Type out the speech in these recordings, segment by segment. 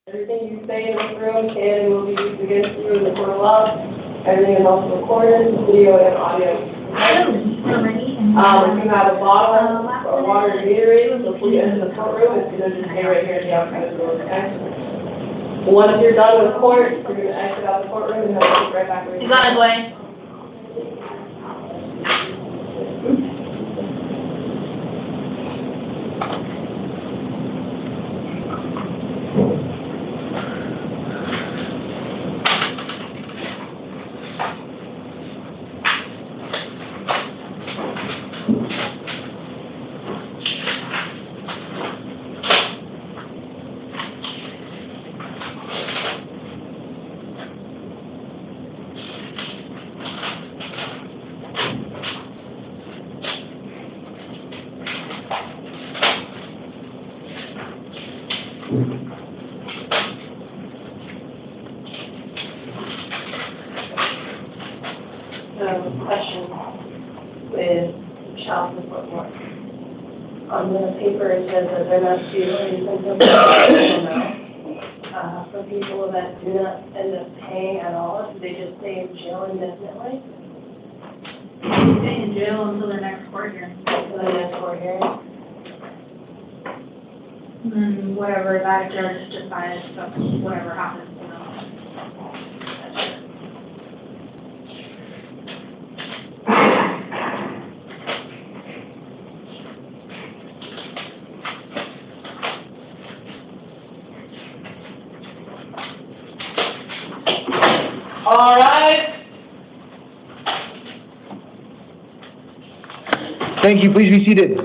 Everything you say in this room can and will be used against you in the court of law. Everything is also recorded, video and audio. If you have a bottle or water reiterated before you enter the courtroom, it's going to just stay right here at the outside of the door, okay? Once you're done with court, you're going to exit out the courtroom and then go right back. He's on his way. Question with child support work. On the paper, it says that they're not due until for people that do not end up paying at all. Do they just stay in jail indefinitely? They stay in jail until their next court hearing. Until the next court hearing? And whatever that judge decides, so whatever happens, you know. All right. Thank you. Please be seated.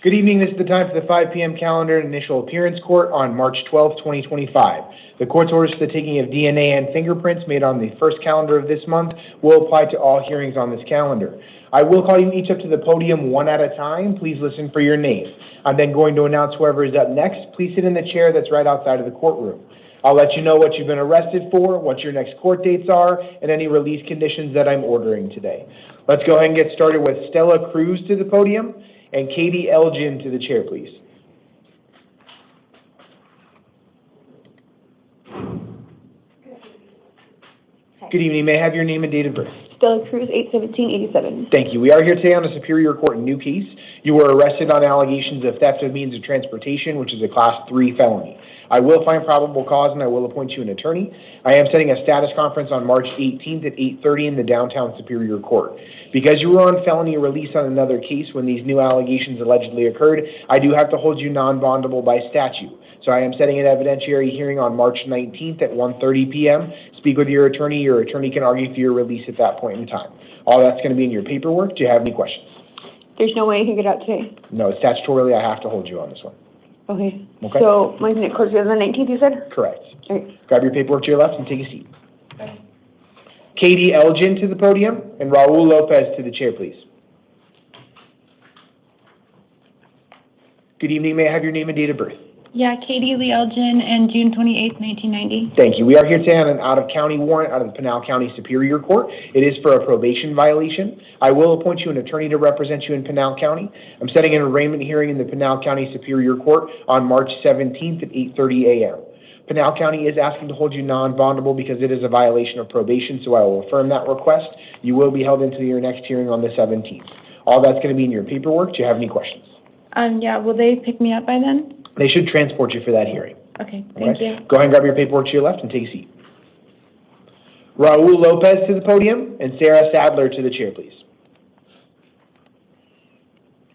Good evening. This is the time for the 5 p.m. calendar and initial appearance court on March 12, 2025. The court's orders for the taking of DNA and fingerprints made on the first calendar of this month will apply to all hearings on this calendar. I will call you each up to the podium one at a time. Please listen for your name. I'm then going to announce whoever is up next. Please sit in the chair that's right outside of the courtroom. I'll let you know what you've been arrested for, what your next court dates are, and any release conditions that I'm ordering today. Let's go ahead and get started with Stella Cruz to the podium and Katie Elgin to the chair, please. Good evening. May I have your name and date of birth? Stella Cruz, 8/17/87. Thank you. We are here today on a Superior Court new case. You were arrested on allegations of theft of means of transportation, which is a Class 3 felony. I will find probable cause and I will appoint you an attorney. I am setting a status conference on March 18th at 8:30 in the downtown Superior Court. Because you were on felony release on another case when these new allegations allegedly occurred, I do have to hold you non-bondable by statute. So I am setting an evidentiary hearing on March 19th at 1:30 p.m. Speak with your attorney. Your attorney can argue for your release at that point in time. All that's going to be in your paperwork. Do you have any questions? There's no way I can get out today. No, statutorily I have to hold you on this one. Okay. Okay. So my court is on the 19th, you said? Correct. All right. Grab your paperwork to your left and take a seat. Okay. Katie Elgin to the podium and Raul Lopez to the chair, please. Good evening. May I have your name and date of birth? Yeah, Katie Lee Elgin, and June 28th, 1990. Thank you. We are here today on an out-of-county warrant out of the Pinal County Superior Court. It is for a probation violation. I will appoint you an attorney to represent you in Pinal County. I'm setting an arraignment hearing in the Pinal County Superior Court on March 17th at 8:30 a.m. Pinal County is asking to hold you non-bondable because it is a violation of probation, so I will affirm that request. You will be held into your next hearing on the 17th. All that's going to be in your paperwork. Do you have any questions? Yeah, will they pick me up by then? They should transport you for that hearing. Okay, thank you. Go ahead and grab your paperwork to your left and take a seat. Raul Lopez to the podium and Sarah Sadler to the chair, please.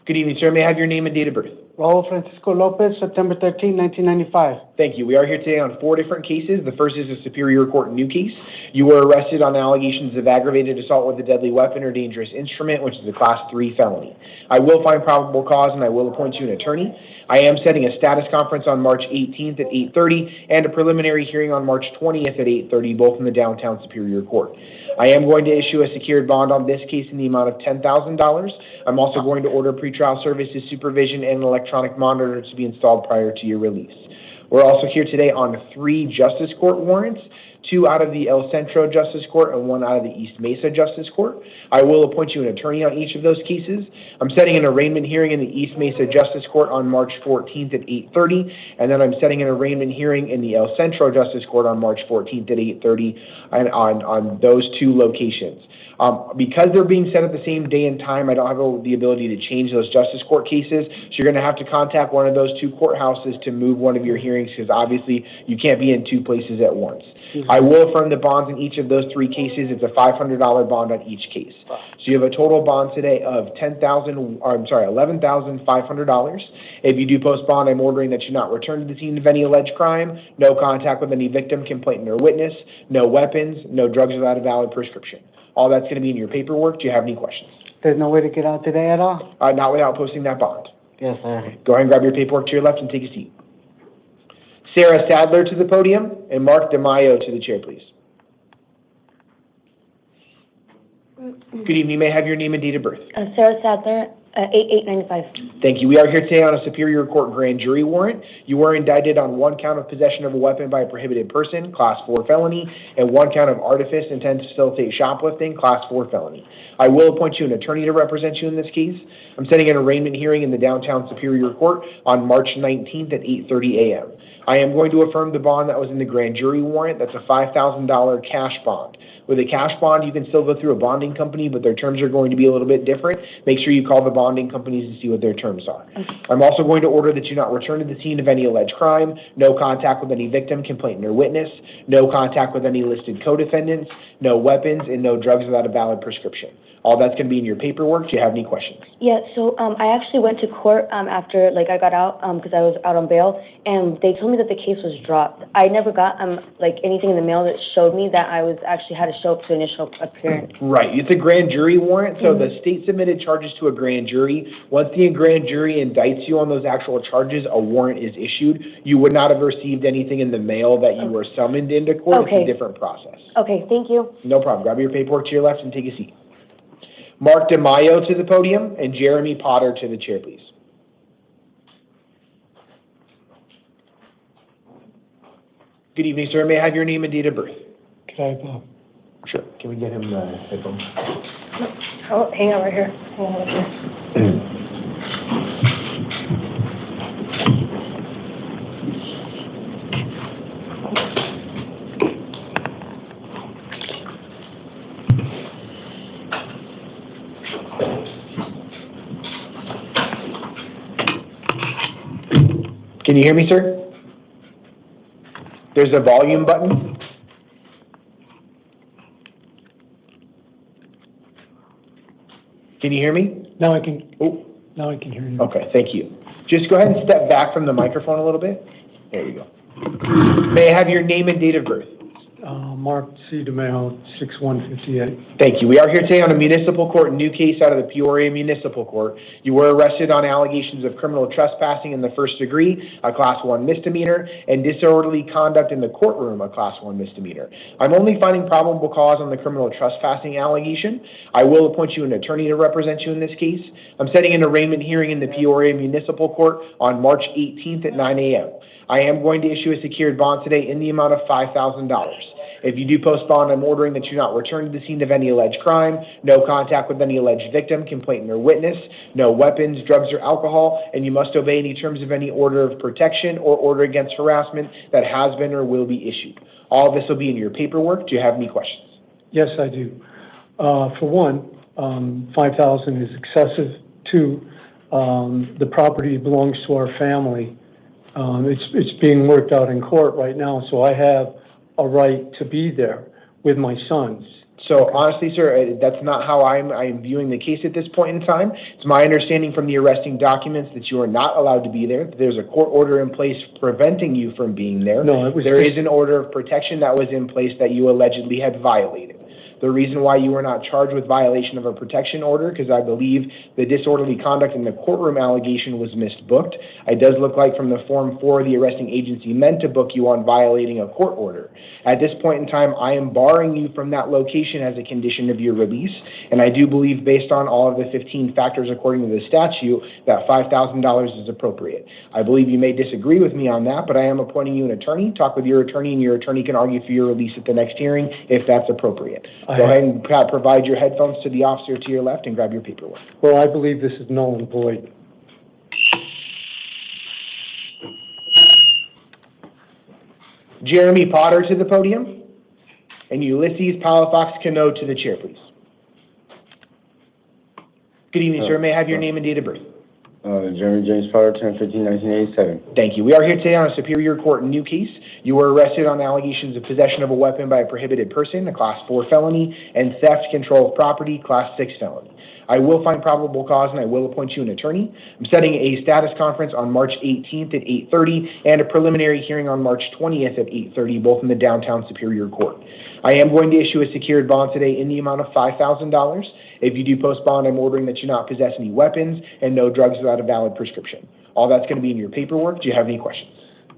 Good evening, sir. May I have your name and date of birth? Raul Francisco Lopez, September 13, 1995. Thank you. We are here today on 4 different cases. The first is a Superior Court new case. You were arrested on allegations of aggravated assault with a deadly weapon or dangerous instrument, which is a Class 3 felony. I will find probable cause and I will appoint you an attorney. I am setting a status conference on March 18th at 8:30 and a preliminary hearing on March 20th at 8:30, both in the downtown Superior Court. I am going to issue a secured bond on this case in the amount of $10,000. I'm also going to order pretrial services, supervision, and an electronic monitor to be installed prior to your release. We're also here today on 3 Justice Court warrants, 2 out of the El Centro Justice Court and 1 out of the East Mesa Justice Court. I will appoint you an attorney on each of those cases. I'm setting an arraignment hearing in the East Mesa Justice Court on March 14th at 8:30, and then I'm setting an arraignment hearing in the El Centro Justice Court on March 14th at 8:30 and on those 2 locations. Because they're being set at the same day and time, I don't have the ability to change those Justice Court cases, so you're going to have to contact one of those 2 courthouses to move one of your hearings, because obviously you can't be in 2 places at once. I will affirm the bonds in each of those 3 cases. It's a $500 bond on each case. So you have a total bond today of $11,500. If you do post bond, I'm ordering that you not return to the scene of any alleged crime, no contact with any victim, complainant, or witness, no weapons, no drugs without a valid prescription. All that's going to be in your paperwork. Do you have any questions? There's no way to get out today at all? Not without posting that bond. Yes, sir. Go ahead and grab your paperwork to your left and take a seat. Sarah Sadler to the podium and Mark DeMaio to the chair, please. Good evening. May I have your name and date of birth? Sarah Sadler, 8895. Thank you. We are here today on a Superior Court grand jury warrant. You were indicted on 1 count of possession of a weapon by a prohibited person, Class 4 felony, and 1 count of artifice intent to facilitate shoplifting, Class 4 felony. I will appoint you an attorney to represent you in this case. I'm setting an arraignment hearing in the downtown Superior Court on March 19th at 8:30 a.m. I am going to affirm the bond that was in the grand jury warrant. That's a $5,000 cash bond. With a cash bond, you can still go through a bonding company, but their terms are going to be a little bit different. Make sure you call the bonding companies to see what their terms are. I'm also going to order that you not return to the scene of any alleged crime, no contact with any victim, complainant, or witness, no contact with any listed co-defendants, no weapons, and no drugs without a valid prescription. All that's going to be in your paperwork. Do you have any questions? Yeah, so I actually went to court after I got out because I was out on bail, and they told me that the case was dropped. I never got anything in the mail that showed me that I was actually had to show up to initial appearance. Right. It's a grand jury warrant, so the state submitted charges to a grand jury. Once the grand jury indicts you on those actual charges, a warrant is issued. You would not have received anything in the mail that you were summoned into court. Okay. It's a different process. Okay, thank you. No problem. Grab your paperwork to your left and take a seat. Mark DeMaio to the podium and Jeremy Potter to the chair, please. Good evening, sir. May I have your name and date of birth? Can I have Sure. Can we get him headphones? Oh, hang on right here. Hang on right here. Can you hear me, sir? There's a volume button. Can you hear me? Now I can. Oh. Now I can hear you. Okay, thank you. Just go ahead and step back from the microphone a little bit. There you go. May I have your name and date of birth? Mark C. DeMeo, 6158. Thank you. We are here today on a municipal court, new case out of the Peoria Municipal Court. You were arrested on allegations of criminal trespassing in the first degree, a Class 1 misdemeanor, and disorderly conduct in the courtroom, a Class 1 misdemeanor. I'm only finding probable cause on the criminal trespassing allegation. I will appoint you an attorney to represent you in this case. I'm setting an arraignment hearing in the Peoria Municipal Court on March 18th at 9 a.m. I am going to issue a secured bond today in the amount of $5,000. If you do post bond, I'm ordering that you not return to the scene of any alleged crime, no contact with any alleged victim, complainant, or witness, no weapons, drugs, or alcohol, and you must obey any terms of any order of protection or order against harassment that has been or will be issued. All of this will be in your paperwork. Do you have any questions? Yes, I do. For one, 5,000 is excessive. Two, the property belongs to our family. It's being worked out in court right now, so I have a right to be there with my sons. So honestly, sir, that's not how I'm viewing the case at this point in time. It's my understanding from the arresting documents that you are not allowed to be there. There's a court order in place preventing you from being there. No, it was there is an order of protection that was in place that you allegedly had violated. The reason why you were not charged with violation of a protection order, because I believe the disorderly conduct in the courtroom allegation was misbooked. It does look like from the Form 4, the arresting agency meant to book you on violating a court order. At this point in time, I am barring you from that location as a condition of your release, and I do believe, based on all of the 15 factors according to the statute, that $5,000 is appropriate. I believe you may disagree with me on that, but I am appointing you an attorney. Talk with your attorney, and your attorney can argue for your release at the next hearing if that's appropriate. Go ahead and provide your headphones to the officer to your left and grab your paperwork. Well, I believe this is null and void. Jeremy Potter to the podium, and Ulysses Palafox Cano to the chair, please. Good evening, sir. May I have your name and date of birth? Jeremy James Potter, 10/15/1987. Thank you. We are here today on a Superior Court new case. You were arrested on allegations of possession of a weapon by a prohibited person, a Class 4 felony, and theft, control of property, Class 6 felony. I will find probable cause, and I will appoint you an attorney. I'm setting a status conference on March 18th at 8:30 and a preliminary hearing on March 20th at 8:30, both in the downtown Superior Court. I am going to issue a secured bond today in the amount of $5,000. If you do post bond, I'm ordering that you not possess any weapons and no drugs without a valid prescription. All that's going to be in your paperwork. Do you have any questions?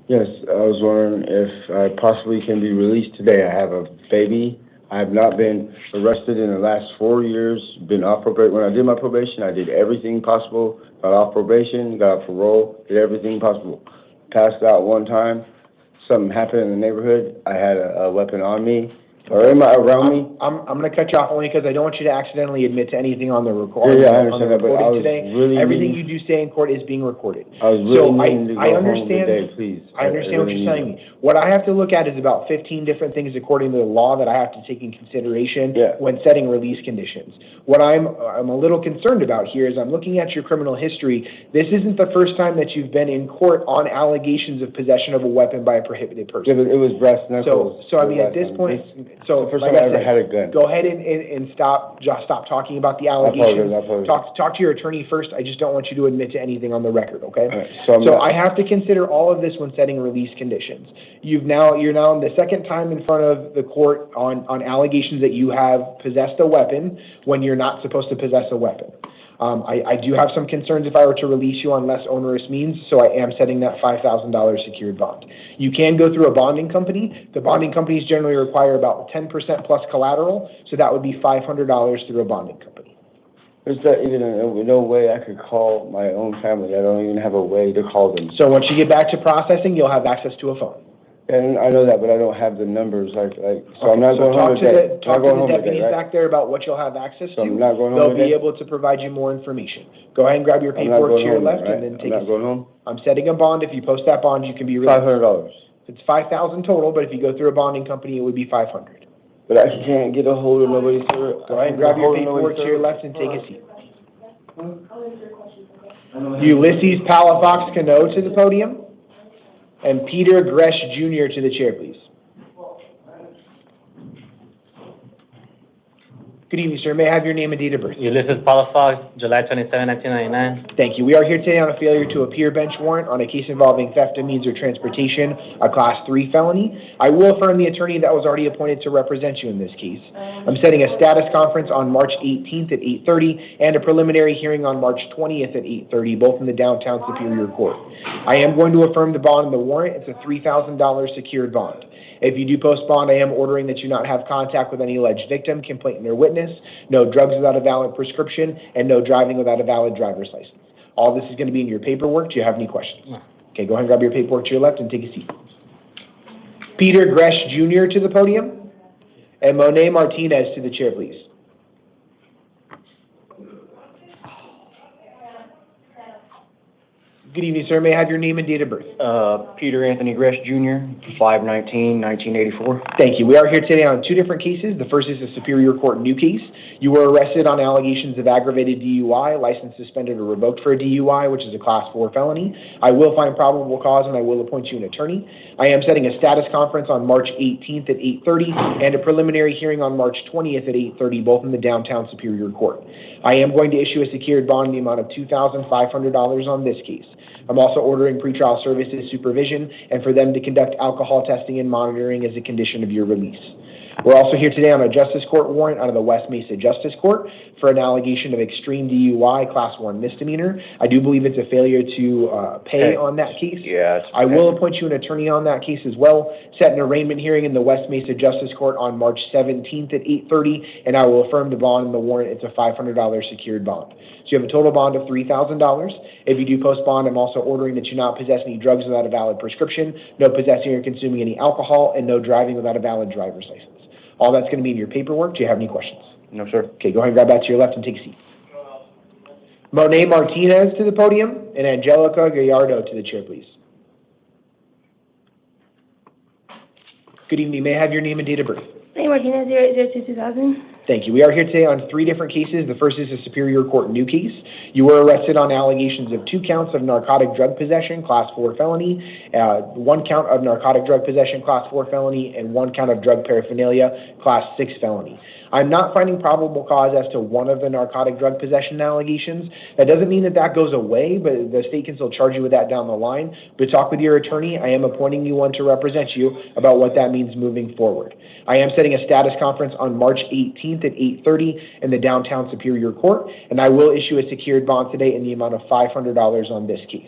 Yes, I was wondering if I possibly can be released today. I have a baby. I have not been arrested in the last 4 years, been off probation. When I did my probation, I did everything possible. Got off probation, got off parole, did everything possible. Passed out one time. Something happened in the neighborhood. I had a weapon on me. Or around me? I'm going to cut you off only because I don't want you to accidentally admit to anything on the recording. Yeah, I understand that, but I was today. really Everything you do say in court is being recorded. I was really needing to go home today, please. I understand what you're telling me. What I have to look at is about 15 different things according to the law that I have to take in consideration when setting release conditions. What I'm a little concerned about here is I'm looking at your criminal history. This isn't the first time that you've been in court on allegations of possession of a weapon by a prohibited person. Yeah, but it was brass knuckles. So I mean, at this point, so the first time I ever had a gun. Go ahead and stop talking about the allegations. I apologize. Talk to your attorney first. I just don't want you to admit to anything on the record, okay? Right, so I have to consider all of this when setting release conditions. You're now in the second time in front of the court on allegations that you have possessed a weapon when you're not supposed to possess a weapon. I do have some concerns if I were to release you on less onerous means, so I am setting that $5,000 secured bond. You can go through a bonding company. The bonding companies generally require about 10% plus collateral, so that would be $500 through a bonding company. There's not even no way I could call my own family. I don't even have a way to call them. So once you get back to processing, you'll have access to a phone. And I know that, but I don't have the numbers. So I'm not going home today. Talk to the deputies back there about what you'll have access to. So I'm not going home They'll today? be able to provide you more information. Go ahead and grab your paperwork to your left and then take it. I'm not going home? I'm setting a bond. If you post that bond, you can be released. $500. It's $5,000 total, but if you go through a bonding company, it would be $500. But I can't get a hold of nobody, sir. Go ahead and grab your paperwork to your left and take a seat. Ulysses Palafox Cano to the podium, and Peter Gresh Jr. to the chair, please. Good evening, sir. May I have your name and date of birth? Ulysses Palafox, July 27, 1999. Thank you. We are here today on a failure to appear bench warrant on a case involving theft of means or transportation, a Class 3 felony. I will affirm the attorney that was already appointed to represent you in this case. I'm setting a status conference on March 18th at 8:30 and a preliminary hearing on March 20th at 8:30, both in the downtown Superior Court. I am going to affirm the bond in the warrant. It's a $3,000 secured bond. If you do post bond, I am ordering that you not have contact with any alleged victim, complainant, or witness, no drugs without a valid prescription, and no driving without a valid driver's license. All this is going to be in your paperwork. Do you have any questions? No. Okay, go ahead and grab your paperwork to your left and take a seat. Peter Gresh Jr. to the podium, and Manny Martinez to the chair, please. Good evening, sir. May I have your name and date of birth? Peter Anthony Gresh Jr., 5/19/1984. Thank you. We are here today on two different cases. The first is a Superior Court new case. You were arrested on allegations of aggravated DUI, license suspended or revoked for a DUI, which is a Class 4 felony. I will find probable cause and I will appoint you an attorney. I am setting a status conference on March 18th at 8:30 and a preliminary hearing on March 20th at 8:30, both in the downtown Superior Court. I am going to issue a secured bond in the amount of $2,500 on this case. I'm also ordering pretrial services supervision and for them to conduct alcohol testing and monitoring as a condition of your release. We're also here today on a Justice Court warrant out of the West Mesa Justice Court for an allegation of extreme DUI, Class 1 misdemeanor. I do believe it's a failure to pay on that case. Yeah. I will appoint you an attorney on that case as well. Set an arraignment hearing in the West Mesa Justice Court on March 17th at 8:30, and I will affirm the bond in the warrant. It's a $500 secured bond. So you have a total bond of $3,000. If you do post bond, I'm also ordering that you not possess any drugs without a valid prescription, no possessing or consuming any alcohol, and no driving without a valid driver's license. All that's going to be in your paperwork. Do you have any questions? No, sir. Okay, go ahead and grab that to your left and take a seat. Wendy Martinez to the podium, and Angelica Gallardo to the chair, please. Good evening. May I have your name and date of birth? Manny Martinez, 0802-2000. Thank you. We are here today on 3 different cases. The first is a Superior Court new case. You were arrested on allegations of 2 counts of narcotic drug possession, Class 4 felony, 1 count of narcotic drug possession, Class 4 felony, and 1 count of drug paraphernalia, Class 6 felony. I'm not finding probable cause as to one of the narcotic drug possession allegations. That doesn't mean that that goes away, but the state can still charge you with that down the line. But talk with your attorney. I am appointing you one to represent you about what that means moving forward. I am setting a status conference on March 18th at 8:30 in the downtown Superior Court, and I will issue a secured bond today in the amount of $500 on this case.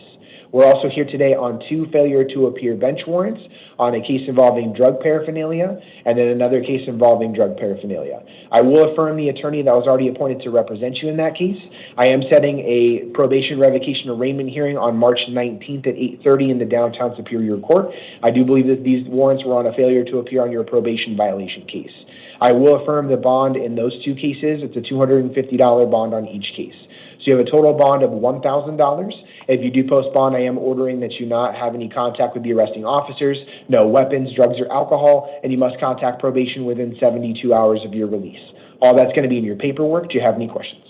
We're also here today on 2 failure to appear bench warrants on a case involving drug paraphernalia and then another case involving drug paraphernalia. I will affirm the attorney that was already appointed to represent you in that case. I am setting a probation revocation arraignment hearing on March 19th at 8:30 in the downtown Superior Court. I do believe that these warrants were on a failure to appear on your probation violation case. I will affirm the bond in those 2 cases. It's a $250 bond on each case. So you have a total bond of $1,000. If you do post bond, I am ordering that you not have any contact with the arresting officers, no weapons, drugs, or alcohol, and you must contact probation within 72 hours of your release. All that's going to be in your paperwork. Do you have any questions?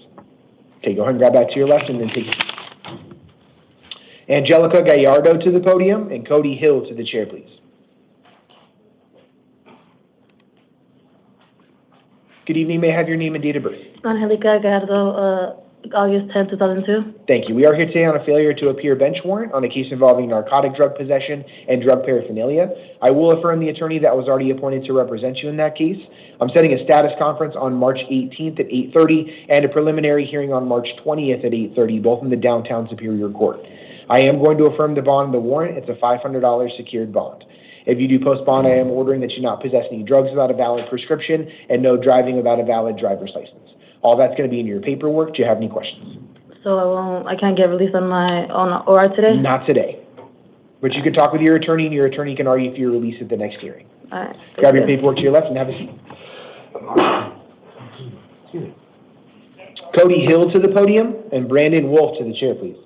Okay, go ahead and grab that to your left and then take a seat. Angelica Gallardo to the podium and Cody Hill to the chair, please. Good evening. May I have your name and date of birth? Angelica Gallardo, August 10th, 2002. Thank you. We are here today on a failure to appear bench warrant on a case involving narcotic drug possession and drug paraphernalia. I will affirm the attorney that was already appointed to represent you in that case. I'm setting a status conference on March 18th at 8:30 and a preliminary hearing on March 20th at 8:30, both in the downtown Superior Court. I am going to affirm the bond in the warrant. It's a $500 secured bond. If you do post bond, I am ordering that you not possess any drugs without a valid prescription and no driving without a valid driver's license. All that's going to be in your paperwork. Do you have any questions? So I can't get released on OR today? Not today. But you can talk with your attorney, and your attorney can argue for your release at the next hearing. All right. Grab your paperwork to your left and have a seat. Cody Hill to the podium and Brandon Wolf to the chair, please.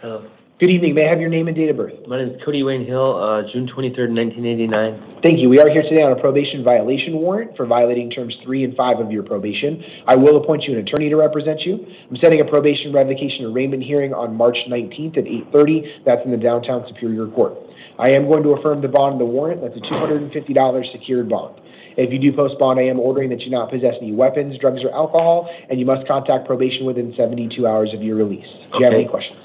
Hello. Good evening. May I have your name and date of birth? My name is Cody Wayne Hill, June 23rd, 1989. Thank you. We are here today on a probation violation warrant for violating terms 3 and 5 of your probation. I will appoint you an attorney to represent you. I'm setting a probation revocation arraignment hearing on March 19th at 8:30. That's in the downtown Superior Court. I am going to affirm the bond in the warrant. That's a $250 secured bond. If you do post bond, I am ordering that you not possess any weapons, drugs, or alcohol, and you must contact probation within 72 hours of your release. Do you have any questions?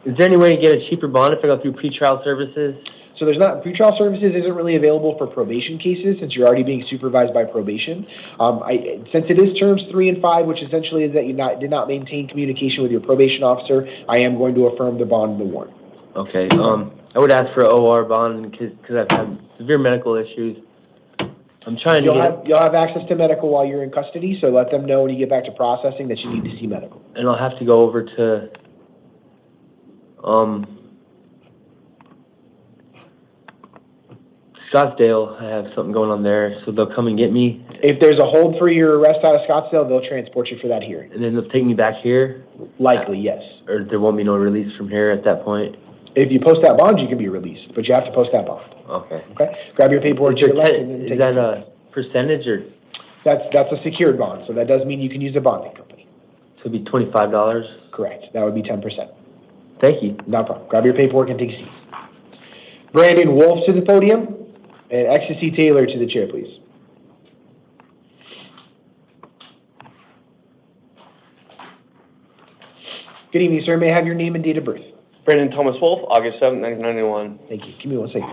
Is there any way to get a cheaper bond if I go through pretrial services? So there's not, pretrial services isn't really available for probation cases since you're already being supervised by probation. Since it is terms 3 and 5, which essentially is that you did not maintain communication with your probation officer, I am going to affirm the bond in the warrant. Okay. I would ask for an OR bond because I've had severe medical issues. I'm trying You'll have access to medical while you're in custody, so let them know when you get back to processing that you need to see medical. And I'll have to go over to Scottsdale. I have something going on there, so they'll come and get me. If there's a hold for your arrest out of Scottsdale, they'll transport you for that hearing. And then they'll take me back here? Likely, yes. Or there won't be no release from here at that point? If you post that bond, you can be released, but you have to post that bond. Okay. Okay? Grab your paperwork to your left and then Is that a percentage or? That's a secured bond, so that does mean you can use a bonding company. So it'd be $25? Correct. That would be 10%. Thank you. No problem. Grab your paperwork and take a seat. Brandon Wolf to the podium and Ecstasy Taylor to the chair, please. Good evening, sir. May I have your name and date of birth? Brandon Thomas Wolf, August 7th, 1991. Thank you. Give me 1 second.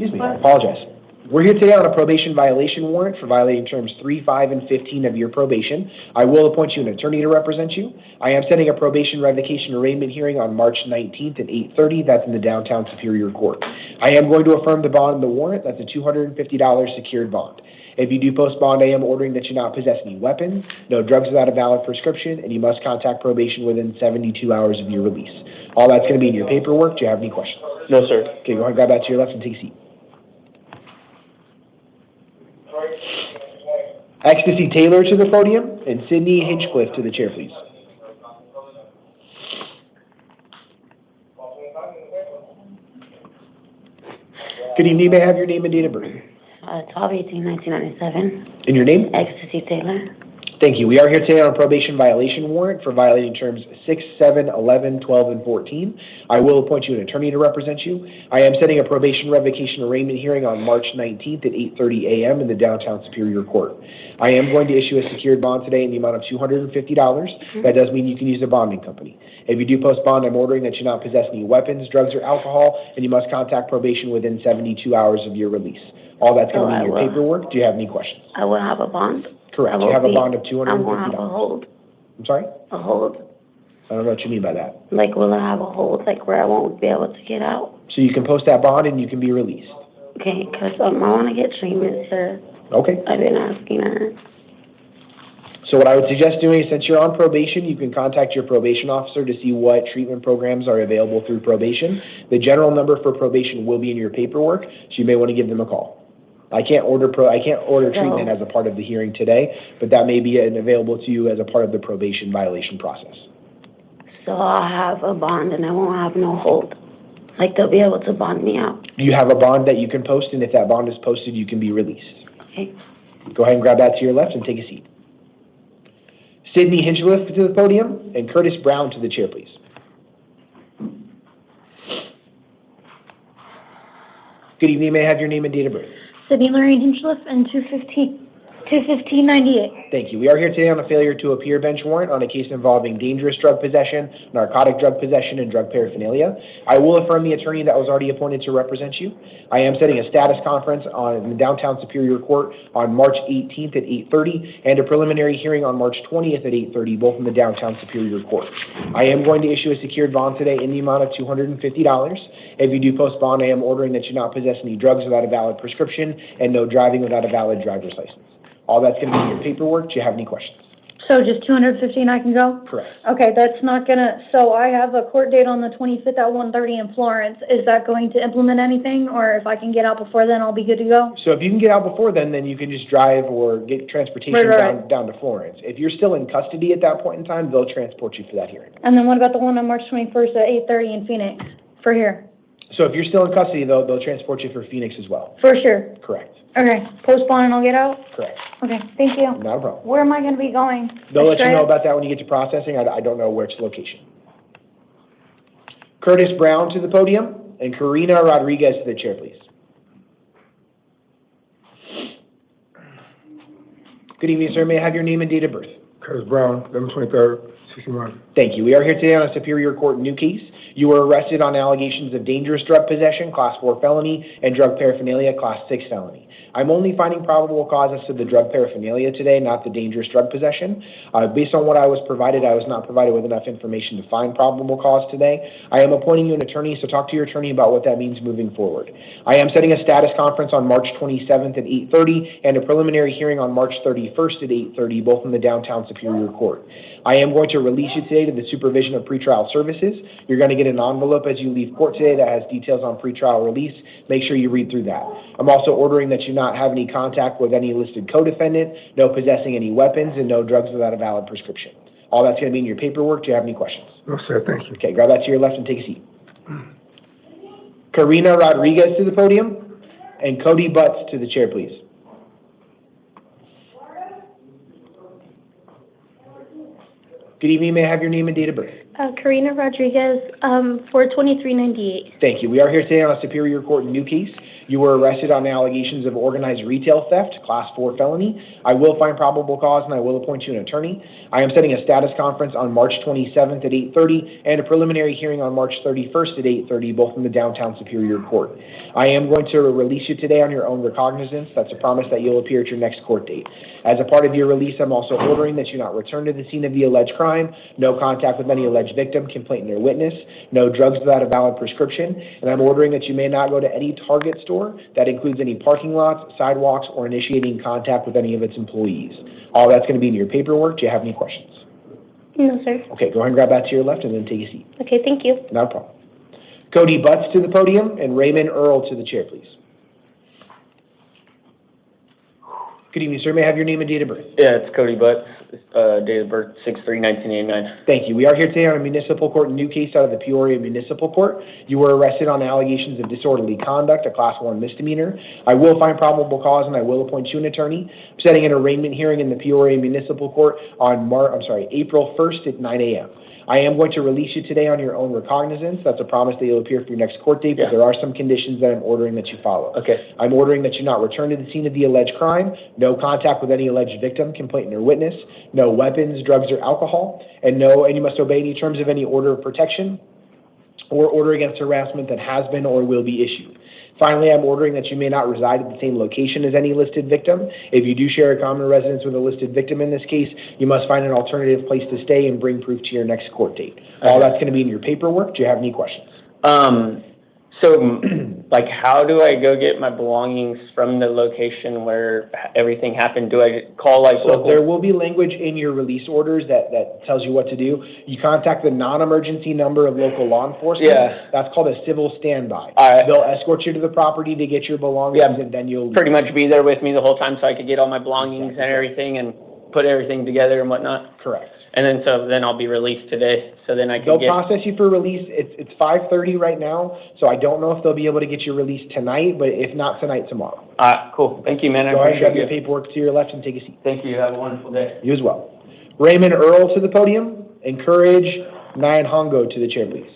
Excuse me, I apologize. We're here today on a probation violation warrant for violating terms 3, 5, and 15 of your probation. I will appoint you an attorney to represent you. I am setting a probation revocation arraignment hearing on March 19th at 8:30. That's in the downtown Superior Court. I am going to affirm the bond in the warrant. That's a $250 secured bond. If you do post bond, I am ordering that you not possess any weapons, no drugs without a valid prescription, and you must contact probation within 72 hours of your release. All that's going to be in your paperwork. Do you have any questions? No, sir. Okay, go ahead and grab that to your left and take a seat. Ecstasy Taylor to the podium, and Sydney Hinchcliffe to the chair, please. Good evening, may I have your name and date of birth? 12/18/1997. And your name? Ecstasy Taylor. Thank you. We are here today on a probation violation warrant for violating terms 6, 7, 11, 12, and 14. I will appoint you an attorney to represent you. I am setting a probation revocation arraignment hearing on March 19th at 8:30 a.m. in the downtown Superior Court. I am going to issue a secured bond today in the amount of $250. That does mean you can use a bonding company. If you do post bond, I'm ordering that you not possess any weapons, drugs, or alcohol, and you must contact probation within 72 hours of your release. All that's going to be in your paperwork. Do you have any questions? I will have a bond. Correct. You have a bond of $250. I'm going to have a hold. I'm sorry? A hold. I don't know what you mean by that. Like, will I have a hold, like, where I won't be able to get out? So you can post that bond and you can be released. Okay, because I want to get treatment, sir. Okay. I've been asking her. So what I would suggest doing is, since you're on probation, you can contact your probation officer to see what treatment programs are available through probation. The general number for probation will be in your paperwork, so you may want to give them a call. I can't order treatment as a part of the hearing today, but that may be available to you as a part of the probation violation process. So I'll have a bond and I won't have no hold. Like, they'll be able to bond me out. You have a bond that you can post, and if that bond is posted, you can be released. Okay. Go ahead and grab that to your left and take a seat. Sydney Hinchcliffe to the podium, and Curtis Brown to the chair, please. Good evening, may I have your name and date of birth? Sydney Lorraine Hinchcliffe and 21598. Thank you. We are here today on a failure to appear bench warrant on a case involving dangerous drug possession, narcotic drug possession, and drug paraphernalia. I will affirm the attorney that was already appointed to represent you. I am setting a status conference in the downtown Superior Court on March 18th at 8:30 and a preliminary hearing on March 20th at 8:30, both in the downtown Superior Court. I am going to issue a secured bond today in the amount of $250. If you do post bond, I am ordering that you not possess any drugs without a valid prescription and no driving without a valid driver's license. All that's going to be in your paperwork. Do you have any questions? So just 250 and I can go? Correct. Okay, that's not gonna, so I have a court date on the 25th at 1:30 in Florence. Is that going to implement anything, or if I can get out before then, I'll be good to go? So if you can get out before then you can just drive or get transportation down to Florence. If you're still in custody at that point in time, they'll transport you for that hearing. And then what about the one on March 21st at 8:30 in Phoenix for here? So if you're still in custody, they'll transport you for Phoenix as well. For sure. Correct. Okay, post bond and I'll get out? Correct. Okay, thank you. Not a problem. Where am I gonna be going? They'll let you know Australia? about that when you get to processing. I don't know which location. Curtis Brown to the podium, and Karina Rodriguez to the chair, please. Good evening, sir. May I have your name and date of birth? Curtis Brown, 11/23, 61. Thank you. We are here today on a Superior Court new case. You were arrested on allegations of dangerous drug possession, Class 4 felony, and drug paraphernalia, Class 6 felony. I'm only finding probable causes to the drug paraphernalia today, not the dangerous drug possession. Based on what I was not provided with enough information to find probable cause today. I am appointing you an attorney, so talk to your attorney about what that means moving forward. I am setting a status conference on March 27th at 8:30 and a preliminary hearing on March 31st at 8:30, both in the downtown Superior Court. I am going to release you today to the supervision of pretrial services. You're going to get an envelope as you leave court today that has details on pretrial release. Make sure you read through that. I'm also ordering that you not have any contact with any listed co-defendant, no possessing any weapons, and no drugs without a valid prescription. All that's going to be in your paperwork. Do you have any questions? No, sir, thank you. Okay, grab that to your left and take a seat. Karina Rodriguez to the podium, and Cody Butts to the chair, please. Good evening, may I have your name and date of birth? Karina Rodriguez, for 2398. Thank you. We are here today on a Superior Court new case. You were arrested on allegations of organized retail theft, Class 4 felony. I will find probable cause and I will appoint you an attorney. I am setting a status conference on March 27th at 8:30 and a preliminary hearing on March 31st at 8:30, both in the downtown Superior Court. I am going to release you today on your own recognizance. That's a promise that you'll appear at your next court date. As a part of your release, I'm also ordering that you not return to the scene of the alleged crime, no contact with any alleged victim, complainant, or witness, no drugs without a valid prescription, and I'm ordering that you may not go to any Target store. That includes any parking lots, sidewalks, or initiating contact with any of its employees. All that's going to be in your paperwork. Do you have any questions? No, sir. Okay, go ahead and grab that to your left and then take a seat. Okay, thank you. Not a problem. Cody Butts to the podium and Raymond Earl to the chair, please. Good evening, sir. May I have your name and date of birth? Yeah, it's Cody Butts, date of birth 6/3/1989. Thank you. We are here today on a municipal court new case out of the Peoria Municipal Court. You were arrested on allegations of disorderly conduct, a Class 1 misdemeanor. I will find probable cause and I will appoint you an attorney. I'm setting an arraignment hearing in the Peoria Municipal Court on April 1st at 9 a.m. I am going to release you today on your own recognizance. That's a promise that you'll appear for your next court date, but there are some conditions that I'm ordering that you follow. Okay. I'm ordering that you not return to the scene of the alleged crime, no contact with any alleged victim, complainant, or witness, no weapons, drugs, or alcohol, and you must obey any terms of any order of protection or order against harassment that has been or will be issued. Finally, I'm ordering that you may not reside at the same location as any listed victim. If you do share a common residence with a listed victim in this case, you must find an alternative place to stay and bring proof to your next court date. All that's going to be in your paperwork. Do you have any questions? So, like, how do I go get my belongings from the location where everything happened? Do I call, like, So there will be language in your release orders that tells you what to do. You contact the non-emergency number of local law enforcement. Yeah. That's called a civil standby. All right. They'll escort you to the property to get your belongings, and then you'll pretty much be there with me the whole time so I could get all my belongings and everything and put everything together and whatnot? Correct. And then I'll be released today, so then I can They'll process you for release. It's 5:30 right now, so I don't know if they'll be able to get you released tonight, but if not tonight, tomorrow. Cool. Thank you, man. I Go ahead and appreciate grab your paperwork to your left and take a seat. Thank you. Have a wonderful day. You as well. Raymond Earl to the podium. Encourage Nyan Hongo to the chair, please.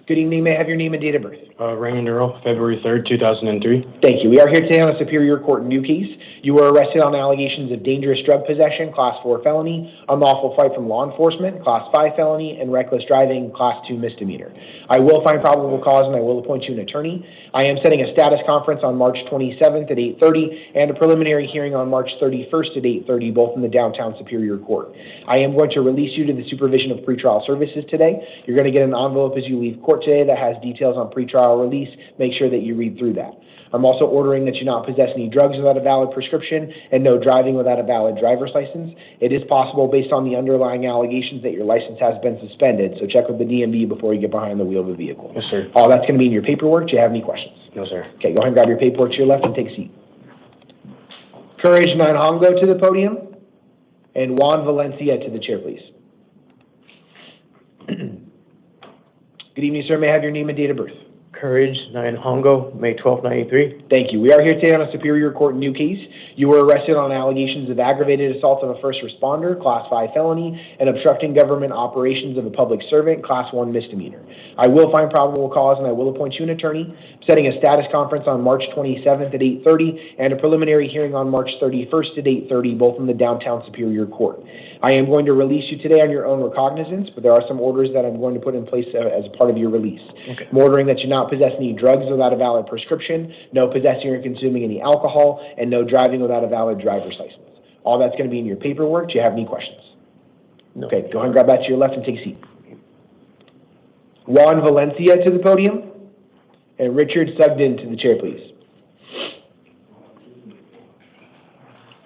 Good evening. May I have your name and date of birth? Raymond Earl, February 3rd, 2003. Thank you. We are here today on a Superior Court new case. You were arrested on allegations of dangerous drug possession, Class 4 felony, unlawful flight from law enforcement, Class 5 felony, and reckless driving, Class 2 misdemeanor. I will find probable cause and I will appoint you an attorney. I am setting a status conference on March 27th at 8:30 and a preliminary hearing on March 31st at 8:30, both in the downtown Superior Court. I am going to release you to the supervision of pretrial services today. You're going to get an envelope as you leave court today that has details on pretrial release. Make sure that you read through that. I'm also ordering that you not possess any drugs without a valid prescription and no driving without a valid driver's license. It is possible, based on the underlying allegations, that your license has been suspended, so check with the DMV before you get behind the wheel of a vehicle. Yes, sir. All that's going to be in your paperwork. Do you have any questions? No, sir. Okay, go ahead and grab your paperwork to your left and take a seat. Courage Nyan Hongo to the podium and Juan Valencia to the chair, please. Good evening, sir. May I have your name and date of birth? Courage, Nyan Hongo, May 12th, 93. Thank you. We are here today on a Superior Court new case. You were arrested on allegations of aggravated assault of a first responder, Class 5 felony, and obstructing government operations of a public servant, Class 1 misdemeanor. I will find probable cause and I will appoint you an attorney. I'm setting a status conference on March 27th at 8:30 and a preliminary hearing on March 31st at 8:30, both in the downtown Superior Court. I am going to release you today on your own recognizance, but there are some orders that I'm going to put in place as part of your release. Okay. I'm ordering that you not possess any drugs without a valid prescription, no possessing or consuming any alcohol, and no driving without a valid driver's license. All that's going to be in your paperwork. Do you have any questions? No. Okay, go ahead and grab that to your left and take a seat. Juan Valencia to the podium, and Richard Sugden to the chair, please.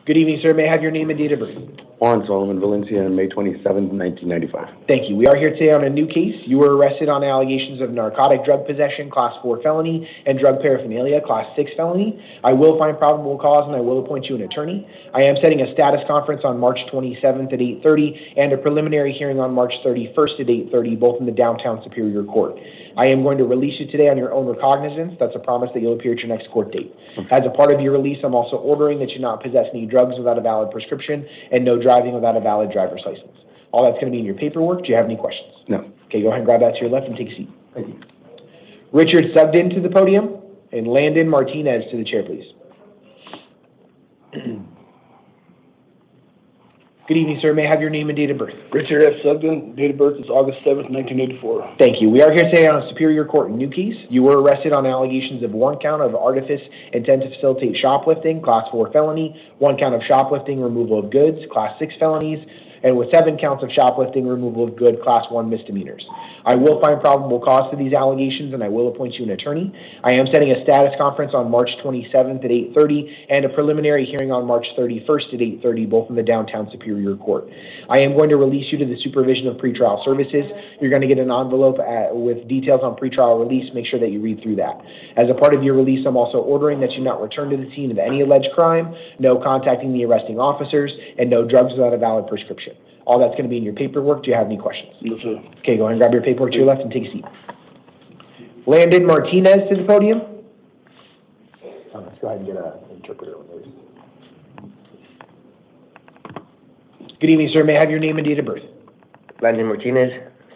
Good evening, sir. May I have your name and date of birth? Juan Solomon Valencia, May 27th, 1995. Thank you. We are here today on a new case. You were arrested on allegations of narcotic drug possession, Class 4 felony, and drug paraphernalia, Class 6 felony. I will find probable cause and I will appoint you an attorney. I am setting a status conference on March 27th at 8:30 and a preliminary hearing on March 31st at 8:30, both in the downtown Superior Court. I am going to release you today on your own recognizance. That's a promise that you'll appear at your next court date. As a part of your release, I'm also ordering that you not possess any drugs without a valid prescription and no driving without a valid driver's license. All that's going to be in your paperwork. Do you have any questions? No. Okay, go ahead and grab that to your left and take a seat. Thank you. Richard Sugden to the podium, and Landon Martinez to the chair, please. Good evening, sir. May I have your name and date of birth? Richard F. Sugden, date of birth is August 7th, 1984. Thank you. We are here today on a Superior Court in Newkeys. You were arrested on allegations of 1 count of artifice, intent to facilitate shoplifting, Class 4 felony, 1 count of shoplifting, removal of goods, Class 6 felonies, and with 7 counts of shoplifting, removal of goods, Class 1 misdemeanors. I will find probable cause to these allegations, and I will appoint you an attorney. I am setting a status conference on March 27th at 8:30 and a preliminary hearing on March 31st at 8:30, both in the Downtown Superior Court. I am going to release you to the supervision of pretrial services. You're going to get an envelope with details on pretrial release. Make sure that you read through that. As a part of your release, I'm also ordering that you not return to the scene of any alleged crime, no contacting the arresting officers, and no drugs without a valid prescription. All that's going to be in your paperwork. Do you have any questions? No, sir. Okay, go ahead and grab your paperwork to your left and take a seat. Landon Martinez to the podium. Let's go ahead and get an interpreter on those. Good evening, sir. May I have your name and date of birth? Landon Martinez,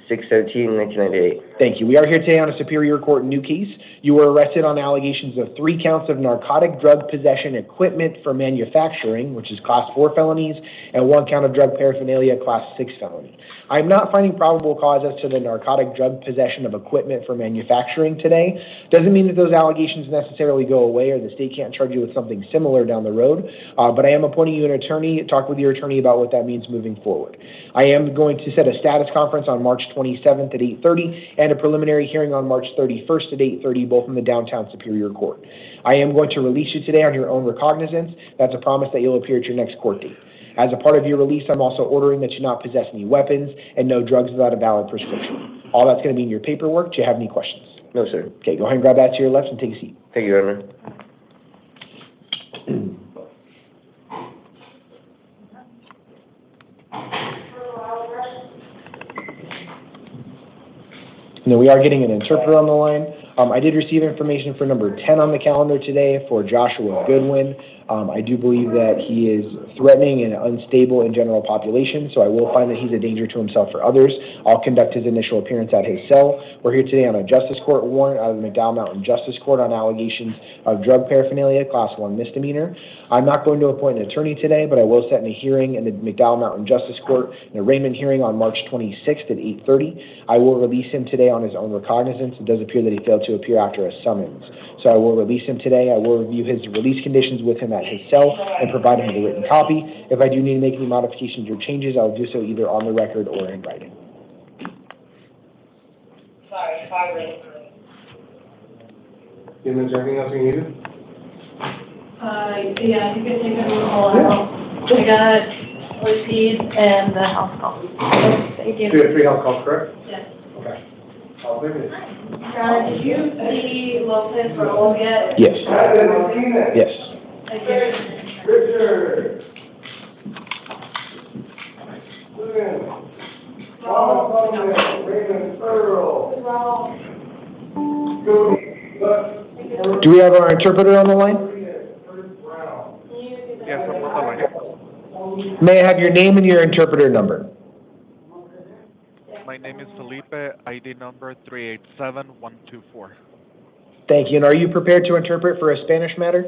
6/17/1998. Thank you. We are here today on a Superior Court in Newkeys. You were arrested on allegations of 3 counts of narcotic drug possession equipment for manufacturing, which is Class 4 felonies, and 1 count of drug paraphernalia, Class 6 felony. I'm not finding probable cause as to the narcotic drug possession of equipment for manufacturing today. Doesn't mean that those allegations necessarily go away or the state can't charge you with something similar down the road, but I am appointing you an attorney. Talk with your attorney about what that means moving forward. I am going to set a status conference on March 27th at 8:30 and a preliminary hearing on March 31st at 8:30, both in the Downtown Superior Court. I am going to release you today on your own recognizance. That's a promise that you'll appear at your next court date. As a part of your release, I'm also ordering that you not possess any weapons and no drugs without a valid prescription. All that's going to be in your paperwork. Do you have any questions? No, sir. Okay, go ahead and grab that to your left and take a seat. Thank you, Emma. Now, we are getting an interpreter on the line. I did receive information for number 10 on the calendar today for Joshua Goodwin. I do believe that he is threatening and unstable in general population, so I will find that he's a danger to himself or others. I'll conduct his initial appearance at his cell. We're here today on a Justice Court warrant out of the McDowell Mountain Justice Court on allegations of drug paraphernalia, Class 1 misdemeanor. I'm not going to appoint an attorney today, but I will set a hearing in the McDowell Mountain Justice Court, an arraignment hearing on March 26th at 8:30. I will release him today on his own recognizance. It does appear that he failed to appear after a summons. So I will release him today. I will review his release conditions with him at his cell and provide him with a written copy. If I do need to make any modifications or changes, I'll do so either on the record or in writing. Sorry. Is there anything else you needed? Yeah, you can take a roll out. I got receipt and the house call. Thank you. You have 3 house calls, correct? Yes. Okay. I'll leave it. Did you see Lopez for all yet? Yes. Yes. Richard. Do we have our interpreter on the line? Yes, I'm on the line. May I have your name and your interpreter number? My name is Felipe, ID number 387124. Thank you. And are you prepared to interpret for a Spanish matter?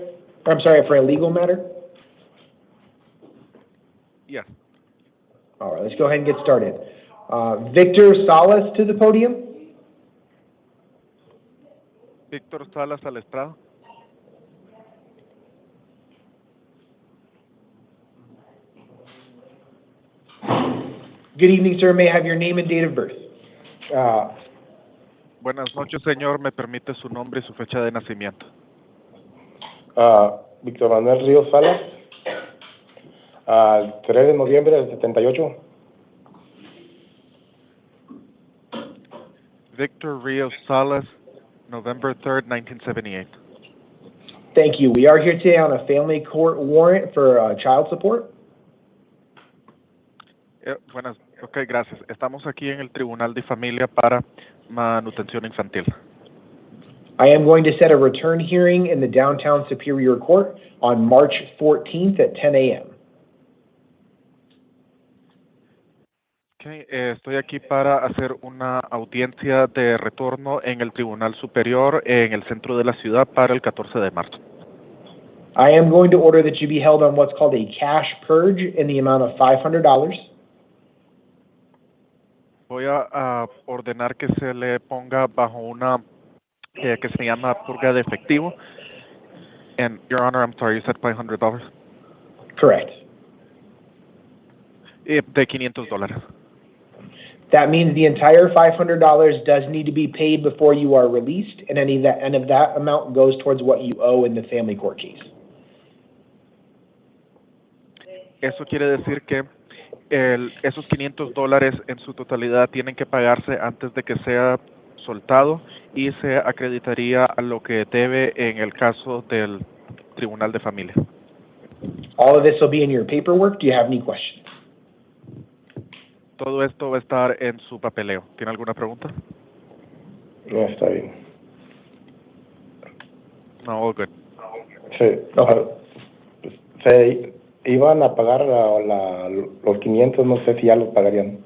I'm sorry, for a legal matter? Yes. All right, let's go ahead and get started. Victor Salas to the podium. Víctor Salas al estrado. Good evening, sir. May I have your name and date of birth? Buenas noches, señor. ¿Me permite su nombre y su fecha de nacimiento? Víctor Manuel Ríos Salas, 3 de noviembre del 78. Victor Rios Salas, November 3rd, 1978. Thank you. We are here today on a family court warrant for child support. Buenas, ok, gracias. Estamos aquí en el Tribunal de Familia para manutención infantil. I am going to set a return hearing in the Downtown Superior Court on March 14th at 10 a.m. Okay, estoy aquí para hacer una audiencia de retorno en el Tribunal Superior en el centro de la ciudad para el 14 de marzo. I am going to order that you be held on what's called a cash purge in the amount of $500. Voy a ordenar que se le ponga bajo una que se llama purga de efectivo. And, Your Honor, I'm sorry, you said $500? Correct. De $500. That means the entire $500 does need to be paid before you are released, and any of that amount goes towards what you owe in the family court case. Eso quiere decir que esos $500 en su totalidad tienen que pagarse antes de que sea soltado y se acreditaría a lo que debe en el caso del Tribunal de Familia. All of this will be in your paperwork. Do you have any questions? Todo esto va a estar en su papeleo. ¿Tiene alguna pregunta? No, está bien. No, all good. Sí. Se iban a pagar los 500, no sé si ya los pagarían.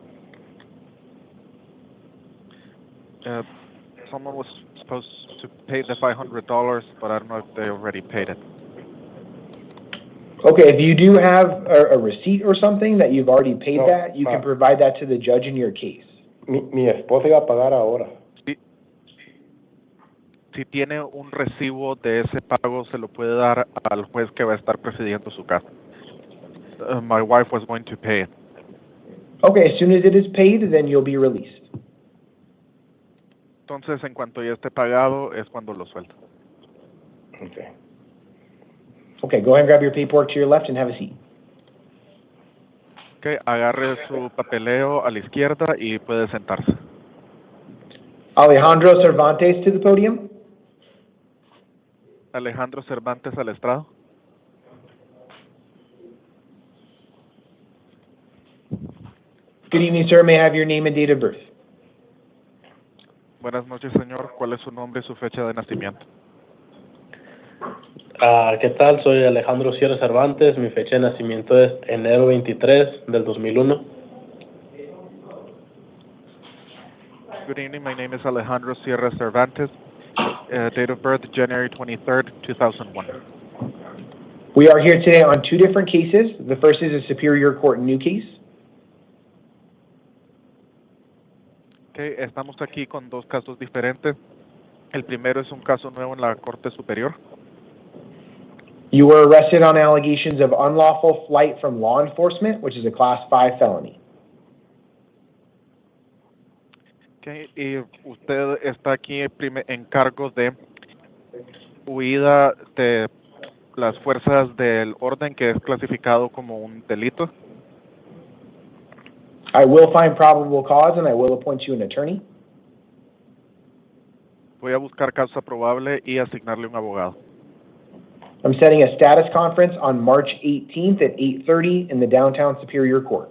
Someone was supposed to pay the $500, but I don't know if they already paid it. Okay, if you do have a receipt or something that you've already paid that, you can provide that to the judge in your case. Mi esposa iba a pagar ahora. Si tiene un recibo de ese pago, se lo puede dar al juez que va a estar presidiendo su caso. My wife was going to pay it. Okay, as soon as it is paid, then you'll be released. Entonces, en cuanto ya esté pagado, es cuando lo suelto. Okay. Okay, go ahead and grab your paperwork to your left and have a seat. Okay, agarre su papeleo a la izquierda y puede sentarse. Alejandro Cervantes to the podium. Alejandro Cervantes al estrado. Good evening, sir. May I have your name and date of birth? Buenas noches, señor. ¿Cuál es su nombre y su fecha de nacimiento? ¿Qué tal? Soy Alejandro Sierra Cervantes. Mi fecha de nacimiento es enero 23 del 2001. Good evening. My name is Alejandro Sierra Cervantes. Date of birth, January 23rd, 2001. We are here today on two different cases. The first is a Superior Court new case. Okay, estamos aquí con dos casos diferentes. El primero es un caso nuevo en la Corte Superior. You were arrested on allegations of unlawful flight from law enforcement, which is a Class 5 felony. Okay, y usted está aquí en cargos de huida de las fuerzas del orden, que es clasificado como un delito. I will find probable cause and I will appoint you an attorney. Voy a buscar causa probable y asignarle un abogado. I'm setting a status conference on March 18th at 8:30 in the Downtown Superior Court.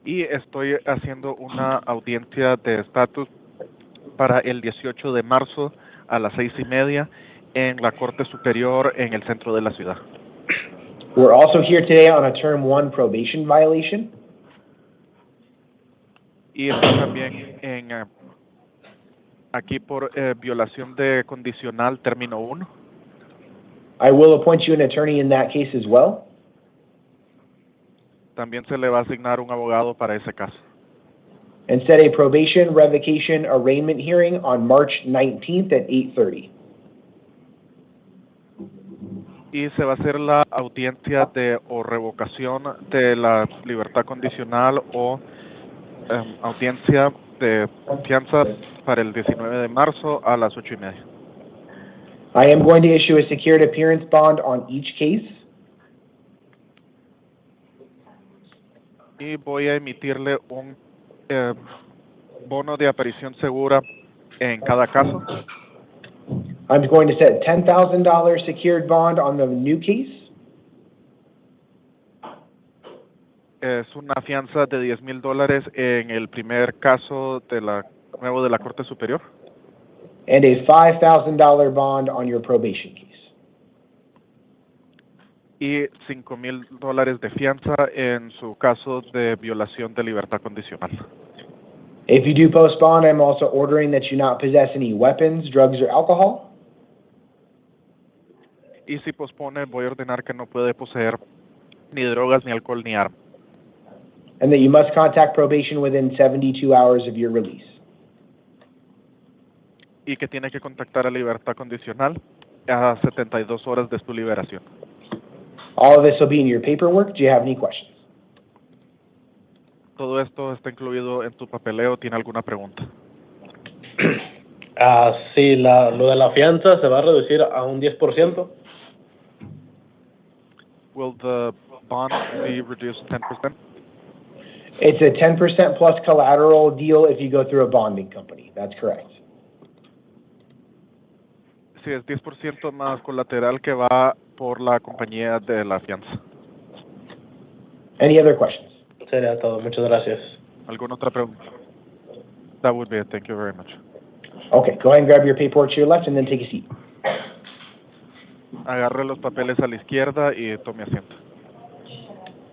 Y estoy haciendo una audiencia de estatus para el 18 de marzo a las 6:30 en la Corte Superior en el centro de la ciudad. We're also here today on a Term 1 probation violation. Y estoy también aquí por violación de condicional término 1. I will appoint you an attorney in that case as well. También se le va a asignar un abogado para ese caso. And set a probation revocation arraignment hearing on March 19th at 8:30. Y se va a hacer la audiencia de o revocación de la libertad condicional o audiencia de fianza para el 19 de marzo a las 8:30. I am going to issue a secured appearance bond on each case. Y voy a emitirle un bono de aparición segura en cada caso. I'm going to set $10,000 secured bond on the new case. Es una fianza de $10,000 en el primer caso nuevo de la Corte Superior. And a $5,000 bond on your probation case. y $5,000 de fianza en su caso de violación de libertad condicional. If you do post bond, I'm also ordering that you not possess any weapons, drugs, or alcohol. Y si pospone, voy a ordenar que no puede poseer ni drogas, ni alcohol, ni armas. And that you must contact probation within 72 hours of your release. Y que tiene que contactar a libertad condicional a 72 horas de su liberación. All of this will be in your paperwork. Do you have any questions? Todo esto está incluido en tu papeleo. ¿Tiene alguna pregunta? Sí, lo de la fianza se va a reducir a un 10%. Will the bond be reduced 10%? It's a 10% plus collateral deal if you go through a bonding company. That's correct. Sí, es 10% más colateral que va por la compañía de la fianza. Any other questions? Sería todo. Muchas gracias. ¿Alguna otra pregunta? That would be it. Thank you very much. Okay, go ahead and grab your paperwork to your left and then take a seat. Agarre los papeles a la izquierda y tome asiento.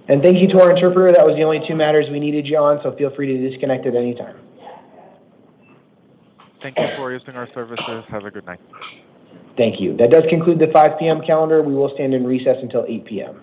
And thank you to our interpreter. That was the only two matters we needed you on, so feel free to disconnect at any time. Thank you for using our services. Have a good night. Thank you. That does conclude the 5 p.m. calendar. We will stand in recess until 8 p.m.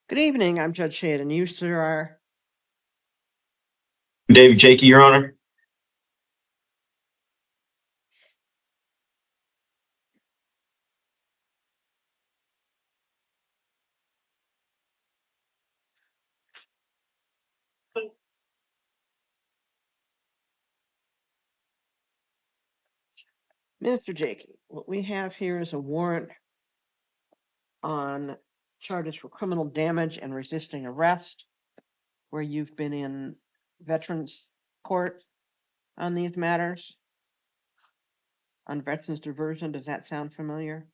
Good evening, I'm Judge Shade, and you, sir, are? David Jakey, Your Honor. Mr. Jakey, what we have here is a warrant on charges for criminal damage and resisting arrest, where you've been in Veterans Court on these matters. On Veterans Diversion, does that sound familiar?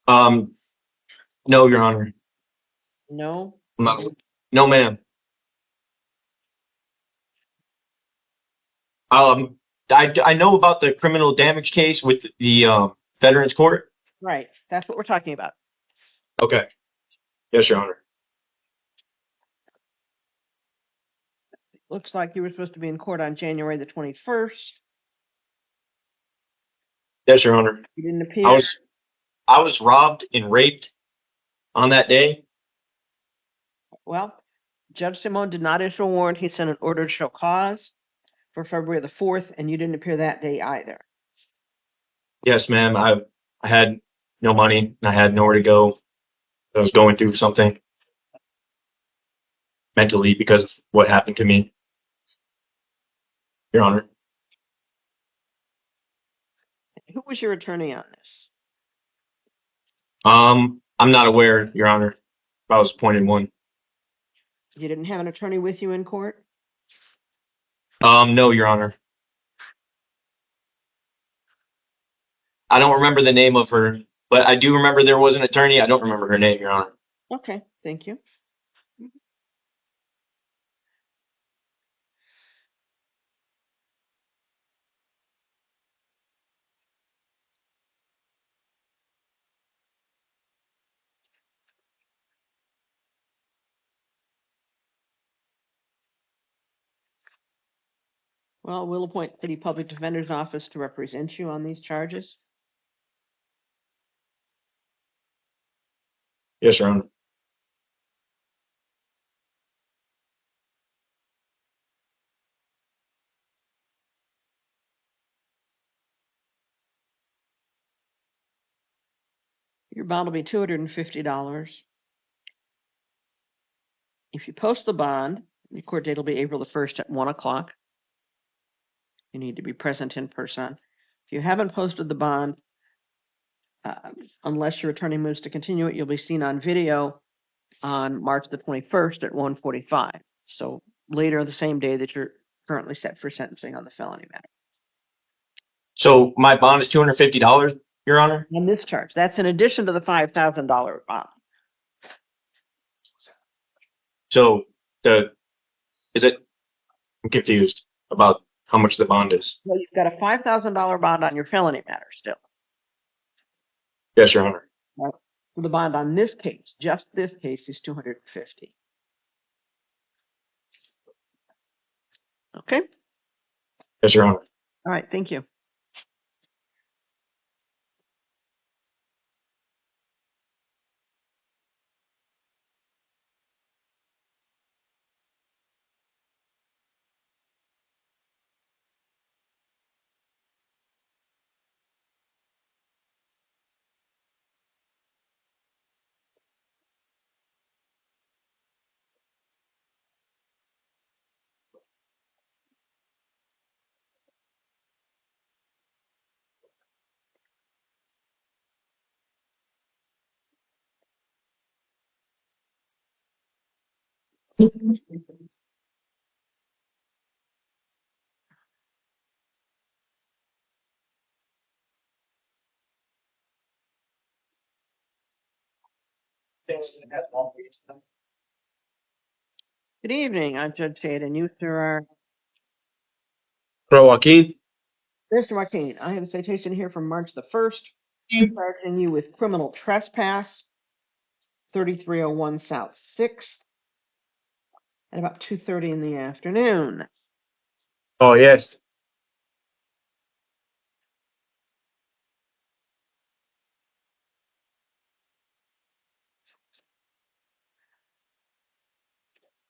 No, Your Honor. No? No, ma'am. I know about the criminal damage case with the Veterans Court. Right, that's what we're talking about. Okay. Yes, Your Honor. Looks like you were supposed to be in court on January the 21st. Yes, Your Honor. You didn't appear. I was robbed and raped on that day. Well, Judge Simone did not issue a warrant. He sent an order to show cause for February the 4th, and you didn't appear that day either. Yes, ma'am. I had no money and I had nowhere to go. I was going through something mentally because of what happened to me. Your Honor. Who was your attorney on this? I'm not aware, Your Honor. I was appointed one. You didn't have an attorney with you in court? No, Your Honor. I don't remember the name of her, but I do remember there was an attorney. I don't remember her name, Your Honor. Okay, thank you. Well, we'll appoint City Public Defender's Office to represent you on these charges. Yes, Your Honor. Your bond will be $250. If you post the bond, the court date will be April the 1st at 1 o'clock. You need to be present in person. If you haven't posted the bond, unless your attorney moves to continue it, you'll be seen on video on March the 21st at 1:45. So later the same day that you're currently set for sentencing on the felony matter. So my bond is $250, Your Honor? On this charge, that's in addition to the $5,000 bond. So I'm confused about how much the bond is. Well, you've got a $5,000 bond on your felony matter still. Yes, Your Honor. Right. So the bond on this case, just this case, is $250. Okay? Yes, Your Honor. All right, thank you. Good evening, I'm Judge Shade, and you, sir, are? Pro Joaquin? Mr. Joaquin, I have a citation here from March the 1st, charging you with criminal trespass, 3301 South 6th, at about 2:30 in the afternoon. Oh, yes.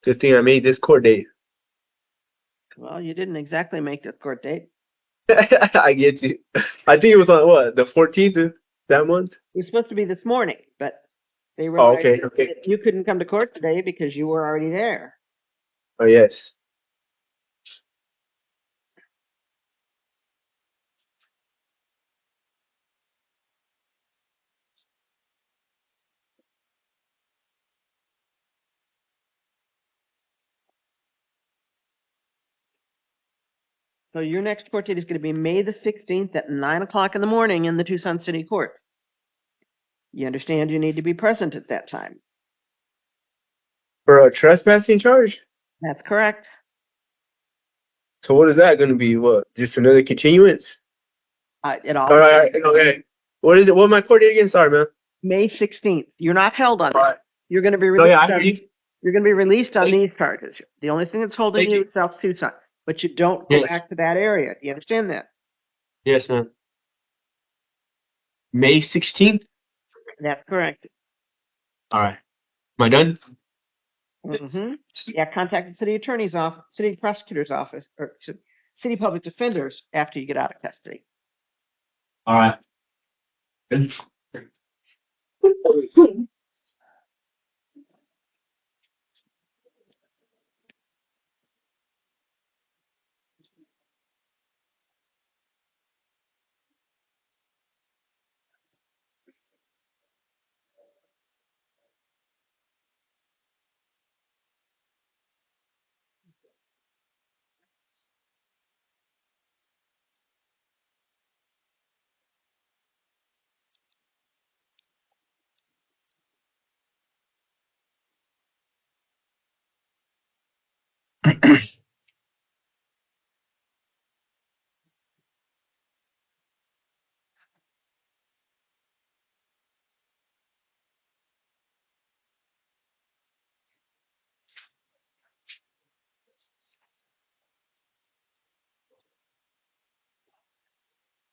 Good thing I made this court date. Well, you didn't exactly make the court date. I get you. I think it was on what, the 14th of that month? It was supposed to be this morning, but they Oh, realized okay, okay. that you couldn't come to court today because you were already there. Oh, yes. So your next court date is going to be May the 16th at 9 o'clock in the morning in the Tucson City Court. You understand you need to be present at that time. For a trespassing charge? That's correct. So what is that going to be? What, just another continuance? It All all right, okay. What is it? What my court date again? Sorry, man. May 16th. You're not held on All that. right. You're going to be No, released. yeah, I hear you. You're going to be released on these charges. The only thing that's holding Thank you you. is South Tucson, but you don't go Yes. back to that area. Do you understand that? Yes, ma'am. May 16th? That's correct. All right. Am I done? Mm-hmm. Yeah, contact the city attorney's office, city prosecutor's office, or city public defenders after you get out of custody. All right.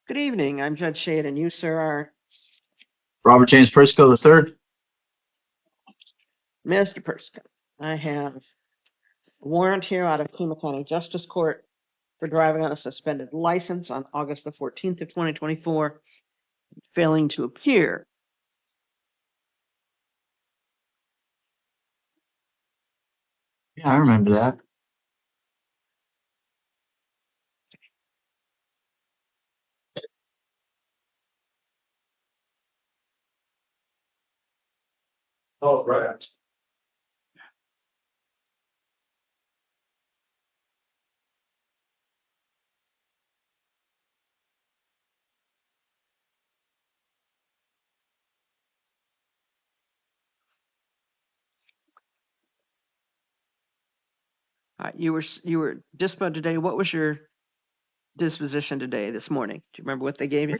Good evening. I'm Judge Shade, and you, sir, are Robert James Prisco III. Mr. Perska. I have a warrant here out of Pima County Justice Court for driving on a suspended license on August the 14th of 2024, failing to appear. Yeah, I remember that. Oh, right. You were dispo today. What was your disposition today, this morning? Do you remember what they gave you?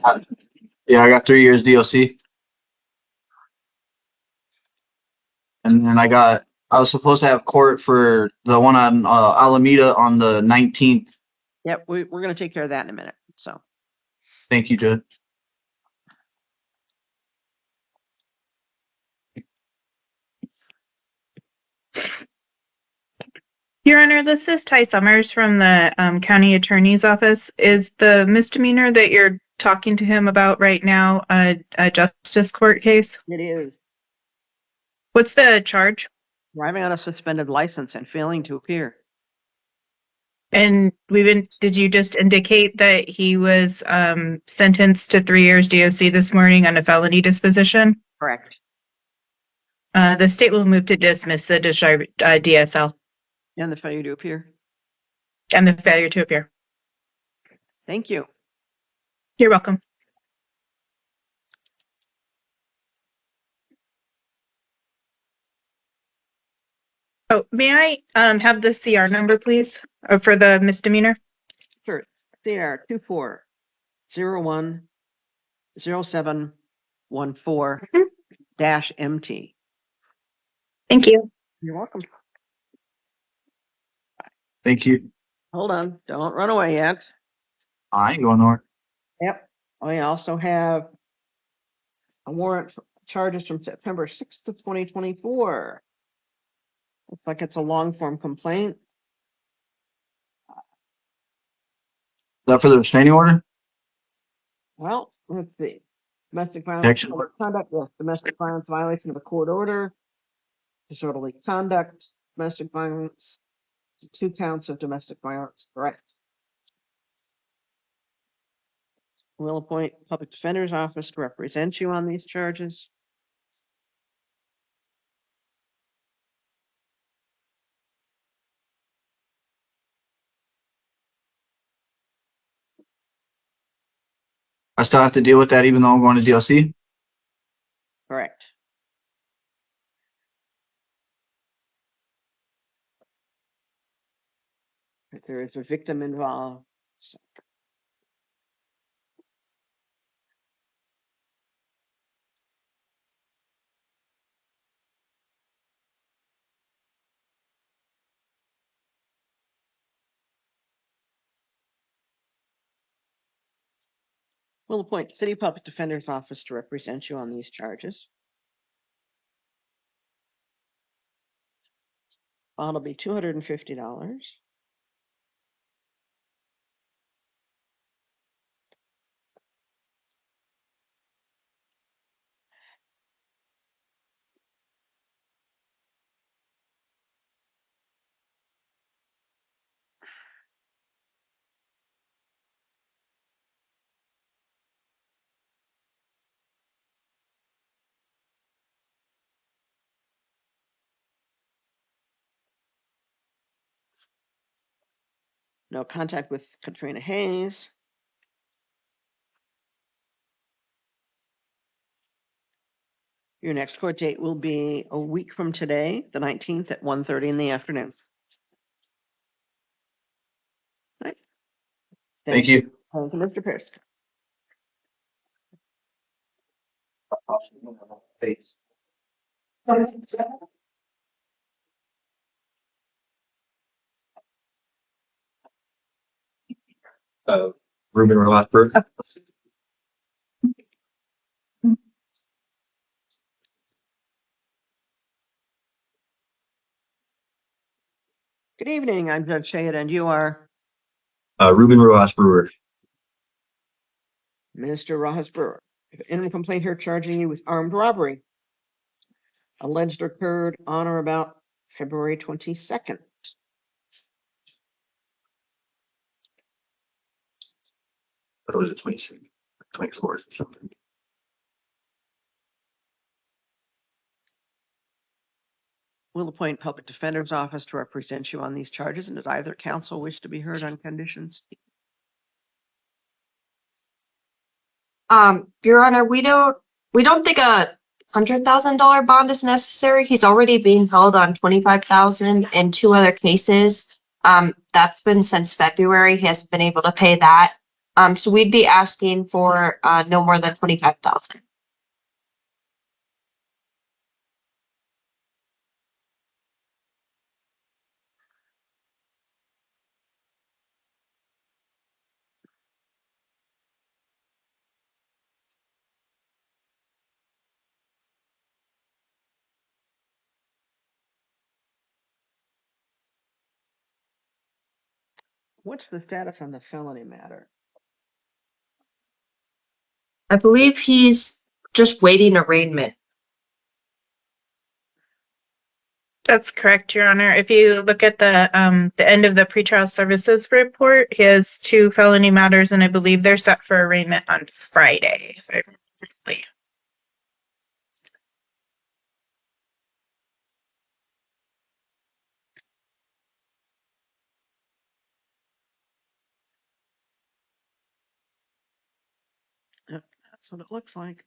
Yeah, I got 3 years DOC. And then I was supposed to have court for the one on Alameda on the 19th. Yep, we're going to take care of that in a minute. So, Thank you, Judge. Your Honor, this is Ty Summers from the County Attorney's Office. Is the misdemeanor that you're talking to him about right now a justice court case? it is What's the charge? driving on a suspended license and failing to appear. And did you just indicate that he was sentenced to 3 years DOC this morning on a felony disposition? Correct. The state will move to dismiss the DSL. And the failure to appear. And the failure to appear. Thank you. You're welcome. Oh, may I have the CR number, please, for the misdemeanor? Sure. CR 24010714-MT. Thank you. You're welcome. Thank you. Hold on. Don't run away yet. I ain't going nowhere. Yep. I also have a warrant for charges from September 6th of 2024. Looks like it's a long form complaint. Is that for the restraining order? Well, let's see. Domestic violence Protection. conduct, yes, domestic violence violation of a court order, disorderly conduct, domestic violence, 2 counts of domestic violence, correct. We'll appoint public defender's office to represent you on these charges. I still have to deal with that even though I'm going to DLC? Correct. If there is a victim involved. We'll appoint city public defender's office to represent you on these charges. Bond will be $250. No contact with Katrina Hayes. Your next court date will be a week from today, the 19th at 1:30 in the afternoon. Right. Thank you. Thank you, Mr. Pierce. Ruben Rothberg. Good evening, I'm Judge Shayad, and you are Ruben Rojas Brewer. Mr. Rojas Brewer. In a complaint here charging you with armed robbery, alleged occurred on or about February 22nd. What was it, 26th, 24th or something? We'll appoint public defender's office to represent you on these charges, and does either counsel wish to be heard on conditions? Your Honor, we don't think $100,000 bond is necessary. He's already being held on $25,000 in 2 other cases. That's been since February. He hasn't been able to pay that. So we'd be asking for no more than $25,000. What's the status on the felony matter? I believe he's just waiting arraignment. That's correct, Your Honor. If you look at the end of the pretrial services report, he has 2 felony matters, and I believe they're set for arraignment on Friday, if I remember correctly. Yep, that's what it looks like.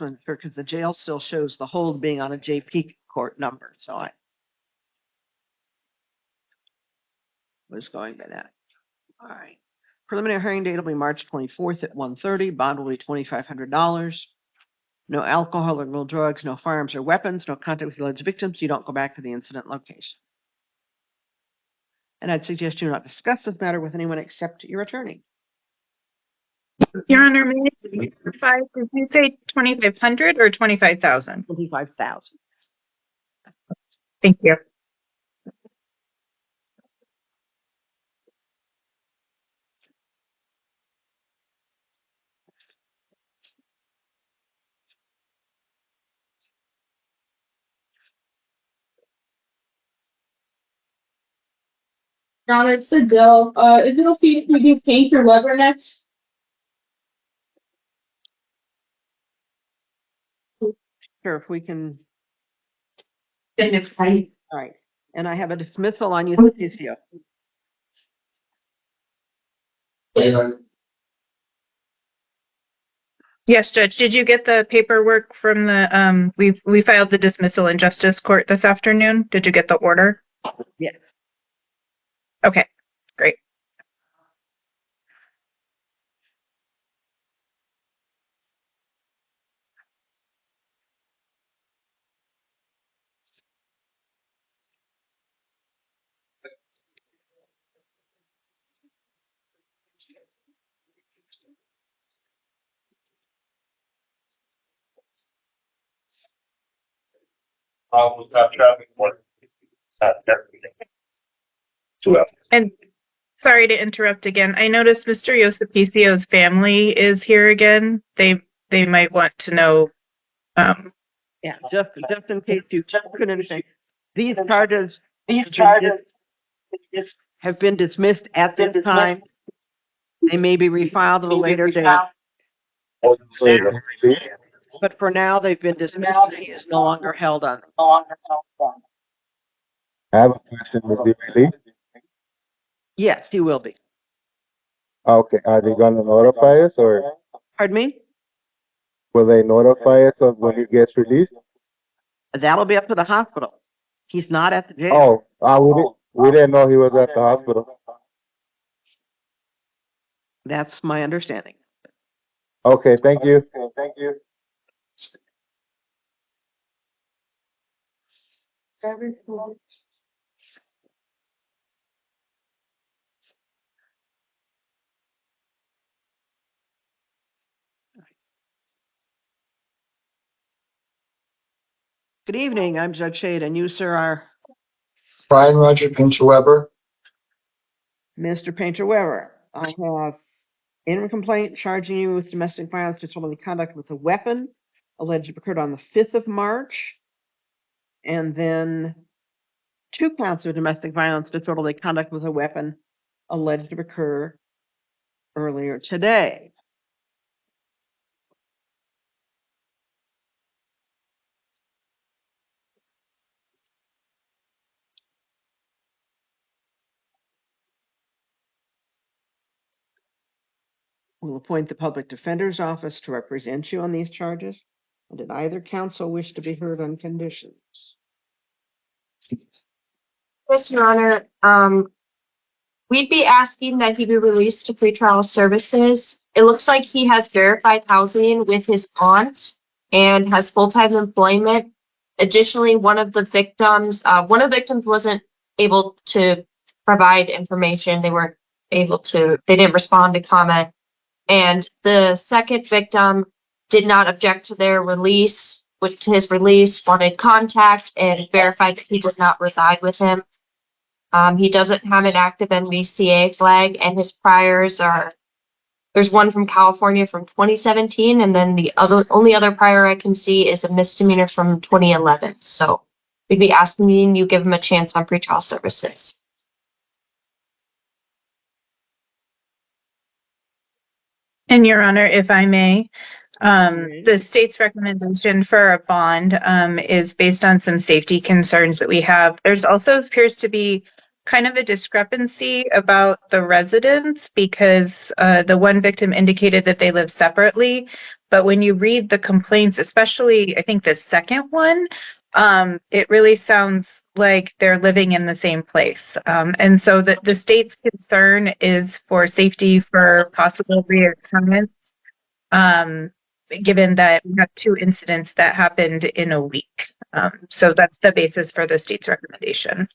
wasn't sure because the jail still shows the hold being on a JP court number, so I was going by that. All right. Preliminary hearing date will be March 24th at 1:30. Bond will be $2,500. No alcohol or illegal drugs, no firearms or weapons, no contact with the alleged victims. You don't go back to the incident location. And I'd suggest you not discuss this matter with anyone except your attorney. Your Honor, may I clarify, did you say 2,500 or 25,000? 25,000. Thank you. Your Honor, it's Adele. Is it okay if we do Painter Weber next? Sure, if we can. Then it's fine. All right. And I have a dismissal on you, Leticia. Yes, Judge, did you get the paperwork from the, we filed the dismissal in Justice Court this afternoon? Did you get the order? Yeah. Okay, great. And sorry to interrupt again. I noticed Mr. Yosipicio's family is here again. They might want to know. Yeah, just in case you couldn't understand. These charges have been dismissed at this time. They may be refiled at a later date. But for now, they've been dismissed and he is no longer held on them. I have a question. Was he released? Yes, he will be. Okay, are they gonna notify us or Pardon me? will they notify us of when he gets released? That'll be up to the hospital. He's not at the jail. We didn't know he was at the hospital. That's my understanding. Okay, thank you. Good evening, I'm Judge Shade, and you, sir, are? Brian Roger Painter Weber. Mr. Painter Weber. I have interim complaint charging you with domestic violence, disorderly conduct with a weapon, alleged to have occurred on the 5th of March. And then 2 counts of domestic violence, disorderly conduct with a weapon, alleged to occur earlier today. We'll appoint the public defender's office to represent you on these charges. And did either counsel wish to be heard on conditions? Yes, Your Honor. We'd be asking that he be released to pretrial services. It looks like he has verified housing with his aunt and has full-time employment. Additionally, one of the victims wasn't able to provide information. They didn't respond to comment. And the second victim did not object to their release, to his release, wanted contact and verified that he does not reside with him. He doesn't have an active NVCA flag, and his priors there's one from California from 2017, and then the only other prior I can see is a misdemeanor from 2011. So we'd be asking you give him a chance on pretrial services. And Your Honor, if I may, the state's recommendation for a bond is based on some safety concerns that we have. There's also appears to be kind of a discrepancy about the residents because the one victim indicated that they live separately, but when you read the complaints, especially I think the second one, it really sounds like they're living in the same place. And so the state's concern is for safety for possible reoccurrence, given that we have 2 incidents that happened in a week. So that's the basis for the state's recommendation.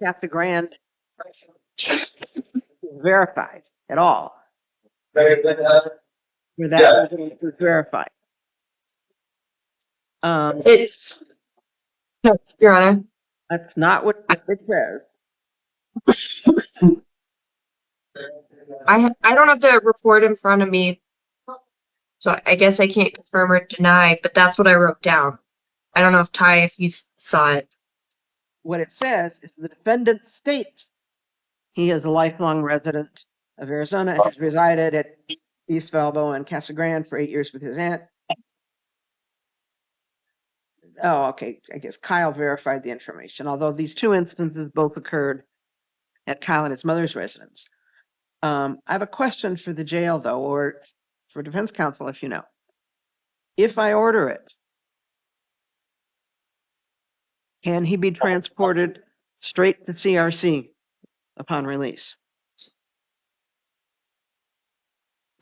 Casa Grande verified at all. Where that residence was verified. It's, Your Honor. That's not what it says. I don't have the report in front of me, so I guess I can't confirm or deny, but that's what I wrote down. I don't know if Ty, if you saw it. What it says is the defendant states he is a lifelong resident of Arizona and has resided at East Valbo and Casa Grande for 8 years with his aunt. Oh, okay. I guess Kyle verified the information, although these 2 instances both occurred at Kyle and his mother's residence. I have a question for the jail, though, or for defense counsel, if you know. If I order it, can he be transported straight to CRC upon release?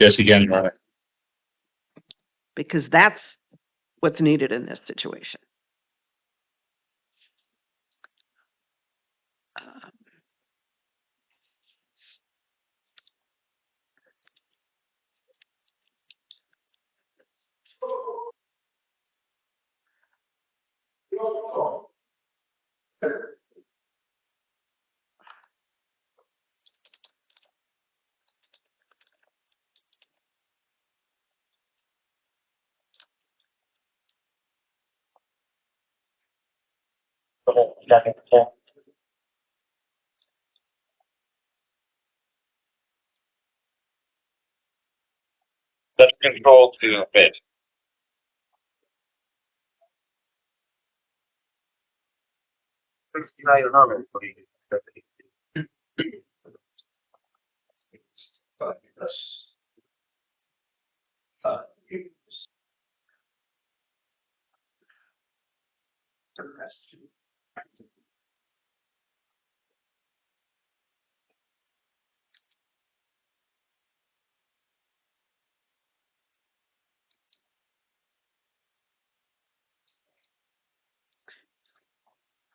Yes, he can, Your Honor. Because that's what's needed in this situation. Let's control to bed.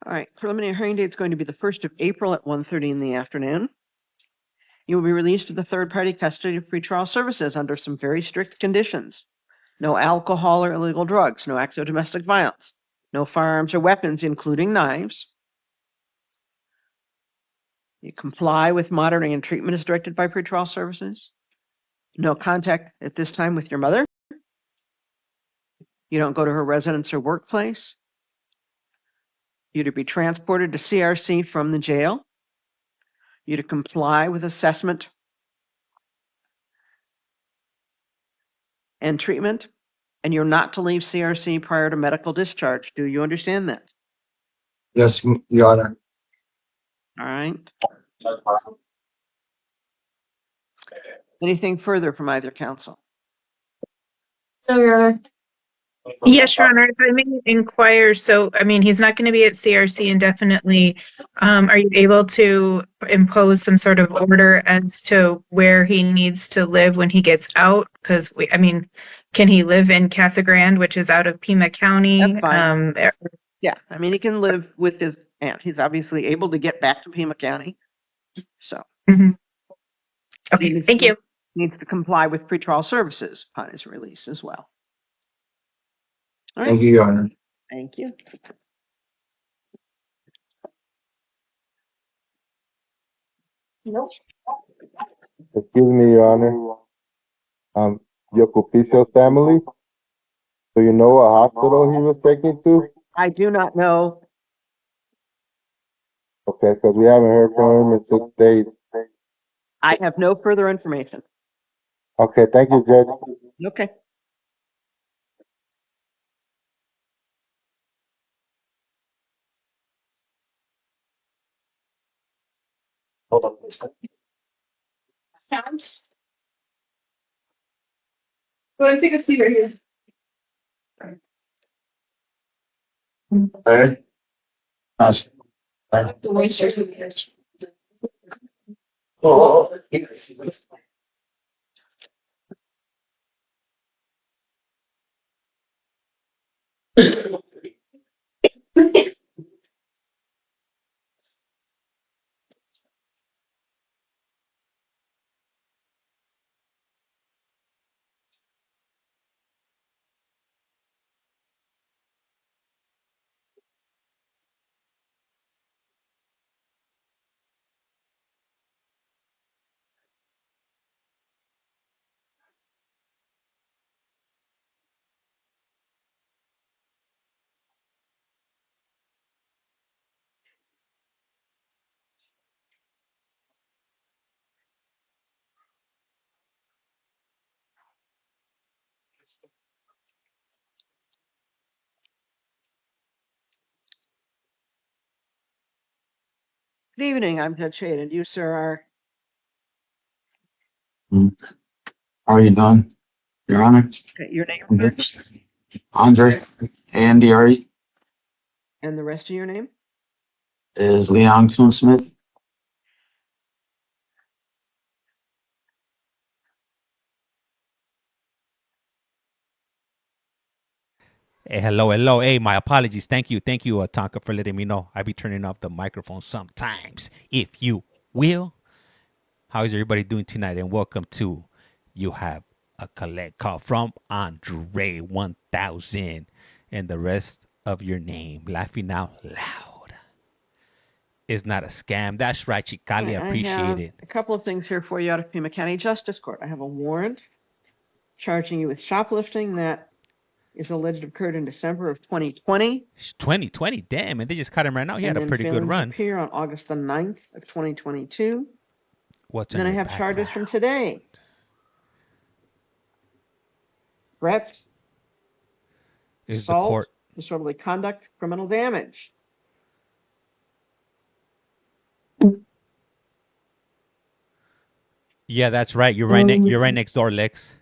All right, preliminary hearing date is going to be the 1st of April at 1:30 in the afternoon. You will be released to the third-party custody of pretrial services under some very strict conditions. No alcohol or illegal drugs, no acts of domestic violence, no firearms or weapons, including knives. You comply with monitoring and treatment as directed by pretrial services. No contact at this time with your mother. You don't go to her residence or workplace. You're to be transported to CRC from the jail. You're to comply with assessment and treatment, and you're not to leave CRC prior to medical discharge. Do you understand that? Yes, Your Honor. All right. Anything further from either counsel? No, Your Honor. Yes, Your Honor, if I may inquire, so, I mean, he's not going to be at CRC indefinitely. Are you able to impose some sort of order as to where he needs to live when he gets out? Because, I mean, can he live in Casa Grande, which is out of Pima County? That's fine. Yeah, I mean, he can live with his aunt. He's obviously able to get back to Pima County. So Okay, thank you. Needs to comply with pretrial services upon his release as well. All right. Thank you, Your Honor. Thank you. Excuse me, Your Honor. Your Copicio's family? Do you know what hospital he was taken to? I do not know. Okay, because we haven't heard from him in 6 days. I have no further information. Okay, thank you, Judge. Okay. Hold on. Sounds. Go ahead and take a seat right here. Hey. Nice. The waist here. Oh. Good evening. I'm Judge Shade, and you, sir, are. How are you doing, Your Honor? Okay, your name, I'm sir? good. Andre, A-N-D-R-E, And the rest of your name? is Leon Coonsmith. Hey, hello. Hey, my apologies. Thank you, Tonka, for letting me know. I be turning off the microphone sometimes, if you will. How is everybody doing tonight? And welcome to You Have a Collect Call from Andre 1000 and the rest of your name. Laughing out loud. It's not a scam. That's right, Chicali. I appreciate have it. a couple of things here for you out of Pima County Justice Court. I have a warrant charging you with shoplifting that is alleged to have occurred in December of 2020. 2020, damn, and they just caught him right now. He had a pretty good failing run. to appear on August the 9th of 2022. What's And then I have charges from today. Threats, Is the assault, court disorderly conduct, criminal damage. Yeah, that's right. You're right next door, Lex.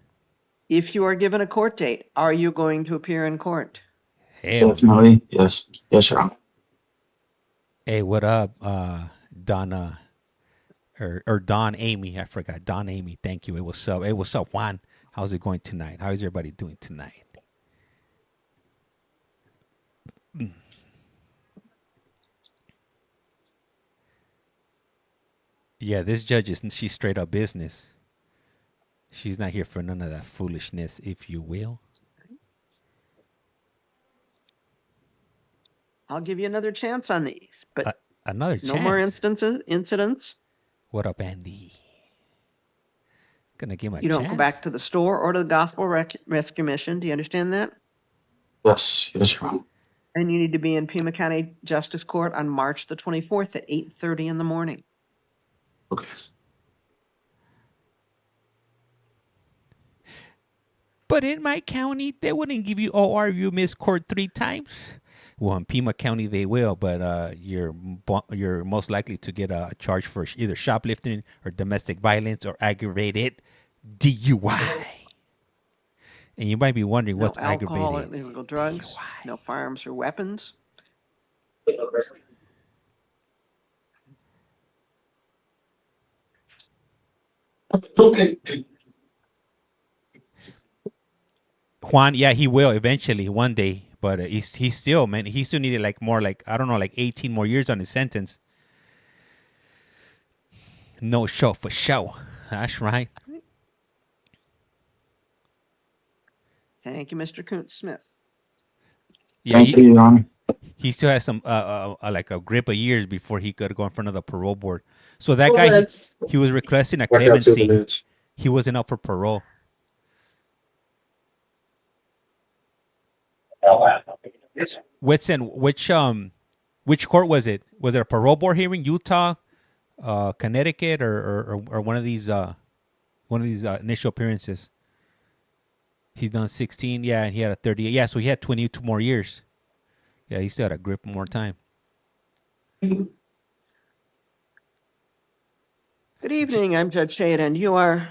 If you are given a court date, are you going to appear in court? Hell Definitely, yes. Yes, Your Honor. Hey, what up, Donna, or Don Amy? I forgot. Don Amy, thank you. Hey, what's up? Hey, what's up, Juan? How's it going tonight? How is everybody doing tonight? Yeah, this judge she's straight up business. She's not here for none of that foolishness, if you will. I'll give you another chance on these, but another no chance. more incidents. What up, Andy? Gonna give him a You don't chance. go back to the store or to the Gospel Rescue Mission. Do you understand that? Yes, Your Honor. And you need to be in Pima County Justice Court on March the 24th at 8:30 in the morning. Okay. But in my county, they wouldn't give you OR if you miss court 3 times. Well, in Pima County, they will, but you're most likely to get a charge for either shoplifting or domestic violence or aggravated DUI. And you might be wondering what's No alcohol or aggravated. illegal drugs, no firearms or weapons. Okay. Juan, yeah, he will eventually one day, but he still needed like 18 more years on his sentence. No show for show. That's right. Thank you, Mr. Kuntz Smith. Yeah, Thank you, Your Honor. he still has some like a grip of years before he could go in front of the parole board. So that guy, he was requesting a clemency. He wasn't up for parole. Which court was it? Was it a parole board hearing? Utah, Connecticut, or one of these initial appearances? He's done 16, yeah, and he had a 38. Yeah, so he had 22 more years. Yeah, he still had a grip more time. Good evening, I'm Judge Shade, and you are?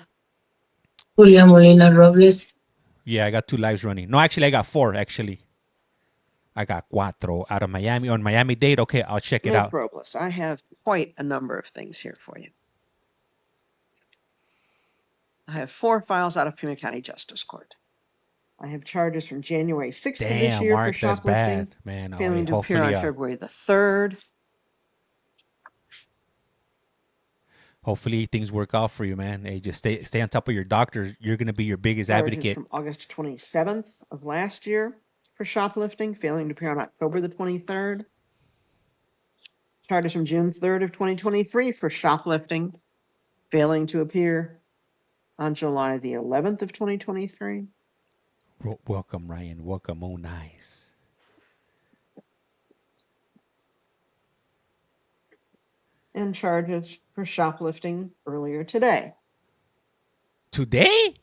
Julia Molina Robles. Yeah, I got 2 lives running. No, actually, I got 4, actually. I got 4 out of Miami. On Miami-Dade, okay, I'll check it Ms. out. Robles, I have quite a number of things here for you. I have 4 files out of Pima County Justice Court. I have charges from January 6th of this year Mark, for that's shoplifting, bad, man. failing to appear on February the 3rd. Hopefully things work out for you, man. Hey, just stay on top of your doctor. You're going to be your biggest Charges advocate. from August 27th of last year for shoplifting, failing to appear on October the 23rd. Charges from June 3rd of 2023 for shoplifting, failing to appear on July the 11th of 2023. Welcome, Ryan. Welcome. Oh, nice. And charges for shoplifting earlier today. Today?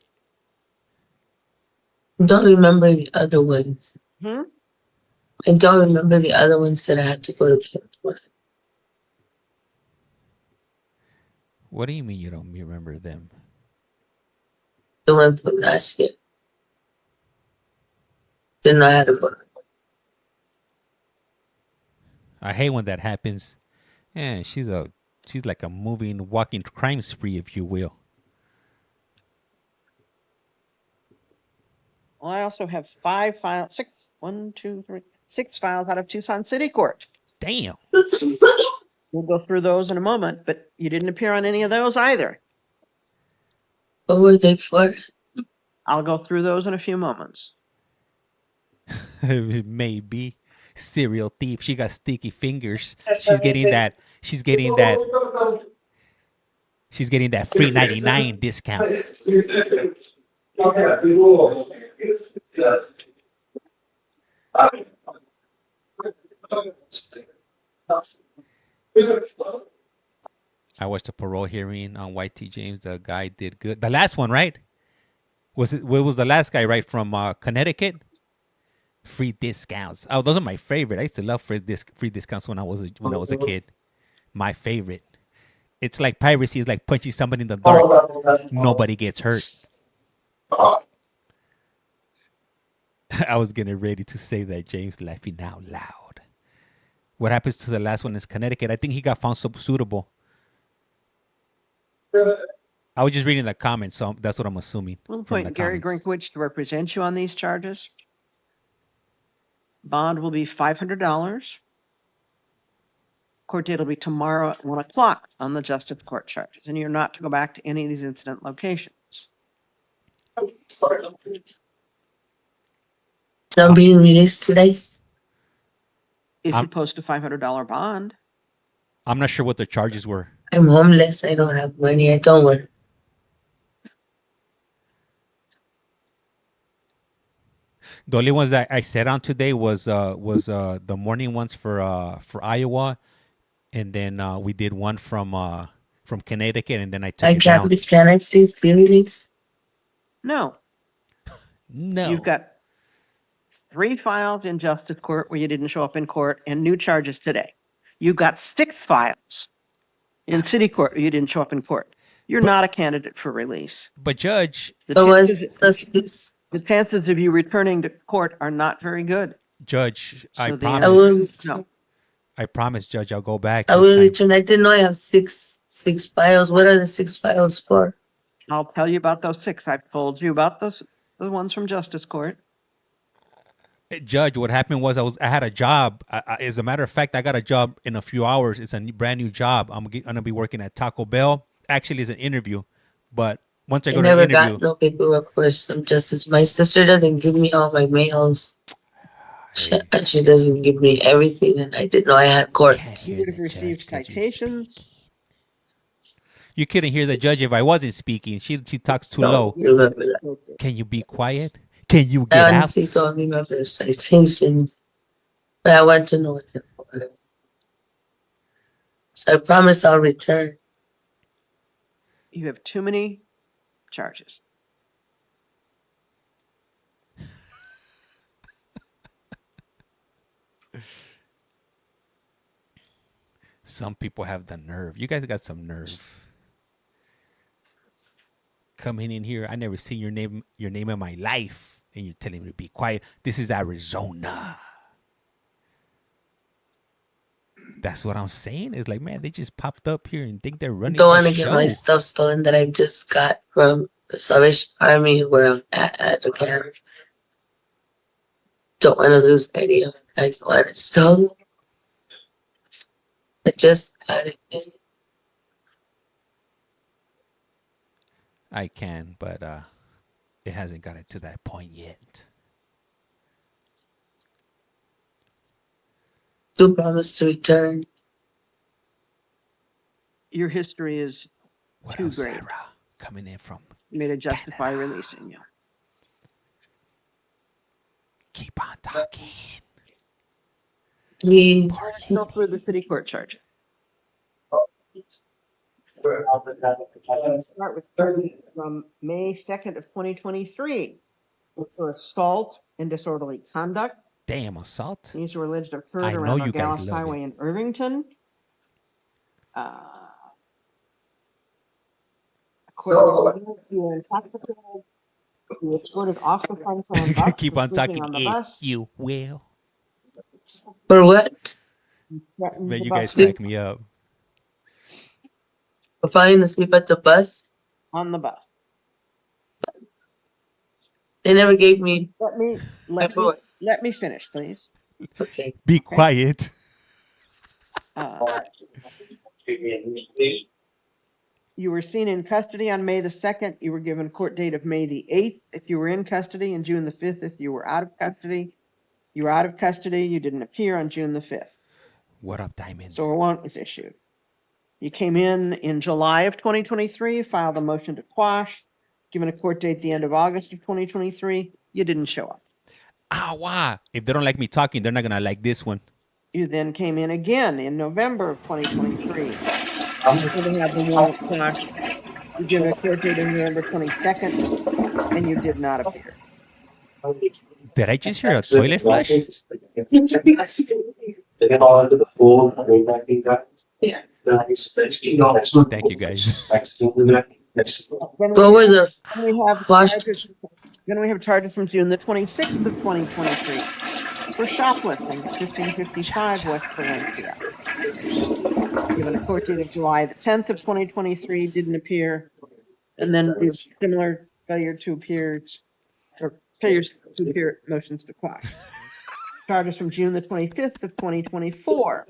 Don't remember the other ones. I don't remember the other ones that I had to go to court for. What do you mean you don't remember them? The one from last year. Didn't know I had to go. I hate when that happens. Yeah, she's like a moving, walking crime spree, if you will. Well, I also have 6 files out of Tucson City Court. Damn. We'll go through those in a moment, but you didn't appear on any of those either. What were they for? I'll go through those in a few moments. Maybe. Serial thief. She got sticky fingers. She's getting that free 99 discount. I watched a parole hearing on YT James. The guy did good. The last one, right? What was the last guy, right? From Connecticut? Free discounts. Oh, those are my favorite. I used to love free discounts when I was a kid. My favorite. It's like piracy. It's like punching somebody in the dark. Nobody gets hurt. I was getting ready to say that, James, laughing out loud. What happens to the last one is Connecticut. I think he got found suitable. I was just reading the comments, so that's what I'm assuming. We'll appoint Gary Grinkowicz to represent you on these charges. Bond will be $500. Court date will be tomorrow at 1 o'clock on the Justice Court charges, and you're not to go back to any of these incident locations. They'll be released today. If you post a $500 bond. I'm not sure what the charges were. I'm homeless. I don't have money. I don't work. The only ones that I sat on today was the morning ones for Iowa, and then we did one from Connecticut, and then I took it down. Catholic States be released? No. No. You've got 3 files in Justice Court where you didn't show up in court, and new charges today. You've got 6 files in City Court where you didn't show up in court. You're not a candidate for release. But Judge, the chances of you returning to court are not very good. Judge, So I the promise. answer- No. I promise, Judge, I'll go back. I this will time. return. I didn't know I have six files. What are the 6 files for? I'll tell you about those 6. I've told you about the ones from Justice Court. Judge, what happened was I had a job. As a matter of fact, I got a job in a few hours. It's a brand new job. I'm gonna be working at Taco Bell actually is an interview, but once I I go to an never interview, got no paperwork for some justice. My sister doesn't give me all my mails. She doesn't give me everything, and I didn't know I had court. You would have received citations. you couldn't hear the judge if I wasn't speaking. She talks too No, low. remember that. Can you be quiet? Can you I get out? honestly don't remember citations, but I want to know what they're for. So I promise I'll return. You have too many charges. Some people have the nerve. You guys got some nerve. Coming in here, I never seen your name in my life, and you're telling me to be quiet. This is Arizona. That's what I'm saying. It's like, man, they just popped up here and think they're running Don't want the to get show. my stuff stolen that I just got from the Salvation Army where I'm at the camp. Don't want to lose any of it. I don't want it stolen. I just got it in. I can, but it hasn't gotten to that point yet. Do promise to return. Your history is too great. Sarah? Coming in from You made to justify releasing you. Keep on talking. Please. Go through the city court charges. Start with charges from May 2nd of 2023 for assault and disorderly conduct. Damn, assault. These were alleged to have occurred I know around you guys Nogales love Highway it. in Irvington. According to you were intoxicated. You were escorted off the Frontline bus. Keep for on sleeping talking. on the If bus. you will. For what? Threatened Man, the you bus guys crack me up. For falling asleep at the bus? on the bus. They never gave me. Let me finish, please. Okay. Be quiet. You were seen in custody on May the 2nd. You were given a court date of May the 8th if you were in custody, and June the 5th if you were out of custody. You were out of custody. You didn't appear on June the 5th. What up, Diamond? So a warrant was issued. You came in July of 2023, filed a motion to quash, given a court date the end of August of 2023. You didn't show up. Ah, wow. If they don't like me talking, they're not going to like this one. You then came in again in November of 2023. You had the warrant quashed. You given a court date on November 22nd, and you did not appear. Did I just hear a toilet flush? Thank you guys. What were the Then we have charges from June the 26th of 2023 for shoplifting at 1555 West Valencia. Given a court date of July the 10th of 2023, didn't appear, and then similar failure to appear motions to quash. Charges from June the 25th of 2024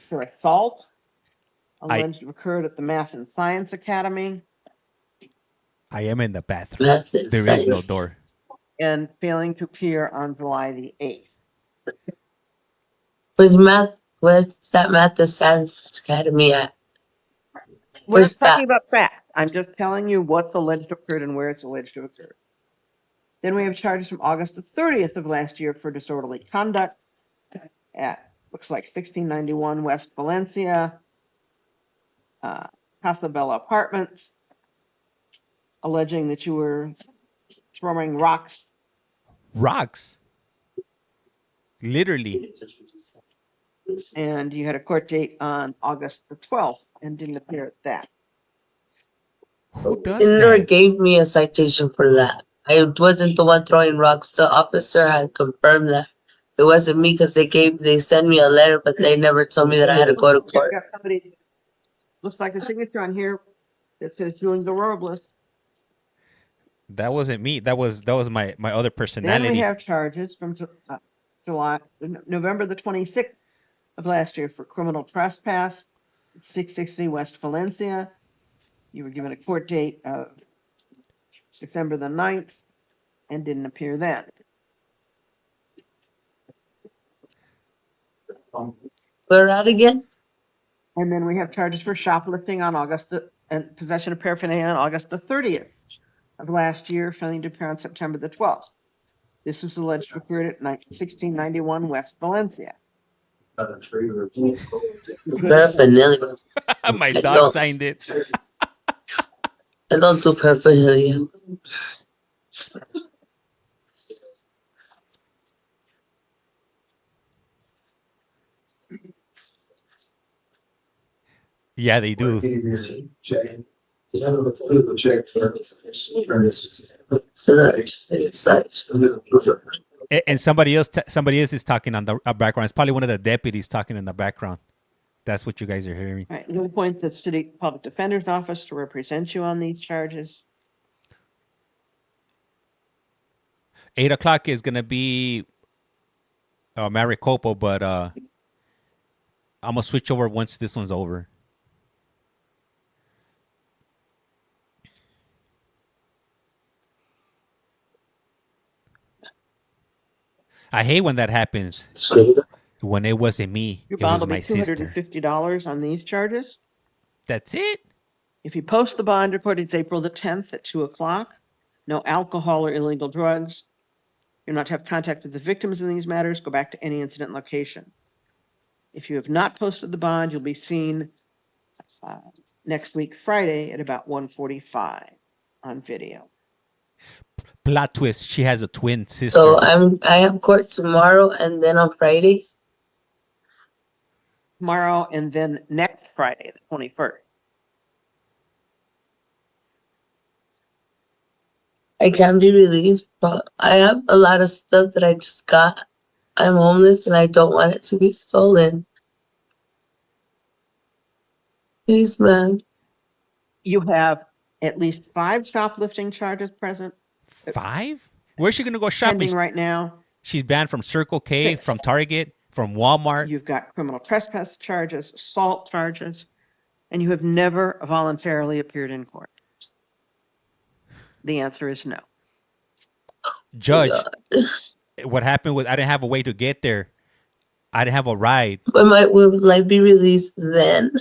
for assault alleged to have occurred at the Math and Science Academy. I am in the bathroom. There is no door. And failing to appear on July the 8th. Where's that Math and Science Academy at? We're not talking about facts. I'm just telling you what's alleged to have occurred and where it's alleged to have occurred. Then we have charges from August the 30th of last year for disorderly conduct at, looks like 1691 West Valencia, Casa Bella Apartments, alleging that you were throwing rocks. Rocks? Literally. And you had a court date on August the 12th and didn't appear at that. Who does They that? never gave me a citation for that. I wasn't the one throwing rocks. The officer had confirmed that. It wasn't me because they sent me a letter, but they never told me that I had to go to court. Looks like a signature on here that says Julian Robles. That wasn't me. That was my other personality. Then we have charges from November the 26th of last year for criminal trespass at 660 West Valencia. You were given a court date of December the 9th and didn't appear then. Where at again? And then we have charges for shoplifting on and possession of paraphernalia on August the 30th of last year, failing to appear on September the 12th. This was alleged to occur at 1691 West Valencia. Paraphernalia. My I dog don't- signed it. I don't do paraphernalia. Yeah, they do. And somebody else is talking on the background. It's probably one of the deputies talking in the background. That's what you guys are hearing. All right, you'll appoint the city public defender's office to represent you on these charges. 8 o'clock is gonna be Maricopa, but I'm gonna switch over once this one's over. I hate when that happens. When it wasn't me, Your it bond was will my be sister. $250 on these charges. That's it. If you post the bond report, it's April the 10th at 2 o'clock. No alcohol or illegal drugs. You're not to have contact with the victims in these matters. Go back to any incident location. If you have not posted the bond, you'll be seen next week, Friday, at about 1:45 on video. Plot twist: she has a twin sister. So I have court tomorrow and then on Friday. Tomorrow and then next Friday, the 21st. I can be released, but I have a lot of stuff that I just got. I'm homeless and I don't want it to be stolen. Please, man. You have at least 5 shoplifting charges present. 5? Where's she gonna go shopping Pending right now. She's banned from Circle K, 6. from Target, from Walmart. You've got criminal trespass charges, assault charges, and you have never voluntarily appeared in court. The answer is no. Judge, what happened was I didn't have a way to get there. I didn't have a ride. But will I be released then?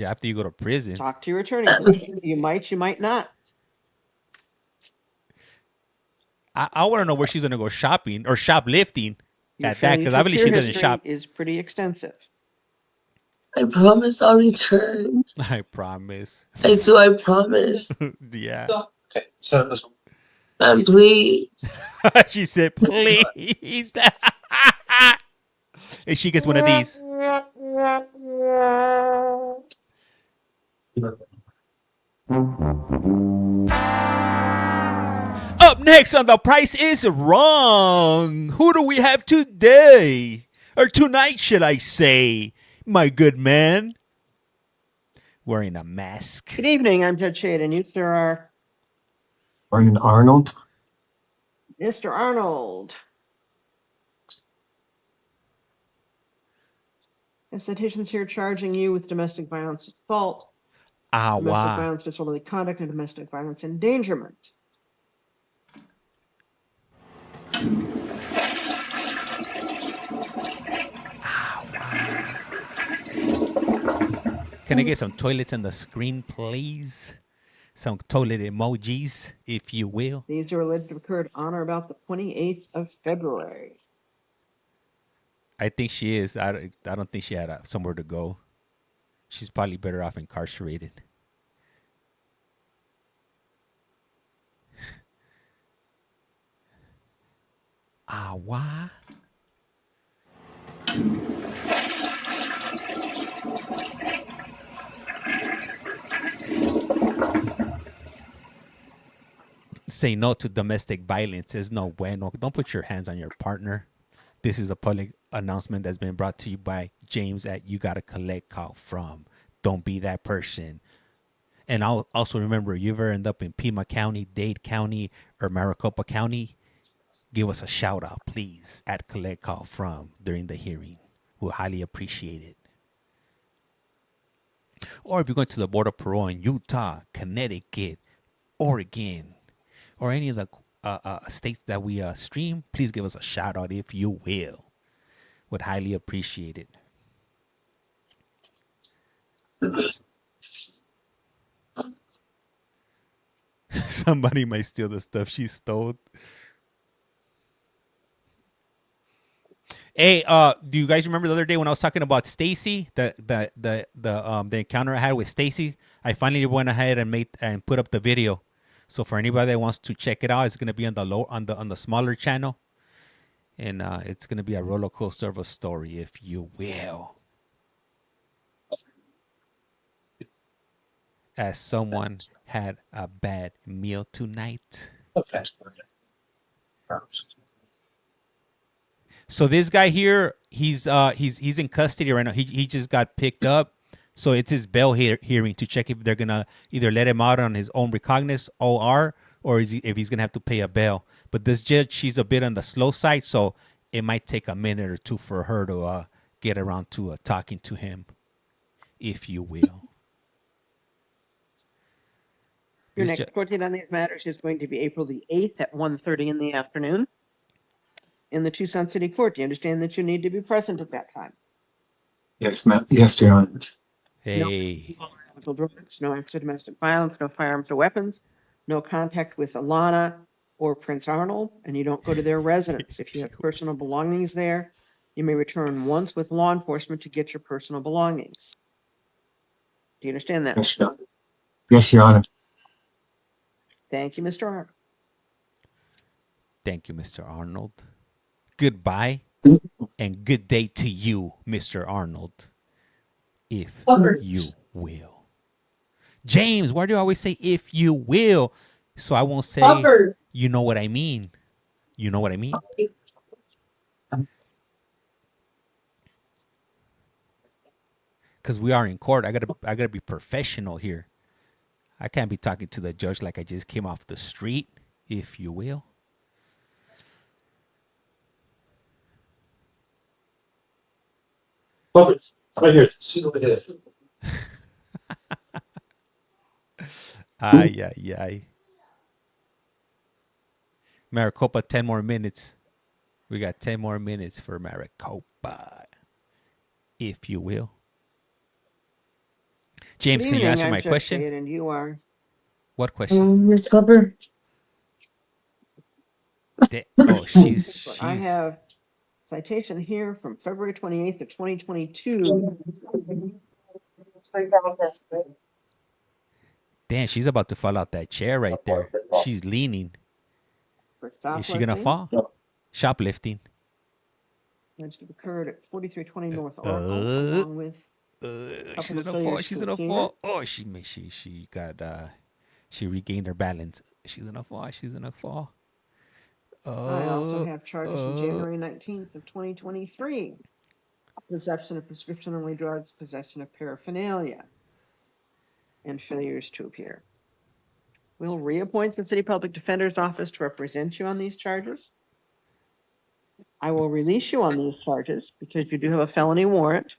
After you go to prison. Talk to your attorney. You might not. I want to know where she's gonna go shopping or shoplifting Your at that, because I believe she failure doesn't history shop. is pretty extensive. I promise I'll return. I promise. I do, I promise. Yeah. Okay, so this one. Please. She said, please. And she gets one of these. Up next on The Price is Wrong. Who do we have today? Or tonight, should I say, my good man? Wearing a mask. Good evening, I'm Judge Shade, and you, sir, are Arnold Arnold. Mr. Arnold. The citations here charging you with domestic violence assault, domestic wow. violence disorderly conduct, and domestic violence endangerment. Can I get some toilets on the screen, please? Some toilet emojis, if you will. These are alleged to have occurred on or about the 28th of February. I think she is. I don't think she had somewhere to go. She's probably better off incarcerated. Why? Say no to domestic violence is no bueno. Don't put your hands on your partner. This is a public announcement that's been brought to you by James at You Gotta Collect Call From. Don't be that person. And I'll also remember, you ever end up in Pima County, Dade County, or Maricopa County, give us a shout out, please, at Collect Call From during the hearing. We'll highly appreciate it. or if you're going to the Board of Parole in Utah, Connecticut, Oregon, or any of the states that we stream, please give us a shout out if you will. Would highly appreciate it. Somebody might steal the stuff she stole. Hey, do you guys remember the other day when I was talking about Stacy, the encounter I had with Stacy? I finally went ahead and put up the video. So for anybody that wants to check it out, it's gonna be on the smaller channel, and it's gonna be a roller coaster of a story, if you will. As someone had a bad meal tonight. So this guy here, he's in custody right now. He just got picked up. So it's his bail hearing to check if they're gonna either let him out on his own recognizance OR, or if he's gonna have to pay a bail. But this judge, she's a bit on the slow side, so it might take a minute or two for her to get around to talking to him, if you will. Your next court date on these matters is going to be April the 8th at 1:30 in the afternoon in the Tucson City Court. Do you understand that you need to be present at that time? Yes, ma'am. Yes, Your Honor. Hey. No drugs, no acts of domestic violence, no firearms or weapons, no contact with Alana or Prince Arnold, and you don't go to their residence. If you have personal belongings there, you may return once with law enforcement to get your personal belongings. Do you understand that? Yes, Your Honor. Yes, Your Honor. Thank you, Mr. Arnold. Thank you, Mr. Arnold. Goodbye and good day to you, Mr. Arnold, if you will. James, why do you always say if you will? So I won't say, you know what I mean. You know what I mean? Because we are in court. I gotta be professional here. I can't be talking to the judge like I just came off the street, if you will. Right here. See what it is. Ay, ay, ay. Maricopa, 10 more minutes. We got 10 more minutes for Maricopa, if you will. James, can you answer my question? And you are. What question? Miss Copper. Oh, she's. I have citation here from February 28th of 2022. Damn, she's about to fall out that chair right there. She's leaning. Is she gonna fall? Shoplifting. Which occurred at 4320 North Oracle, along with. She's gonna fall. She's gonna fall. Oh, she regained her balance. She's gonna fall. She's gonna fall. I also have charges from January 19th of 2023. Possession of prescription-only drugs, possession of paraphernalia, and failures to appear. We'll reappoint the City Public Defender's Office to represent you on these charges. I will release you on these charges because you do have a felony warrant.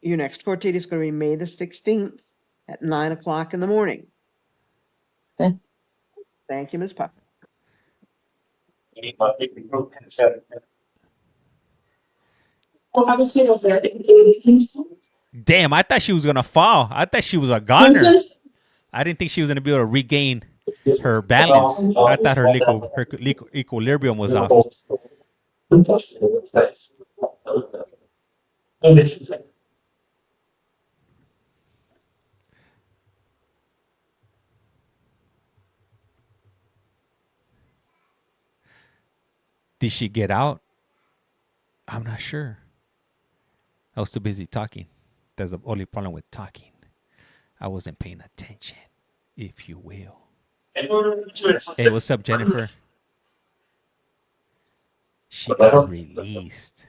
Your next court date is going to be May the 16th at 9 o'clock in the morning. Okay. Thank you, Ms. Puffer. Damn, I thought she was gonna fall. I thought she was a goner. I didn't think she was gonna be able to regain her balance. I thought her equilibrium was off. Did she get out? I'm not sure. I was too busy talking. That's the only problem with talking. I wasn't paying attention, if you will. Hey, what's up, Jennifer? She got released.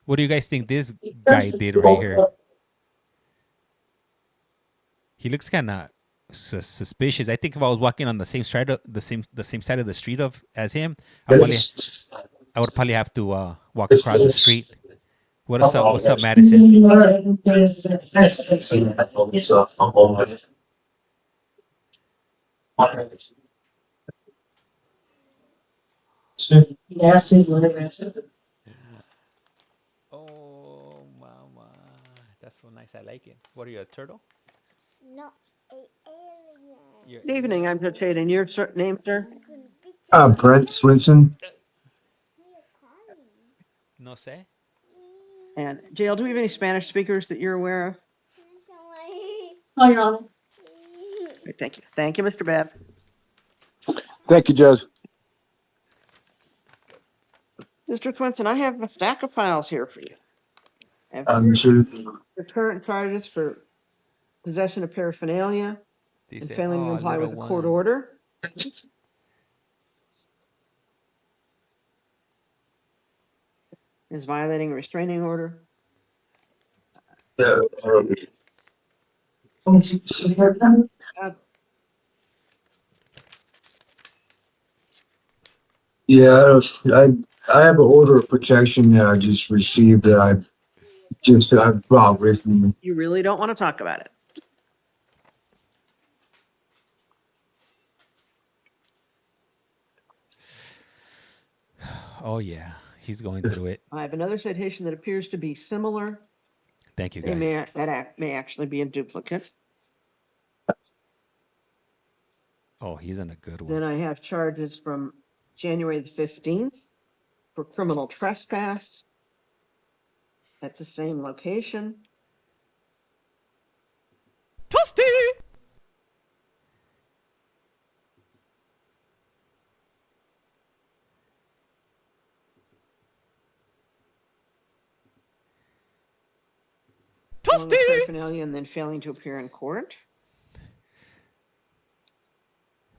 What do you guys think this guy did right here? He looks kind of suspicious. I think if I was walking on the same side of the same side of the street as him, I would probably have to walk across the street What's up? What's up, Madison? Oh, mama, that's so nice. I like it. What are you, a turtle? No, an alien. You're Good evening, I'm Judge Hayden. Your name, sir? Brent Swinson. No sé. And JL, do we have any Spanish speakers that you're aware of? Oh, Your Honor. Great, thank you. Thank you, Mr. Babb. Thank you, Judge. Mr. Quinton, I have a stack of files here for you. Sure. The current charges for possession of paraphernalia and Dice, failing to oh, comply with a little court one. order. Is violating a restraining order. Yeah. Yeah, I have an order of protection that I just received that I brought with me. You really don't want to talk about it. Oh yeah, he's going through it. I have another citation that appears to be similar. Thank you, They guys. may actually be a duplicate. Oh, he's in a good one. Then I have charges from January the 15th for criminal trespass at the same location. Toasty! Along with paraphernalia and then failing to appear in court.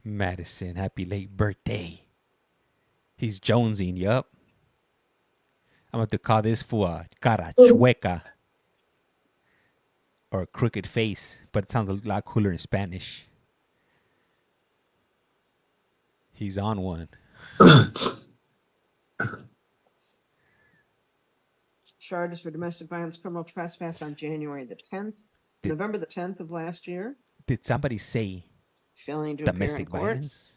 Madison, happy late birthday. He's jonesing, yup. I'm about to call this fool a cara chueca. Or a crooked face, but it sounds a lot cooler in Spanish. He's on one. Charges for domestic violence, criminal trespass on January the 10th, November the 10th of last year. Did somebody say Failing to domestic appear in court. violence?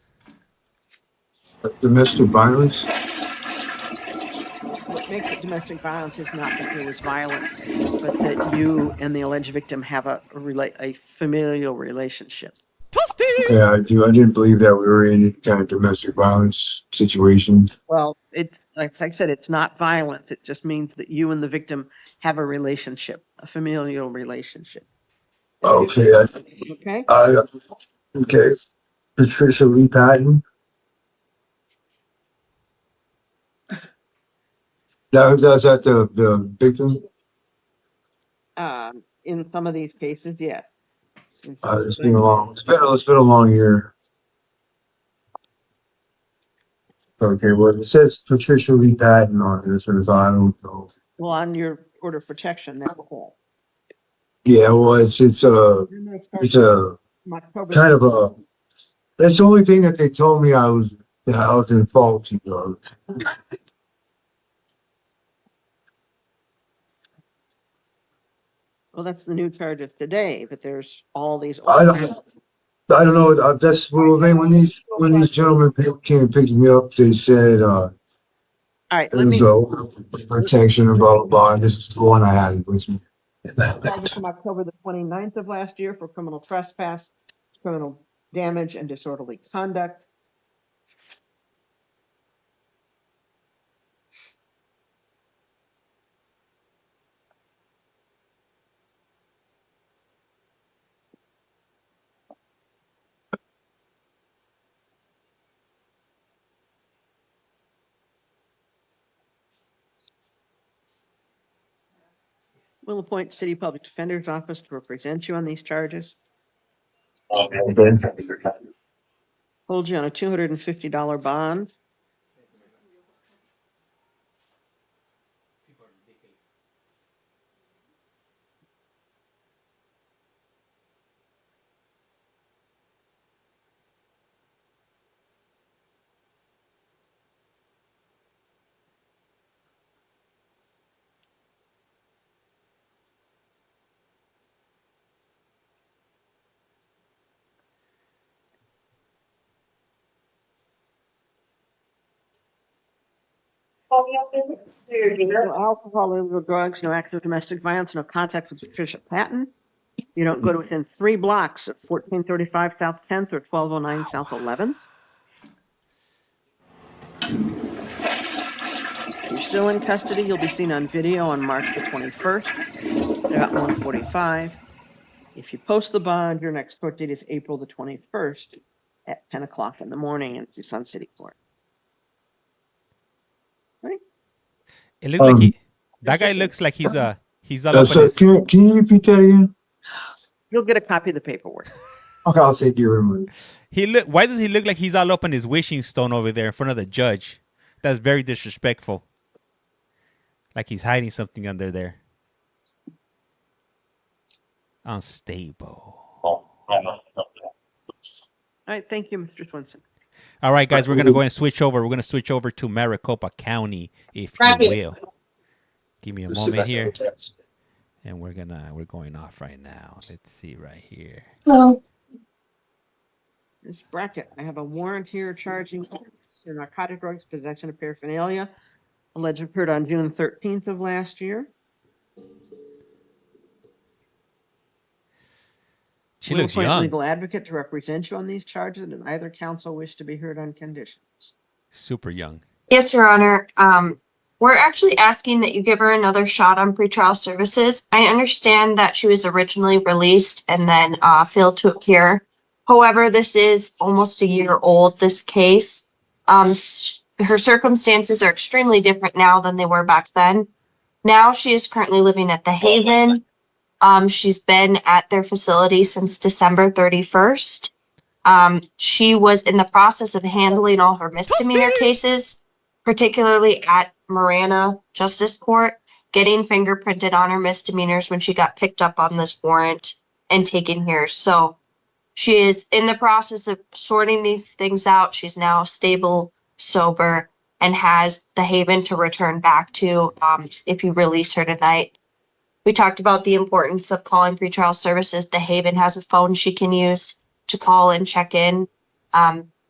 Domestic violence? What makes it domestic violence is not that there was violence, but that you and the alleged victim have a familial relationship. Okay, I didn't believe that we were in any kind of domestic violence situation. Well, it's like I said, it's not violent. It just means that you and the victim have a relationship, a familial relationship. Okay. Okay. Okay. Patricia Lee Patton. That's at the victim. In some of these cases, yeah. It's been a long year. Okay, well it says Patricia Lee Patton on this one, so I don't know. Well, on your order of protection, that's all. Yeah, well it's a kind of a. That's the only thing that they told me I was in fault of. Well, that's the new charges today, but there's all these. I don't know. That's when these gentlemen came and picked me up. They said all right, it was a protection and blah blah blah. And this is the one I had with me. Charges from October the 29th of last year for criminal trespass, criminal damage, and disorderly conduct. Will appoint City Public Defender's Office to represent you on these charges. Hold you on a $250 bond. No alcohol, illegal drugs, no acts of domestic violence, no contact with Patricia Patton. You don't go to within 3 blocks of 1435 South 10th or 1209 South 11th. If you're still in custody, you'll be seen on video on March the 21st at about 1:45. If you post the bond, your next court date is April the 21st at 10 o'clock in the morning in Tucson City Court. Right? It looks like that guy looks like he's all up So on his. can you repeat that again? You'll get a copy of the paperwork. Okay, I'll take you very much. Why does he look like he's all up on his wishing stone over there in front of the judge? That's very disrespectful. Like he's hiding something under there. Unstable. All right, thank you, Mr. Swinson. All right, guys, we're gonna go and switch over. We're gonna switch over to Maricopa County, if you will. Give me a moment here, and we're going off right now. Let's see right here. Hello. This bracket, I have a warrant here charging for narcotic drugs, possession of paraphernalia, alleged occurred on June 13th of last year. She We'll looks appoint a young. legal advocate to represent you on these charges, and either counsel wish to be heard on conditions. Super young. Yes, Your Honor. We're actually asking that you give her another shot on pretrial services. I understand that she was originally released and then failed to appear. However, this is almost a year old, this case. Her circumstances are extremely different now than they were back then. Now she is currently living at the Haven. She's been at their facility since December 31st. She was in the process of handling all her misdemeanor cases, particularly at Marana Justice Court, getting fingerprinted on her misdemeanors when she got picked up on this warrant and taken here. So she is in the process of sorting these things out. She's now stable, sober, and has the Haven to return back to if you release her tonight. We talked about the importance of calling pretrial services. The Haven has a phone she can use to call and check in.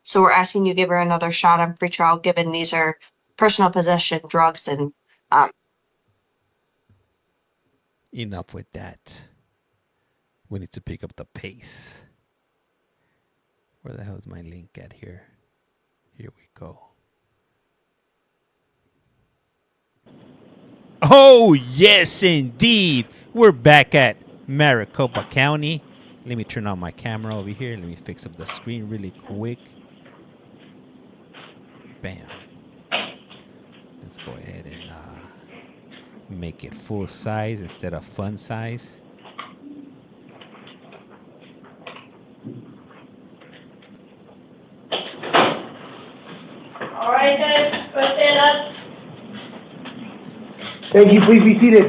So we're asking you give her another shot on pretrial, given these are personal possession drugs and Enough with that. We need to pick up the pace. Where the hell is my link at here? Here we go. Oh, yes, indeed. We're back at Maricopa County. Let me turn on my camera over here. Let me fix up the screen really quick. Bam. Let's go ahead and make it full size instead of fun size. All right, guys, go stand up. Thank you. Please be seated.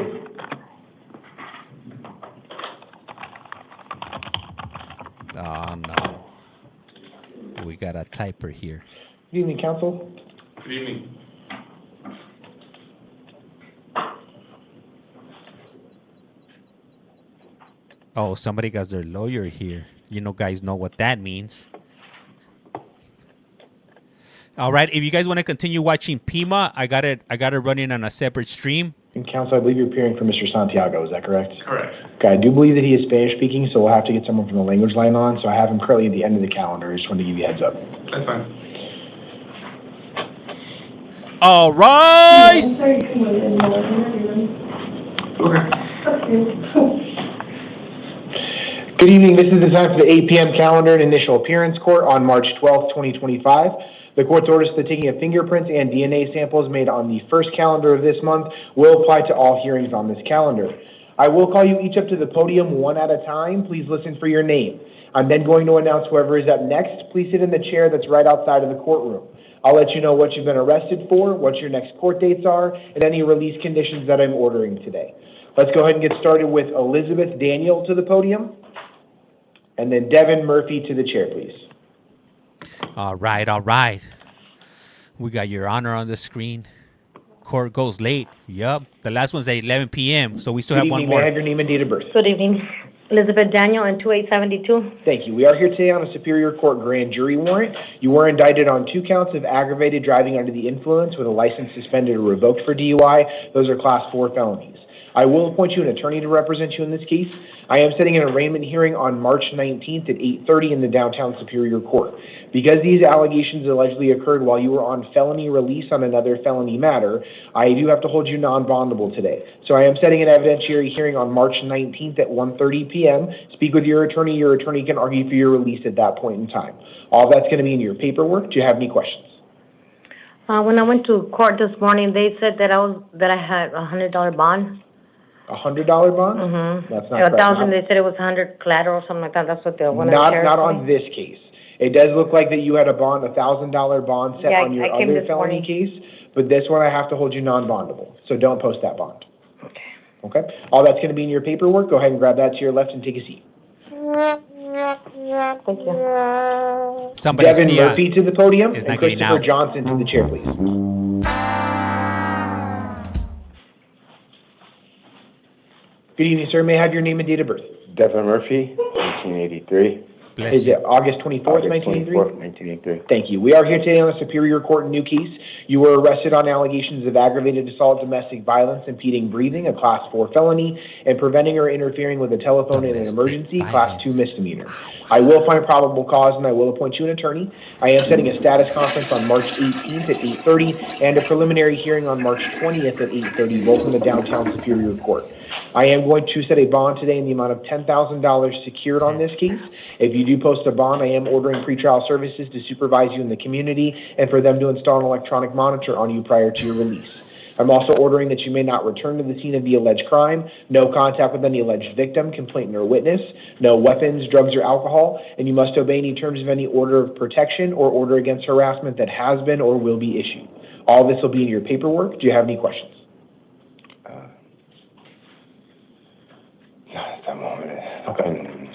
Oh, no. We got a typer here. Good evening, counsel. Good evening. Oh, somebody got their lawyer here. You know, guys know what that means. All right, if you guys want to continue watching Pima, I got it running on a separate stream. And counsel, I believe you're appearing for Mr. Santiago. Is that correct? Correct. Okay, I do believe that he is Spanish speaking, so we'll have to get someone from the language line on. So I have him currently at the end of the calendar. I just wanted to give you a heads up. That's fine. All right. Good evening. This is the time for the 8 p.m. calendar and initial appearance court on March 12th, 2025. The court's orders for the taking of fingerprints and DNA samples made on the first calendar of this month will apply to all hearings on this calendar. I will call you each up to the podium one at a time. Please listen for your name. I'm then going to announce whoever is up next. Please sit in the chair that's right outside of the courtroom. I'll let you know what you've been arrested for, what your next court dates are, and any release conditions that I'm ordering today. Let's go ahead and get started with Elizabeth Daniel to the podium, and then Devin Murphy to the chair, please. All right, all right. We got your honor on the screen. Court goes late. Yup. The last one's at 11 p.m., so we still have one more. May I have your name and date of birth? Good evening. Elizabeth Daniel and 2872. Thank you. We are here today on a Superior Court grand jury warrant. You were indicted on 2 counts of aggravated driving under the influence with a license suspended or revoked for DUI. Those are Class 4 felonies. I will appoint you an attorney to represent you in this case. I am setting an arraignment hearing on March 19th at 8:30 in the downtown Superior Court. Because these allegations allegedly occurred while you were on felony release on another felony matter, I do have to hold you non-bondable today. So I am setting an evidentiary hearing on March 19th at 1:30 p.m. Speak with your attorney. Your attorney can argue for your release at that point in time. All that's going to be in your paperwork. Do you have any questions? When I went to court this morning, they said that I had a $100 bond. $100 bond? Mm-hmm. That's not A correct. thousand. They said it was 100 collateral or something like that. That's what the one. Not on this case. It does look like that you had a bond, $1,000 bond set on your I came other this felony morning. case, but this one I have to hold you non-bondable. So don't post that bond. Okay. All that's going to be in your paperwork. Go ahead and grab that to your left and take a seat. Thank you. Somebody Devin Murphy to the podium is and not getting Christopher out. Johnson to the chair, please. Good evening, sir. May I have your name and date of birth? Devin Murphy, 1983. Is it August 24th, 1983? 1983. Thank you. We are here today on a Superior Court new case. You were arrested on allegations of aggravated assault, domestic violence, impeding breathing, a Class 4 felony, and preventing or interfering with a telephone in an emergency, Class 2 misdemeanor. I will find probable cause and I will appoint you an attorney. I am setting a status conference on March 18th at 8:30 and a preliminary hearing on March 20th at 8:30, both in the downtown Superior Court. I am going to set a bond today in the amount of $10,000 secured on this case. If you do post a bond, I am ordering pretrial services to supervise you in the community and for them to install an electronic monitor on you prior to your release. I'm also ordering that you may not return to the scene of the alleged crime, no contact with any alleged victim, complainant, or witness, no weapons, drugs, or alcohol, and you must obey any terms of any order of protection or order against harassment that has been or will be issued. All this will be in your paperwork. Do you have any questions? Okay.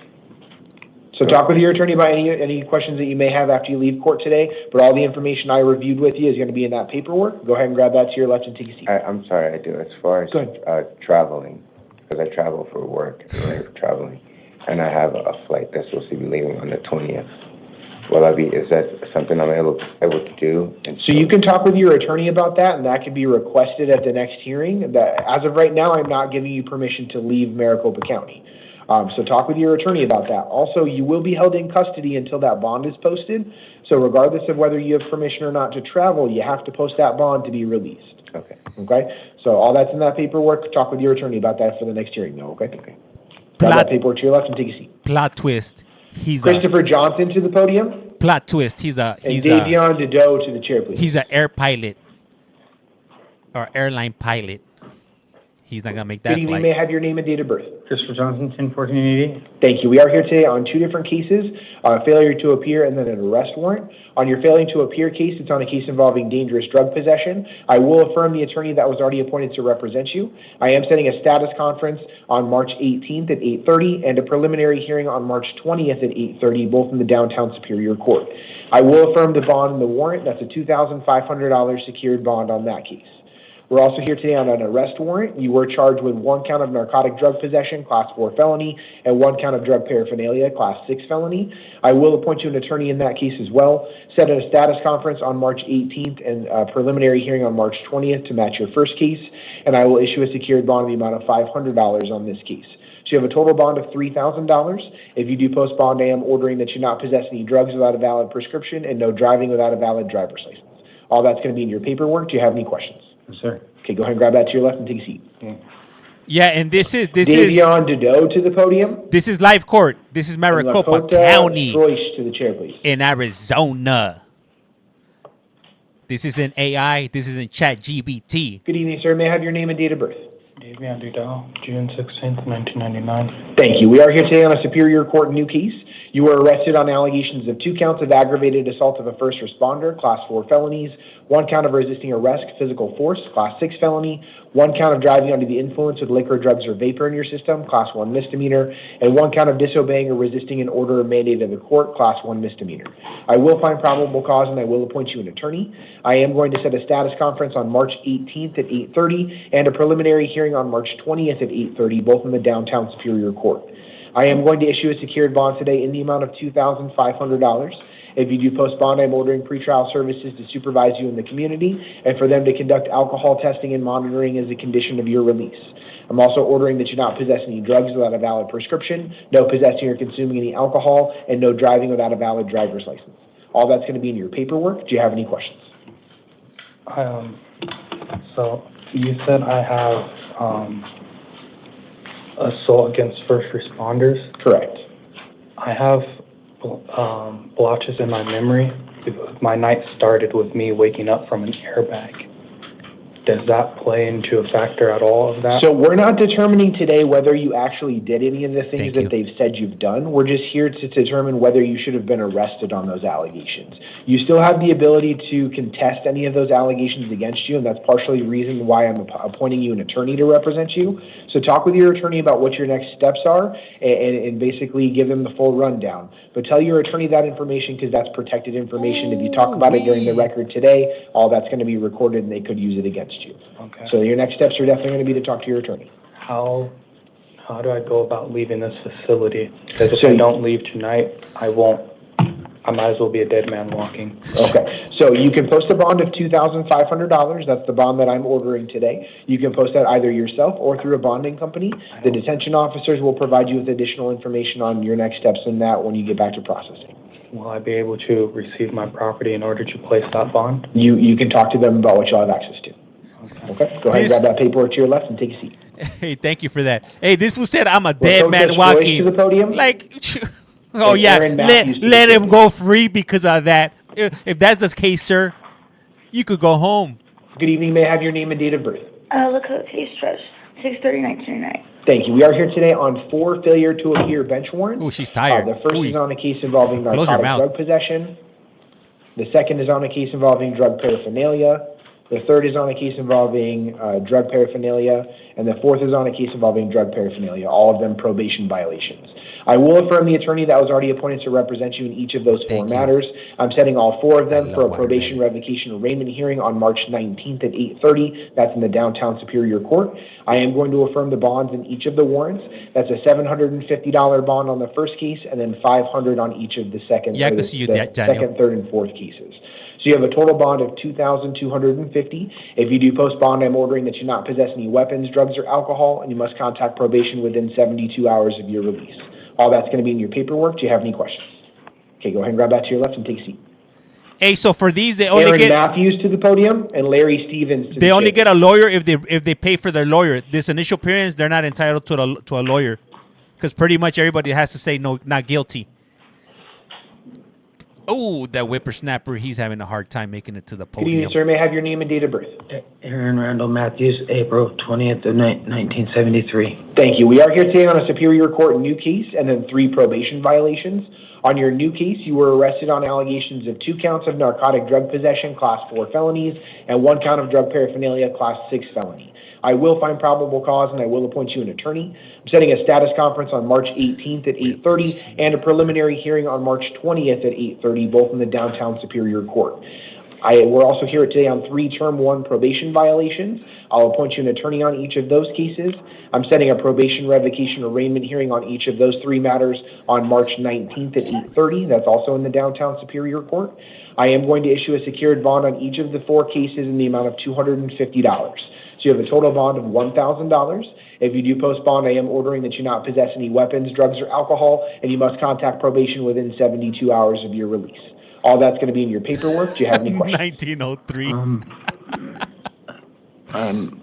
So talk with your attorney about any questions that you may have after you leave court today, but all the information I reviewed with you is going to be in that paperwork. Go ahead and grab that to your left and take a seat. I'm sorry, I do. As far as traveling, because I travel for work, traveling, and I have a flight that's supposed to be leaving on the 20th. Is that something I'm able to do? So you can talk with your attorney about that, and that can be requested at the next hearing. As of right now, I'm not giving you permission to leave Maricopa County. So talk with your attorney about that. Also, you will be held in custody until that bond is posted. So regardless of whether you have permission or not to travel, you have to post that bond to be released. Okay. Okay? So all that's in that paperwork. Talk with your attorney about that for the next hearing, though, okay? Grab that paperwork to your left and take a seat. Plot twist. He's Christopher Johnson to the podium. Plot twist. He's and Davion Dedeaux to the chair, please. He's an air pilot or airline pilot. He's not gonna make that Good evening. flight. May I have your name and date of birth? Christopher Johnson, 10-1480. Thank you. We are here today on 2 different cases, failure to appear and then an arrest warrant. On your failing to appear case, it's on a case involving dangerous drug possession. I will affirm the attorney that was already appointed to represent you. I am setting a status conference on March 18th at 8:30 and a preliminary hearing on March 20th at 8:30, both in the downtown Superior Court. I will affirm the bond and the warrant. That's a $2,500 secured bond on that case. We're also here today on an arrest warrant. You were charged with 1 count of narcotic drug possession, Class 4 felony, and 1 count of drug paraphernalia, Class 6 felony. I will appoint you an attorney in that case as well. Set a status conference on March 18th and a preliminary hearing on March 20th to match your first case, and I will issue a secured bond in the amount of $500 on this case. So you have a total bond of $3,000. If you do post bond, I am ordering that you not possess any drugs without a valid prescription and no driving without a valid driver's license. All that's going to be in your paperwork. Do you have any questions? Yes, sir. Okay, go ahead and grab that to your left and take a seat. Yeah, and this is Davion Dedeaux to the podium. This is live court. This is Maricopa County Joyce to the chair, please. in Arizona. This isn't AI. This isn't ChatGPT. Good evening, sir. May I have your name and date of birth? Davion Dedeaux, June 16th, 1999. Thank you. We are here today on a Superior Court new case. You were arrested on allegations of 2 counts of aggravated assault of a first responder, Class 4 felonies, 1 count of resisting arrest, physical force, Class 6 felony, 1 count of driving under the influence with liquor, drugs, or vapor in your system, Class 1 misdemeanor, and 1 count of disobeying or resisting an order or mandate of the court, Class 1 misdemeanor. I will find probable cause and I will appoint you an attorney. I am going to set a status conference on March 18th at 8:30 and a preliminary hearing on March 20th at 8:30, both in the downtown Superior Court. I am going to issue a secured bond today in the amount of $2,500. If you do post bond, I'm ordering pretrial services to supervise you in the community and for them to conduct alcohol testing and monitoring as a condition of your release. I'm also ordering that you not possess any drugs without a valid prescription, no possessing or consuming any alcohol, and no driving without a valid driver's license. All that's going to be in your paperwork. Do you have any questions? So you said I have assault against first responders? Correct. I have blotches in my memory. My night started with me waking up from an airbag. Does that play into a factor at all of that? So we're not determining today whether you actually did any of the things that they've said you've done. We're just here to determine whether you should have been arrested on those allegations. You still have the ability to contest any of those allegations against you, and that's partially the reason why I'm appointing you an attorney to represent you. So talk with your attorney about what your next steps are and basically give them the full rundown. But tell your attorney that information because that's protected information. If you talk about it during the record today, all that's going to be recorded and they could use it against you. Okay. So your next steps are definitely going to be to talk to your attorney. How do I go about leaving this facility? Because if I don't leave tonight, I might as well be a dead man walking. Okay, so you can post a bond of $2,500. That's the bond that I'm ordering today. You can post that either yourself or through a bonding company. The detention officers will provide you with additional information on your next steps in that when you get back to processing. Will I be able to receive my property in order to place that bond? You can talk to them about what you'll have access to. Okay, go ahead and grab that paperwork to your left and take a seat. Hey, thank you for that. Hey, this fool said I'm a dead man walking. To the podium. Like, oh yeah, let him go free because of that. If that's the case, sir, you could go home. Good evening. May I have your name and date of birth? Look at the case stretch. 6/30/1999. Thank you. We are here today on 4 failure to appear bench warrants. Oh, she's tired. The first is on a case involving narcotic drug possession. The second is on a case involving drug paraphernalia. The third is on a case involving drug paraphernalia. And the fourth is on a case involving drug paraphernalia, all of them probation violations. I will affirm the attorney that was already appointed to represent you in each of those four matters. I'm setting all 4 of them for a probation revocation arraignment hearing on March 19th at 8:30. That's in the downtown Superior Court. I am going to affirm the bonds in each of the warrants. That's a $750 bond on the first case and then $500 on each of the second, second, third, and fourth cases. So you have a total bond of $2,250. If you do post bond, I'm ordering that you not possess any weapons, drugs, or alcohol, and you must contact probation within 72 hours of your release. All that's going to be in your paperwork. Do you have any questions? Okay, go ahead and grab that to your left and take a seat. Hey, so for these, they only Aaron get Matthews to the podium and Larry Stevens to they the only table. get a lawyer if they pay for their lawyer. This initial appearance, they're not entitled to a lawyer because pretty much everybody has to say no, not guilty. Oh, that whippersnapper, he's having a hard time making it to the Good podium. evening, sir. May I have your name and date of birth? Aaron Randall Matthews, April 20th of 1973. Thank you. We are here today on a Superior Court new case and then 3 probation violations. On your new case, you were arrested on allegations of 2 counts of narcotic drug possession, Class 4 felonies, and 1 count of drug paraphernalia, Class 6 felony. I will find probable cause and I will appoint you an attorney. I'm setting a status conference on March 18th at 8:30 and a preliminary hearing on March 20th at 8:30, both in the downtown Superior Court. We're also here today on 3 Term 1 probation violations. I'll appoint you an attorney on each of those cases. I'm setting a probation revocation arraignment hearing on each of those 3 matters on March 19th at 8:30. That's also in the downtown Superior Court. I am going to issue a secured bond on each of the 4 cases in the amount of $250. So you have a total bond of $1,000. If you do post bond, I am ordering that you not possess any weapons, drugs, or alcohol, and you must contact probation within 72 hours of your release. All that's going to be in your paperwork. Do you have any questions? 1903.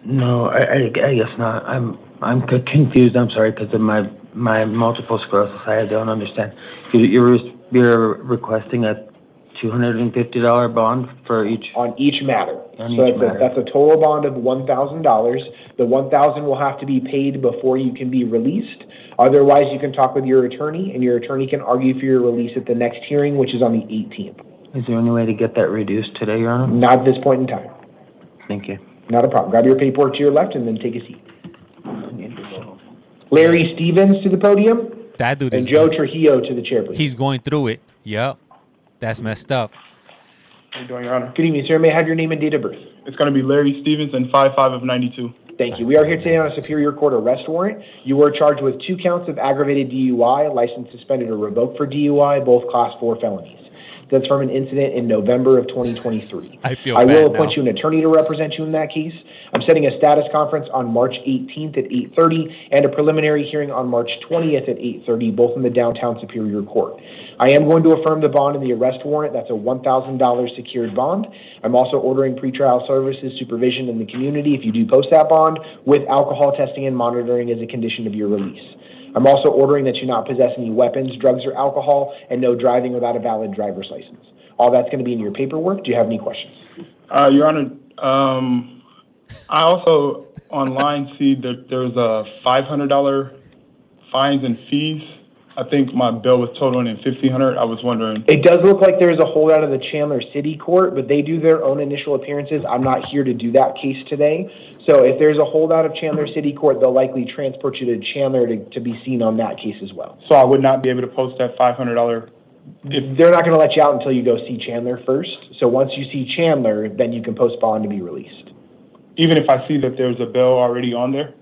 No, I guess not. I'm confused. I'm sorry because of my multiple sclerosis. I don't understand. You're requesting a $250 bond for each on each matter. matter. That's a total bond of $1,000. The $1,000 will have to be paid before you can be released. Otherwise, you can talk with your attorney, and your attorney can argue for your release at the next hearing, which is on the 18th. Is there any way to get that reduced today, Your Honor? Not at this point in time. Thank you. Not a problem. Grab your paperwork to your left and then take a seat. Larry Stevens to the podium. That dude and Joe Trujillo to the chair, please. He's going through it. Yep. That's messed up. How you doing, Your Honor? Good evening, sir. May I have your name and date of birth? It's going to be Larry Stevens and 5/5 of 92. Thank you. We are here today on a Superior Court arrest warrant. You were charged with 2 counts of aggravated DUI, license suspended or revoked for DUI, both Class 4 felonies. That's from an incident in November of 2023. I will appoint you an attorney to represent you in that case. I'm setting a status conference on March 18th at 8:30 and a preliminary hearing on March 20th at 8:30, both in the downtown Superior Court. I am going to affirm the bond in the arrest warrant. That's a $1,000 secured bond. I'm also ordering pretrial services supervision in the community if you do post that bond, with alcohol testing and monitoring as a condition of your release. I'm also ordering that you not possess any weapons, drugs, or alcohol, and no driving without a valid driver's license. All that's going to be in your paperwork. Do you have any questions? Your Honor, I also online see that there's a $500 fines and fees. I think my bill was totaling in $1,500. I was wondering. It does look like there's a holdout of the Chandler City Court, but they do their own initial appearances. I'm not here to do that case today. So if there's a holdout of Chandler City Court, they'll likely transport you to Chandler to be seen on that case as well. So I would not be able to post that $500? They're not going to let you out until you go see Chandler first. So once you see Chandler, then you can post bond to be released. Even if I see that there's a bill already on there?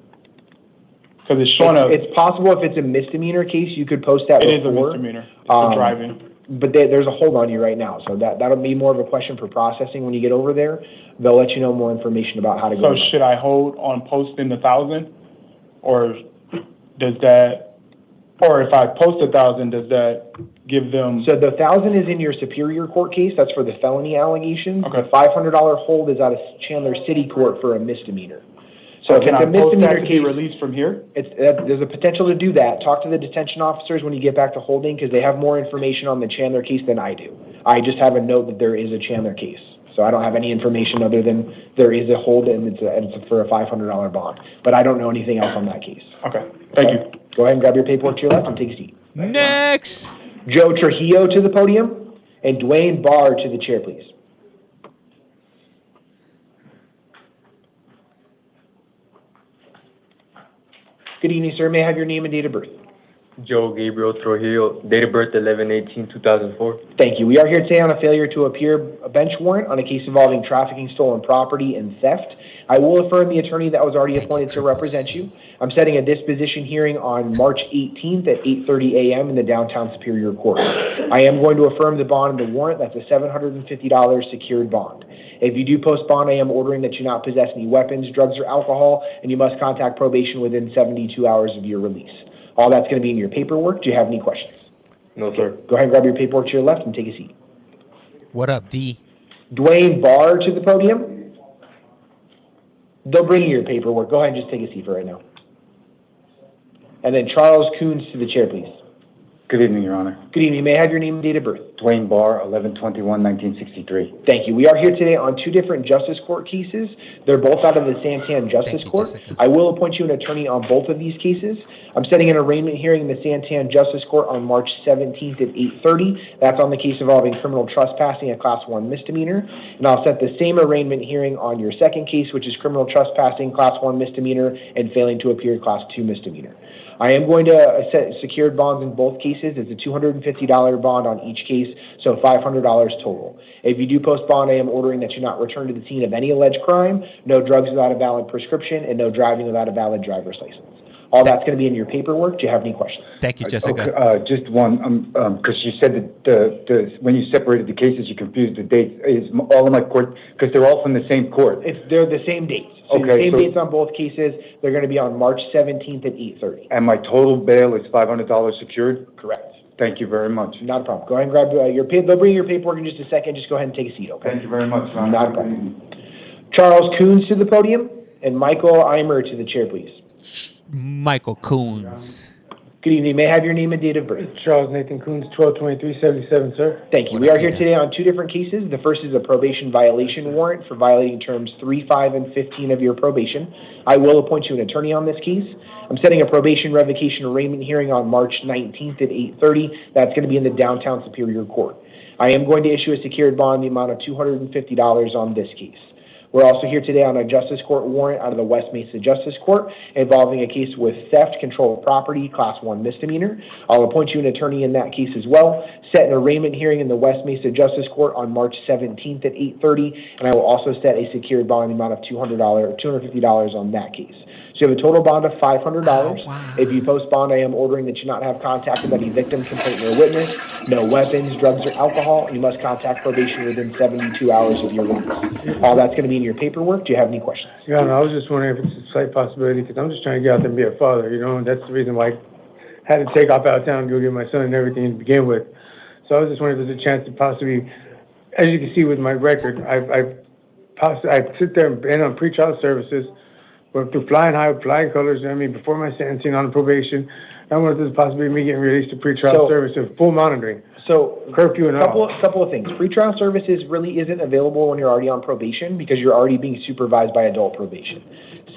Because it's showing up. It's possible if it's a misdemeanor case, you could post that before. It is a misdemeanor. It's for driving. But there's a hold on you right now. So that'll be more of a question for processing when you get over there. They'll let you know more information about how to go. So should I hold on posting the 1,000? Or does that, or if I post 1,000, does that give them? So the 1,000 is in your Superior Court case. That's for the felony allegations. Okay. The $500 hold is out of Chandler City Court for a misdemeanor. So if can it's I a post that misdemeanor to case, be released from here? there's a potential to do that. Talk to the detention officers when you get back to holding, because they have more information on the Chandler case than I do. I just have a note that there is a Chandler case. So I don't have any information other than there is a hold and it's for a $500 bond. But I don't know anything else on that case. Okay, thank you. Go ahead and grab your paperwork to your left and take a seat. Next. Joe Trujillo to the podium and Dwayne Barr to the chair, please. Good evening, sir. May I have your name and date of birth? Joe Gabriel Trujillo, date of birth 11/18/2004. Thank you. We are here today on a failure to appear bench warrant on a case involving trafficking, stolen property, and theft. I will affirm the attorney that was already appointed to represent you. I'm setting a disposition hearing on March 18th at 8:30 a.m. in the downtown Superior Court. I am going to affirm the bond and the warrant. That's a $750 secured bond. If you do post bond, I am ordering that you not possess any weapons, drugs, or alcohol, and you must contact probation within 72 hours of your release. All that's going to be in your paperwork. Do you have any questions? No, sir. Go ahead and grab your paperwork to your left and take a seat. What up, D? Dwayne Barr to the podium. They'll bring you your paperwork. Go ahead and just take a seat for right now. And then Charles Coons to the chair, please. Good evening, Your Honor. Good evening. May I have your name and date of birth? Dwayne Barr, 11/21/1963. Thank you. We are here today on two different Justice Court cases. They're both out of the Santan Justice Court. Jessica. I will appoint you an attorney on both of these cases. I'm setting an arraignment hearing in the Santan Justice Court on March 17th at 8:30. That's on the case involving criminal trespassing, a Class 1 misdemeanor. And I'll set the same arraignment hearing on your second case, which is criminal trespassing, Class 1 misdemeanor, and failing to appear, Class 2 misdemeanor. I am going to set secured bonds in both cases. It's a $250 bond on each case, so $500 total. If you do post bond, I am ordering that you not return to the scene of any alleged crime, no drugs without a valid prescription, and no driving without a valid driver's license. All that's going to be in your paperwork. Do you have any questions? Thank you, Jessica. Okay, just one, because you said that when you separated the cases, you confused the dates. Is all in my court, because they're all from the same court. They're the same dates. So Okay, the same so- dates on both cases. They're going to be on March 17th at 8:30. And my total bail is $500 secured? Correct. Thank you very much. Not a problem. Go ahead and grab your paper. They'll bring your paperwork in just a second. Just go ahead and take a seat, okay? Thank you very much, Your Honor. Not a problem. Charles Coons to the podium and Michael Eimer to the chair, please. Michael Coons. Good evening. May I have your name and date of birth? Charles Nathan Coons, 12/23/77, sir. Thank you. We are here today on two different cases. The first is a probation violation warrant for violating terms 3, 5, and 15 of your probation. I will appoint you an attorney on this case. I'm setting a probation revocation arraignment hearing on March 19th at 8:30. That's going to be in the downtown Superior Court. I am going to issue a secured bond in the amount of $250 on this case. We're also here today on a Justice Court warrant out of the West Mesa Justice Court involving a case with theft, control of property, Class 1 misdemeanor. I'll appoint you an attorney in that case as well. Set an arraignment hearing in the West Mesa Justice Court on March 17th at 8:30, and I will also set a secured bond in the amount of $250 on that case. So you have a total bond of $500. If you post bond, I am ordering that you not have contact with any victim, complainant, or witness, no weapons, drugs, or alcohol, and you must contact probation within 72 hours of your release. All that's going to be in your paperwork. Do you have any questions? Yeah, no, I was just wondering if it's a slight possibility, because I'm just trying to get out there and be a father, you know, and that's the reason why I had to take off out of town and go get my son and everything to begin with. So I was just wondering if there's a chance to possibly, as you can see with my record, I sit there and been on pretrial services, went through flying high, flying colors, I mean, before my sentencing on probation. I wonder if there's a possibility of me getting released to pretrial services, full monitoring. So, curfew and all. Couple of things. Pretrial services really isn't available when you're already on probation because you're already being supervised by adult probation.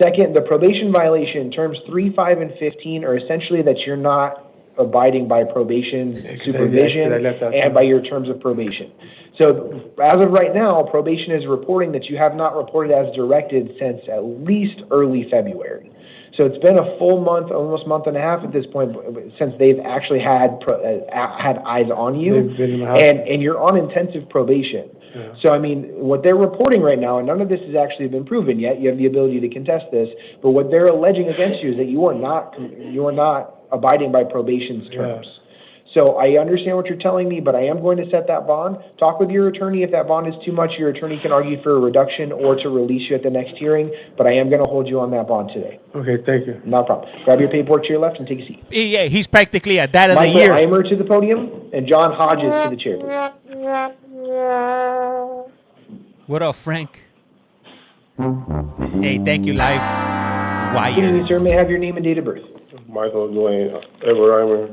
Second, the probation violation, terms 3, 5, and 15 are essentially that you're not abiding by probation supervision and by your terms of probation. So as of right now, probation is reporting that you have not reported as directed since at least early February. So it's been a full month, almost month and a half at this point, since they've actually had eyes on you, and you're on intensive probation. Yeah. So I mean, what they're reporting right now, and none of this has actually been proven yet. You have the ability to contest this, but what they're alleging against you is that you are not abiding by probation's terms. Yeah. So I understand what you're telling me, but I am going to set that bond. Talk with your attorney. If that bond is too much, your attorney can argue for a reduction or to release you at the next hearing, but I am going to hold you on that bond today. Okay, thank you. No problem. Grab your paperwork to your left and take a seat. Yeah, he's practically a dad of the year. Michael Eimer to the podium and John Hodges to the chair, please. What up, Frank? Hey, thank you, Live Wire. Good evening, sir. May I have your name and date of birth? Michael Dwayne, Edward Eimer,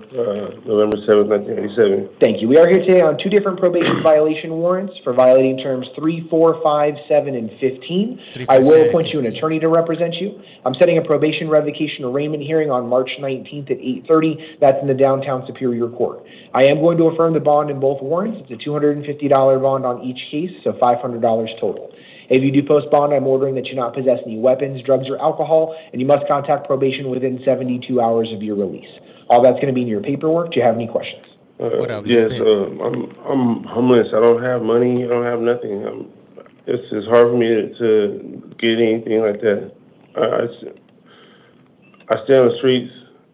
November 7th, 1987. Thank you. We are here today on 2 different probation violation warrants for violating terms 3, 4, 5, 7, and 15. I will appoint you an attorney to represent you. I'm setting a probation revocation arraignment hearing on March 19th at 8:30. That's in the downtown Superior Court. I am going to affirm the bond in both warrants. It's a $250 bond on each case, so $500 total. If you do post bond, I'm ordering that you not possess any weapons, drugs, or alcohol, and you must contact probation within 72 hours of your release. All that's going to be in your paperwork. Do you have any questions? What up? Yes, I'm homeless. I don't have money. I don't have nothing. It's hard for me to get anything like that. I stay on the streets.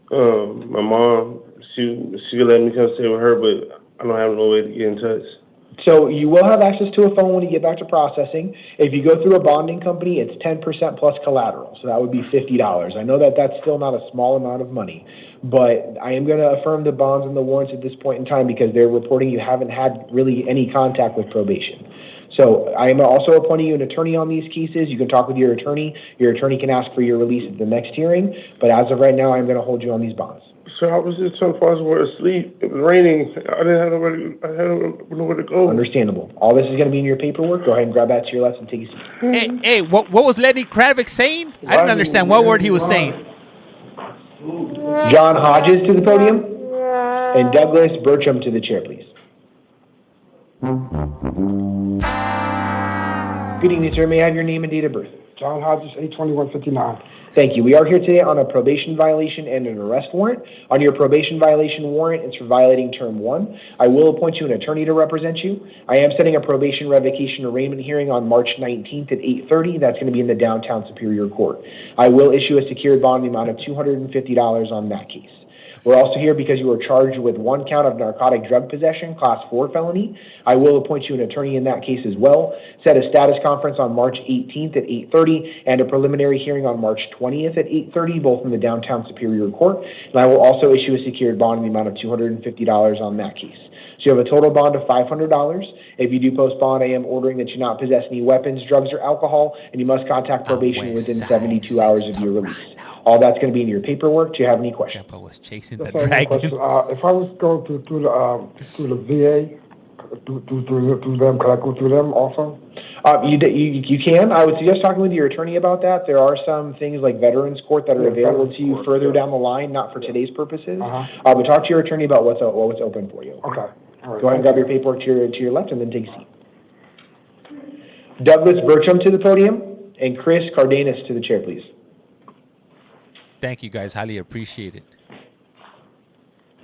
My mom, she let me come stay with her, but I don't have no way to get in touch. So you will have access to a phone when you get back to processing. If you go through a bonding company, it's 10% plus collateral, so that would be $50. I know that that's still not a small amount of money, but I am going to affirm the bonds and the warrants at this point in time because they're reporting you haven't had really any contact with probation. So I am also appointing you an attorney on these cases. You can talk with your attorney. Your attorney can ask for your release at the next hearing, but as of right now, I'm going to hold you on these bonds. So I was just so far asleep. It was raining. I didn't have nowhere to go. Understandable. All this is going to be in your paperwork. Go ahead and grab that to your left and take a seat. Hey, what was Lenny Kravitz saying? I didn't understand what word he was saying. John Hodges to the podium and Douglas Bertram to the chair, please. Good evening, sir. May I have your name and date of birth? John Hodges, 8/21/59. Thank you. We are here today on a probation violation and an arrest warrant. On your probation violation warrant, it's for violating term 1. I will appoint you an attorney to represent you. I am setting a probation revocation arraignment hearing on March 19th at 8:30. That's going to be in the downtown Superior Court. I will issue a secured bond in the amount of $250 on that case. We're also here because you were charged with 1 count of narcotic drug possession, class 4 felony. I will appoint you an attorney in that case as well. Set a status conference on March 18th at 8:30 and a preliminary hearing on March 20th at 8:30, both in the downtown Superior Court. And I will also issue a secured bond in the amount of $250 on that case. So you have a total bond of $500. If you do post bond, I am ordering that you not possess any weapons, drugs, or alcohol, and you must contact probation within 72 hours of your release. All that's going to be in your paperwork. Do you have any questions? Grandpa was chasing the dragon. If I was going through the VA, through them, could I go through them also? You can. I would suggest talking with your attorney about that. There are some things like Veterans Court that are available to you further down the line, not for today's purposes. But talk to your attorney about what's open for you. Okay. All right. Go ahead and grab your paperwork to your left and then take a seat. Douglas Bertram to the podium, and Chris Cardenas to the chair, please. Thank you, guys. Highly appreciate it.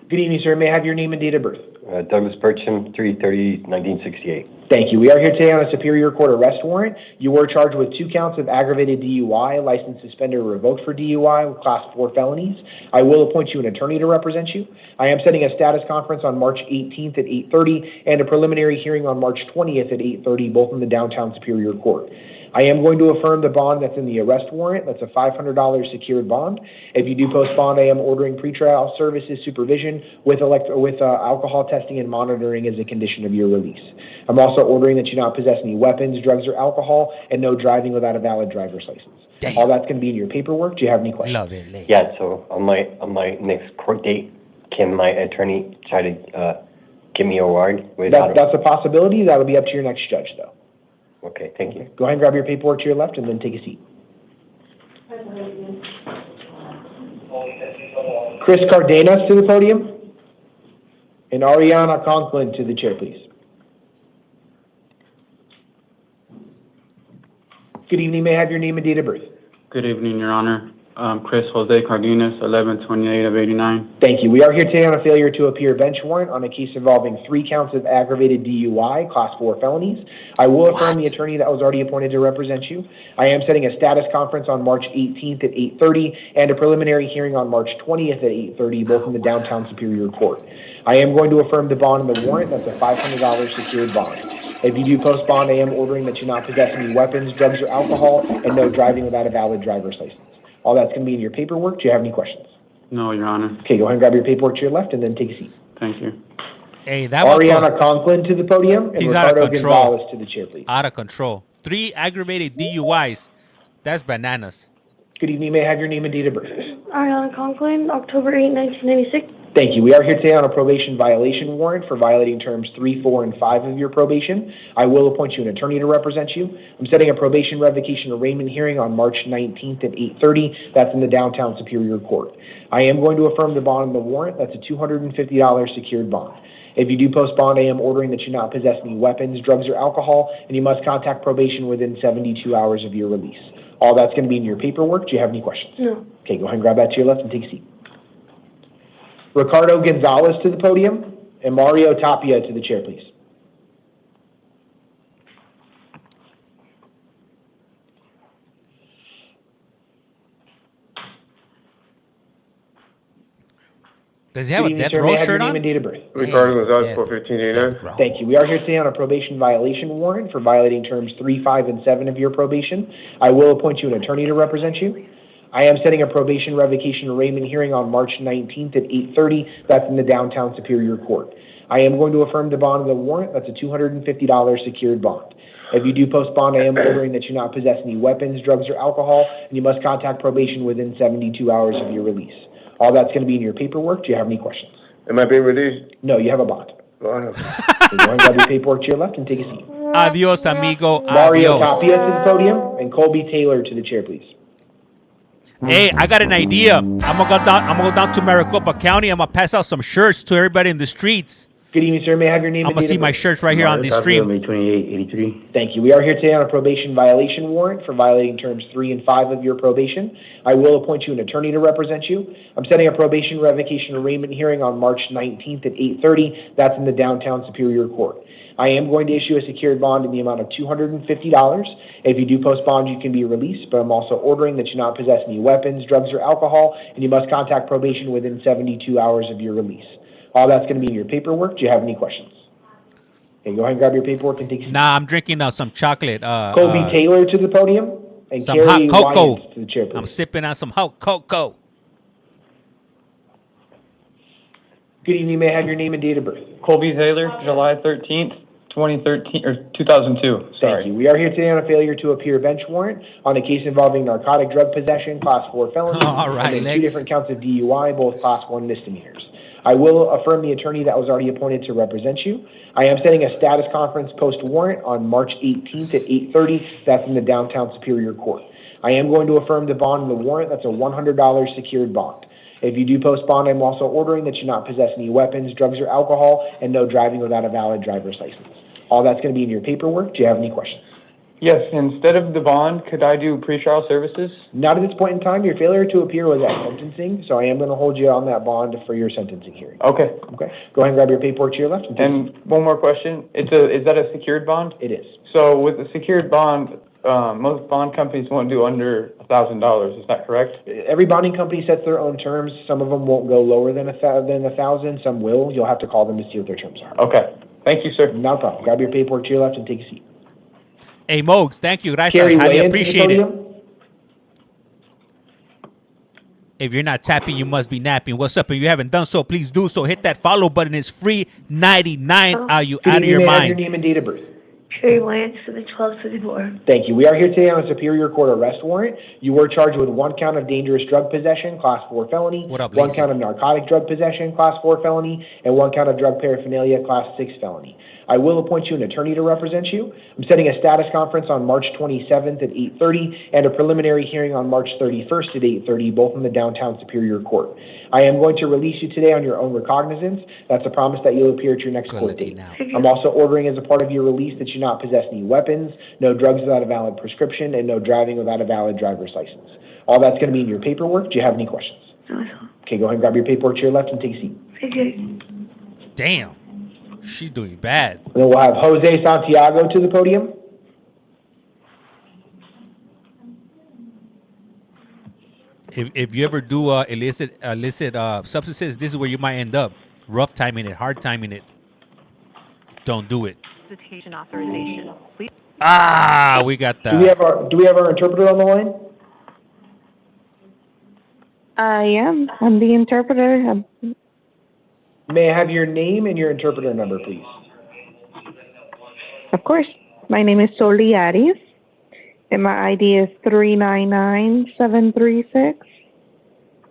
Good evening, sir. May I have your name and date of birth? Douglas Bertram, 3/30/1968. Thank you. We are here today on a Superior Court arrest warrant. You were charged with 2 counts of aggravated DUI, license suspended or revoked for DUI with class 4 felonies. I will appoint you an attorney to represent you. I am setting a status conference on March 18th at 8:30 and a preliminary hearing on March 20th at 8:30, both in the downtown Superior Court. I am going to affirm the bond that's in the arrest warrant. That's a $500 secured bond. If you do post bond, I am ordering pretrial services supervision with alcohol testing and monitoring as a condition of your release. I'm also ordering that you not possess any weapons, drugs, or alcohol, and no driving without a valid driver's license. Damn. All that's going to be in your paperwork. Do you have any questions? Love it. Yeah, so on my next court date, can my attorney try to give me a warrant? That's a possibility. That'll be up to your next judge, though. Okay, thank you. Go ahead and grab your paperwork to your left and then take a seat. Chris Cardenas to the podium, and Ariana Conklin to the chair, please. Good evening. May I have your name and date of birth? Good evening, Your Honor. Chris Jose Cardenas, 11/28/89. Thank you. We are here today on a failure to appear bench warrant on a case involving 3 counts of aggravated DUI, class 4 felonies. I will affirm the attorney that was already appointed to represent you. I am setting a status conference on March 18th at 8:30 and a preliminary hearing on March 20th at 8:30, both in the downtown Superior Court. I am going to affirm the bond in the warrant. That's a $500 secured bond. If you do post bond, I am ordering that you not possess any weapons, drugs, or alcohol, and no driving without a valid driver's license. All that's going to be in your paperwork. Do you have any questions? No, Your Honor. Okay, go ahead and grab your paperwork to your left and then take a seat. Thank you. Hey, that Ariana Conklin to the podium, and He's Ricardo out of control. Gonzalez to the chair, please. Out of control. 3 aggravated DUIs. That's bananas. Good evening. May I have your name and date of birth? Ariana Conklin, October 8, 1996. Thank you. We are here today on a probation violation warrant for violating terms 3, 4, and 5 of your probation. I will appoint you an attorney to represent you. I'm setting a probation revocation arraignment hearing on March 19th at 8:30. That's in the downtown Superior Court. I am going to affirm the bond in the warrant. That's a $250 secured bond. If you do post bond, I am ordering that you not possess any weapons, drugs, or alcohol, and you must contact probation within 72 hours of your release. All that's going to be in your paperwork. Do you have any questions? No. Okay, go ahead and grab that to your left and take a seat. Ricardo Gonzalez to the podium, and Mario Tapia to the chair, please. Does he have a death row shirt on? Ricardo Gonzalez, 4/15/89. Thank you. We are here today on a probation violation warrant for violating terms 3, 5, and 7 of your probation. I will appoint you an attorney to represent you. I am setting a probation revocation arraignment hearing on March 19th at 8:30. That's in the downtown Superior Court. I am going to affirm the bond of the warrant. That's a $250 secured bond. If you do post bond, I am ordering that you not possess any weapons, drugs, or alcohol, and you must contact probation within 72 hours of your release. All that's going to be in your paperwork. Do you have any questions? Am I being released? No, you have a bond. Oh, I have. So go ahead and grab your paperwork to your left and take a seat. Adios, amigo. Mario Adios. Tapia to the podium, and Colby Taylor to the chair, please. Hey, I got an idea. I'm gonna go down to Maricopa County. I'm gonna pass out some shirts to everybody in the streets. Good evening, sir. May I have your name? I'm gonna see my shirts right here on the stream. 2883. Thank you. We are here today on a probation violation warrant for violating terms 3 and 5 of your probation. I will appoint you an attorney to represent you. I'm setting a probation revocation arraignment hearing on March 19th at 8:30. That's in the downtown Superior Court. I am going to issue a secured bond in the amount of $250. If you do post bond, you can be released, but I'm also ordering that you not possess any weapons, drugs, or alcohol, and you must contact probation within 72 hours of your release. All that's going to be in your paperwork. Do you have any questions? Okay, go ahead and grab your paperwork and take a seat. Nah, I'm drinking some chocolate. Colby Taylor to the podium, and some Carrie hot cocoa. Wyans to the chair, please. I'm sipping on some hot cocoa. Good evening. May I have your name and date of birth? Colby Taylor, July 13th, 2013 or 2002. Sorry. Thank you. We are here today on a failure to appear bench warrant on a case involving narcotic drug possession, class 4 felony, All right, and then 2 different counts of DUI, both class 1 misdemeanors. I will affirm the attorney that was already appointed to represent you. I am setting a status conference post-warrant on March 18th at 8:30. That's in the downtown Superior Court. I am going to affirm the bond in the warrant. That's a $100 secured bond. If you do post bond, I'm also ordering that you not possess any weapons, drugs, or alcohol, and no driving without a valid driver's license. All that's going to be in your paperwork. Do you have any questions? Yes, instead of the bond, could I do pretrial services? Not at this point in time. Your failure to appear was at sentencing, so I am going to hold you on that bond for your sentencing hearing. Okay. Okay. Go ahead and grab your paperwork to your left. And one more question. Is that a secured bond? It is. So with a secured bond, most bond companies won't do under $1,000. Is that correct? Every bonding company sets their own terms. Some of them won't go lower than $1,000. Some will. You'll have to call them to see what their terms are. Okay. Thank you, sir. No problem. Grab your paperwork to your left and take a seat. Hey, Mogs, thank you. Gracias. Carrie, Highly weigh in to the appreciate it. podium. If you're not tapping, you must be napping. What's up? If you haven't done so, please do so. Hit that follow button. It's free 99. Are you out of your mind? Your name and date of birth. Sherry Lance, 1274. Thank you. We are here today on a Superior Court arrest warrant. You were charged with 1 count of dangerous drug possession, Class 4 felony, What up, 1 Lacey? count of narcotic drug possession, Class 4 felony, and 1 count of drug paraphernalia, Class 6 felony. I will appoint you an attorney to represent you. I'm setting a status conference on March 27th at 8:30 and a preliminary hearing on March 31st at 8:30, both in the downtown Superior Court. I am going to release you today on your own recognizance. That's a promise that you'll appear at your next court date. I'm also ordering as a part of your release that you not possess any weapons, no drugs without a valid prescription, and no driving without a valid driver's license. All that's going to be in your paperwork. Do you have any questions? No. Okay, go ahead and grab your paperwork to your left and take a seat. Okay. Damn. She's doing bad. And then we'll have Jose Santiago to the podium. If you ever do illicit substances, this is where you might end up. Rough timing it, hard timing it. Don't do it. Visitation authorization. Please. Ah, we got that. Do we have our interpreter on the line? I am. I'm the interpreter. May I have your name and your interpreter number, please? Of course. My name is Soli Arias, and my ID is 399736.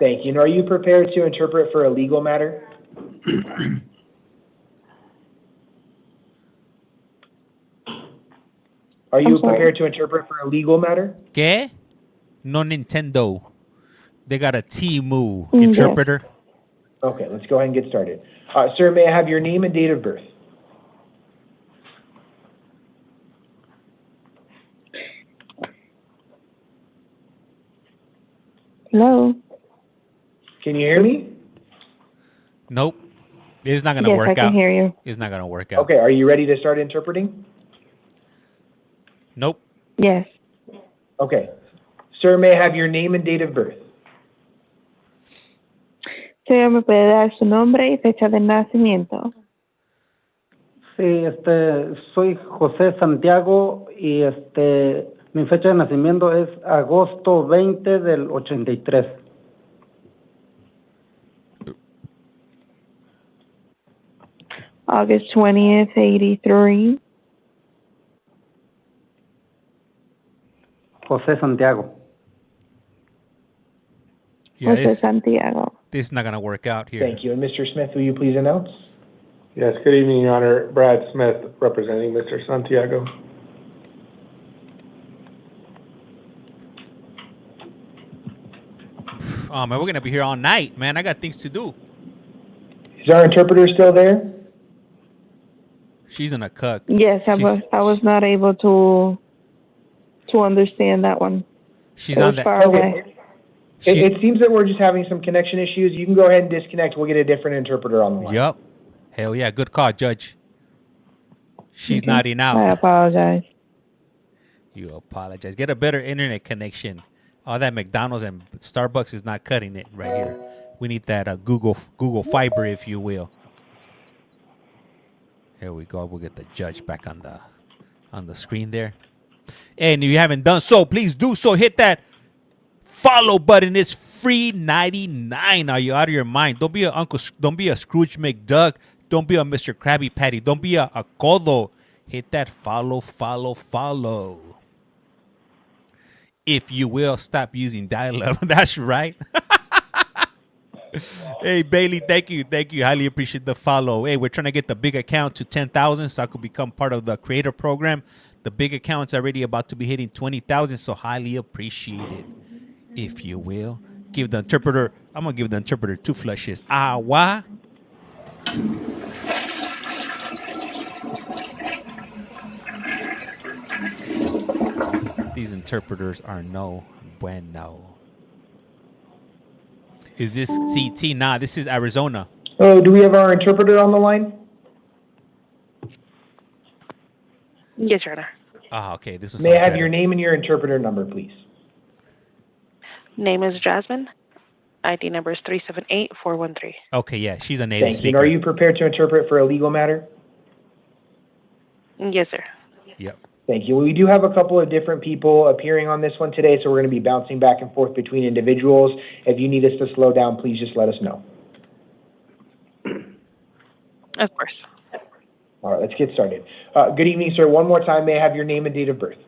Thank you. And are you prepared to interpret for a legal matter? Are you prepared to interpret for a legal matter? ¿Qué? No Nintendo. They got a T-Moo interpreter. Okay, let's go ahead and get started. Sir, may I have your name and date of birth? Hello? Can you hear me? Nope. It's not going to Yes, work I out. can hear you. It's not going to work out. Okay, are you ready to start interpreting? Nope. Yes. Okay. Sir, may I have your name and date of birth? Señor, ¿me puede dar su nombre y fecha de nacimiento? Sí, soy José Santiago y mi fecha de nacimiento es agosto 20 del 83. August 20th, 83. José Santiago. Yeah, José Santiago. This is not going to work out here. Thank you. And Mr. Smith, will you please announce? Yes, good evening, Your Honor. Brad Smith, representing Mr. Santiago. Oh, man, we're going to be here all night, man. I got things to do. Is our interpreter still there? She's in a cuck. Yes, I was not able to understand that one. She's It on was that. far away. It seems that we're just having some connection issues. You can go ahead and disconnect. We'll get a different interpreter on the line. Yep. Hell yeah. Good call, Judge. She's nodding out. I apologize. You apologize. Get a better internet connection. All that McDonald's and Starbucks is not cutting it right here. We need that Google Fiber, if you will. Here we go. We'll get the judge back on the screen there. And if you haven't done so, please do so. Hit that follow button. It's free 99. Are you out of your mind? Don't be don't be a Scrooge McDuck. Don't be a Mr. Krabby Patty. Don't be a Codo. Hit that follow. If you will, stop using dial-up. That's right. Hey, Bailey, thank you. Highly appreciate the follow. Hey, we're trying to get the big account to 10,000 so I could become part of the creator program. The big account's already about to be hitting 20,000, so highly appreciate it. If you will, give the interpreter, I'm going to give the interpreter 2 flushes. Agua. These interpreters are no bueno. Is this CT? Nah, this is Arizona. Oh, do we have our interpreter on the line? Yes, Your Honor. Ah, okay. This was. May I have your name and your interpreter number, please? Name is Jasmine. ID number is 378413. Okay, yeah, she's a native Thank you. speaker. And are you prepared to interpret for a legal matter? Yes, sir. Yep. Thank you. We do have a couple of different people appearing on this one today, so we're going to be bouncing back and forth between individuals. If you need us to slow down, please just let us know. Of course. All right, let's get started. Good evening, sir. One more time, may I have your name and date of birth?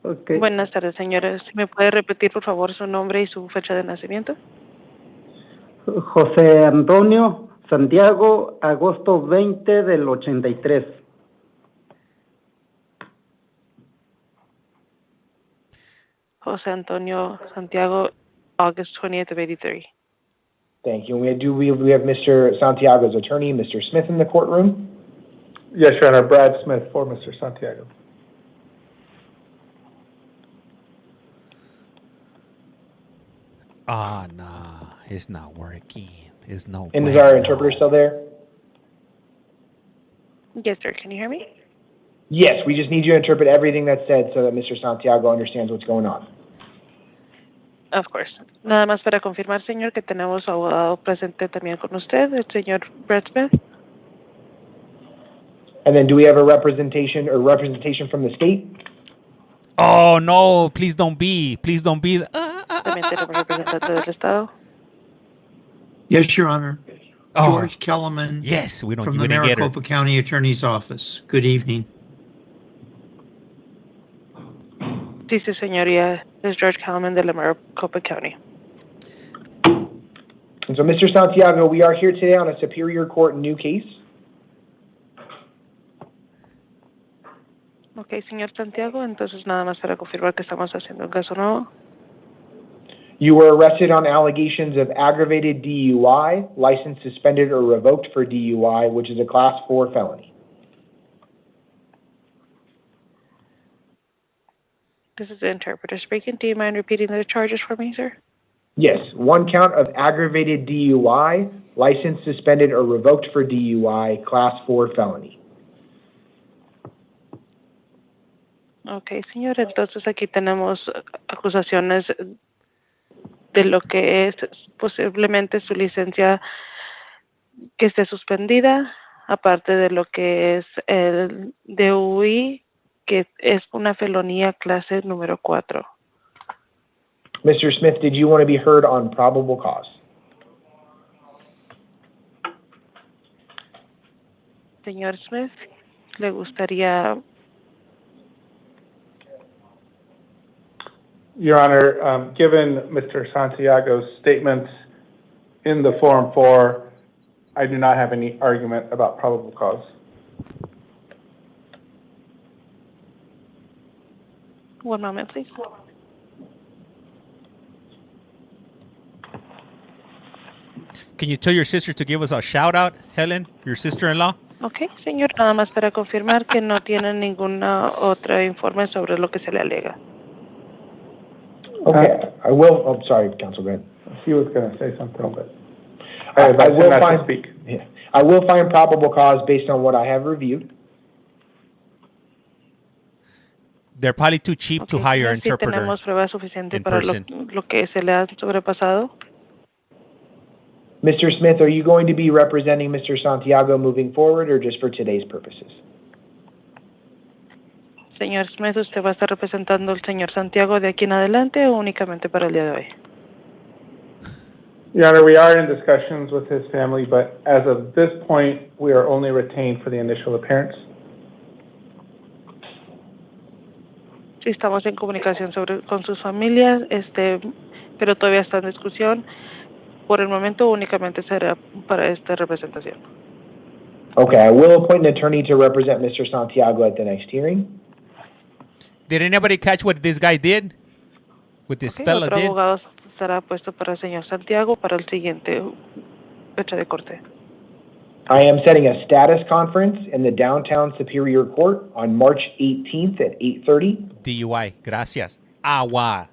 Okay. Buenas tardes, señores. ¿Me puede repetir, por favor, su nombre y su fecha de nacimiento? José Antonio Santiago, agosto 20 del 83. José Antonio Santiago, August 20th of 83. Thank you. We have Mr. Santiago's attorney, Mr. Smith, in the courtroom. Yes, Your Honor. Brad Smith for Mr. Santiago. Ah, nah, it's not working. It's no. And is our interpreter still there? Yes, sir. Can you hear me? Yes, we just need you to interpret everything that's said so that Mr. Santiago understands what's going on. Of course. Nada más para confirmar, señor, que tenemos abogado presente también con usted, el señor Brad Smith. And then do we have a representation from the state? Oh, no, please don't be. Please don't be. También tenemos representante del Estado. Yes, Your Honor. Oh, George Kellerman. Yes, we don't. From the Maricopa County Attorney's Office. Good evening. Sí, sí, señoría. Es George Castleman de la Maricopa County. And so, Mr. Santiago, we are here today on a Superior Court new case. Ok, señor Santiago, entonces nada más para confirmar que estamos haciendo un caso nuevo. You were arrested on allegations of aggravated DUI, license suspended or revoked for DUI, which is a Class 4 felony. This is the interpreter speaking. Do you mind repeating the charges for me, sir? Yes, one count of aggravated DUI, license suspended or revoked for DUI, Class 4 felony. Ok, señor, entonces aquí tenemos acusaciones de lo que es posiblemente su licencia que esté suspendida, aparte de lo que es el DUI, que es una felonía clase número 4. Mr. Smith, did you want to be heard on probable cause? Señor Smith, ¿le gustaría? Your Honor, given Mr. Santiago's statements in the Form 4, I do not have any argument about probable cause. One moment, please. Can you tell your sister to give us a shout out, Helen, your sister-in-law? Ok, señor, nada más para confirmar que no tienen ninguna otra informe sobre lo que se le alega. Okay, I will. Oh, sorry, Counsel, go ahead. He was going to say something, but I will find probable cause based on what I have reviewed. They're probably too cheap to hire an interpreter. Sí tenemos prueba suficiente in para person. lo que se le ha sobrepasado. Mr. Smith, are you going to be representing Mr. Santiago moving forward or just for today's purposes? Señor Smith, ¿usted va a estar representando al señor Santiago de aquí en adelante o únicamente para el día de hoy? Your Honor, we are in discussions with his family, but as of this point, we are only retained for the initial appearance. Sí, estamos en comunicación con sus familias, pero todavía está en discusión. Por el momento únicamente será para esta representación. Okay, I will appoint an attorney to represent Mr. Santiago at the next hearing. Did anybody catch what this guy did? What this fella Otro did? abogado estará puesto para el señor Santiago para el siguiente fecha de corte. I am setting a status conference in the downtown Superior Court on March 18th at 8:30. DUI. Gracias. Agua.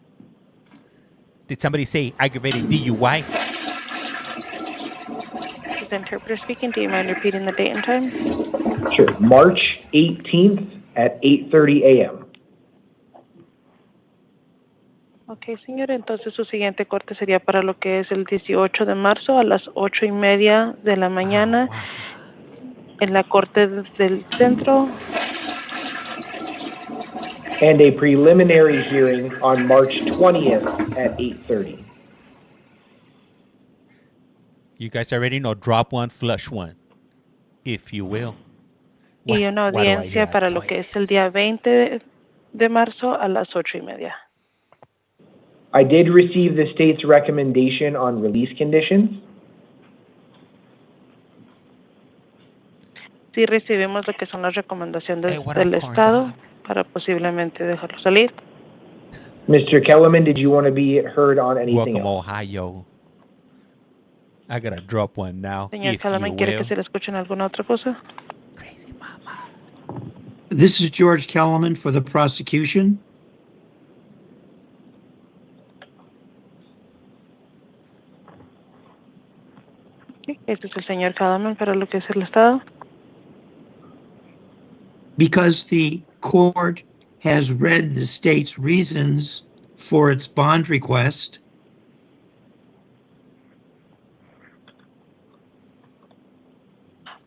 Did somebody say aggravated DUI? This is the interpreter speaking. Do you mind repeating the date and time? Sure. March 18th at 8:30 a.m. Ok, señor, entonces su siguiente corte sería para lo que es el 18 de marzo a las 8:30 de la mañana en la corte del centro. And a preliminary hearing on March 20th at 8:30. You guys already know, drop one, flush one, if you will. Y una audiencia para lo que es el día 20 de marzo a las 8:30. I did receive the state's recommendation on release conditions. Sí recibimos lo que son las recomendaciones del Estado para posiblemente dejarlo salir. Mr. Kellerman, did you want to be heard on anything Welcome, else? Ohio. I gotta drop one now. Señor Castleman, ¿quiere que se le escuche en alguna otra cosa? This is George Kellerman for the prosecution. Este es el señor Castleman para lo que es el Estado. Because the court has read the state's reasons for its bond request,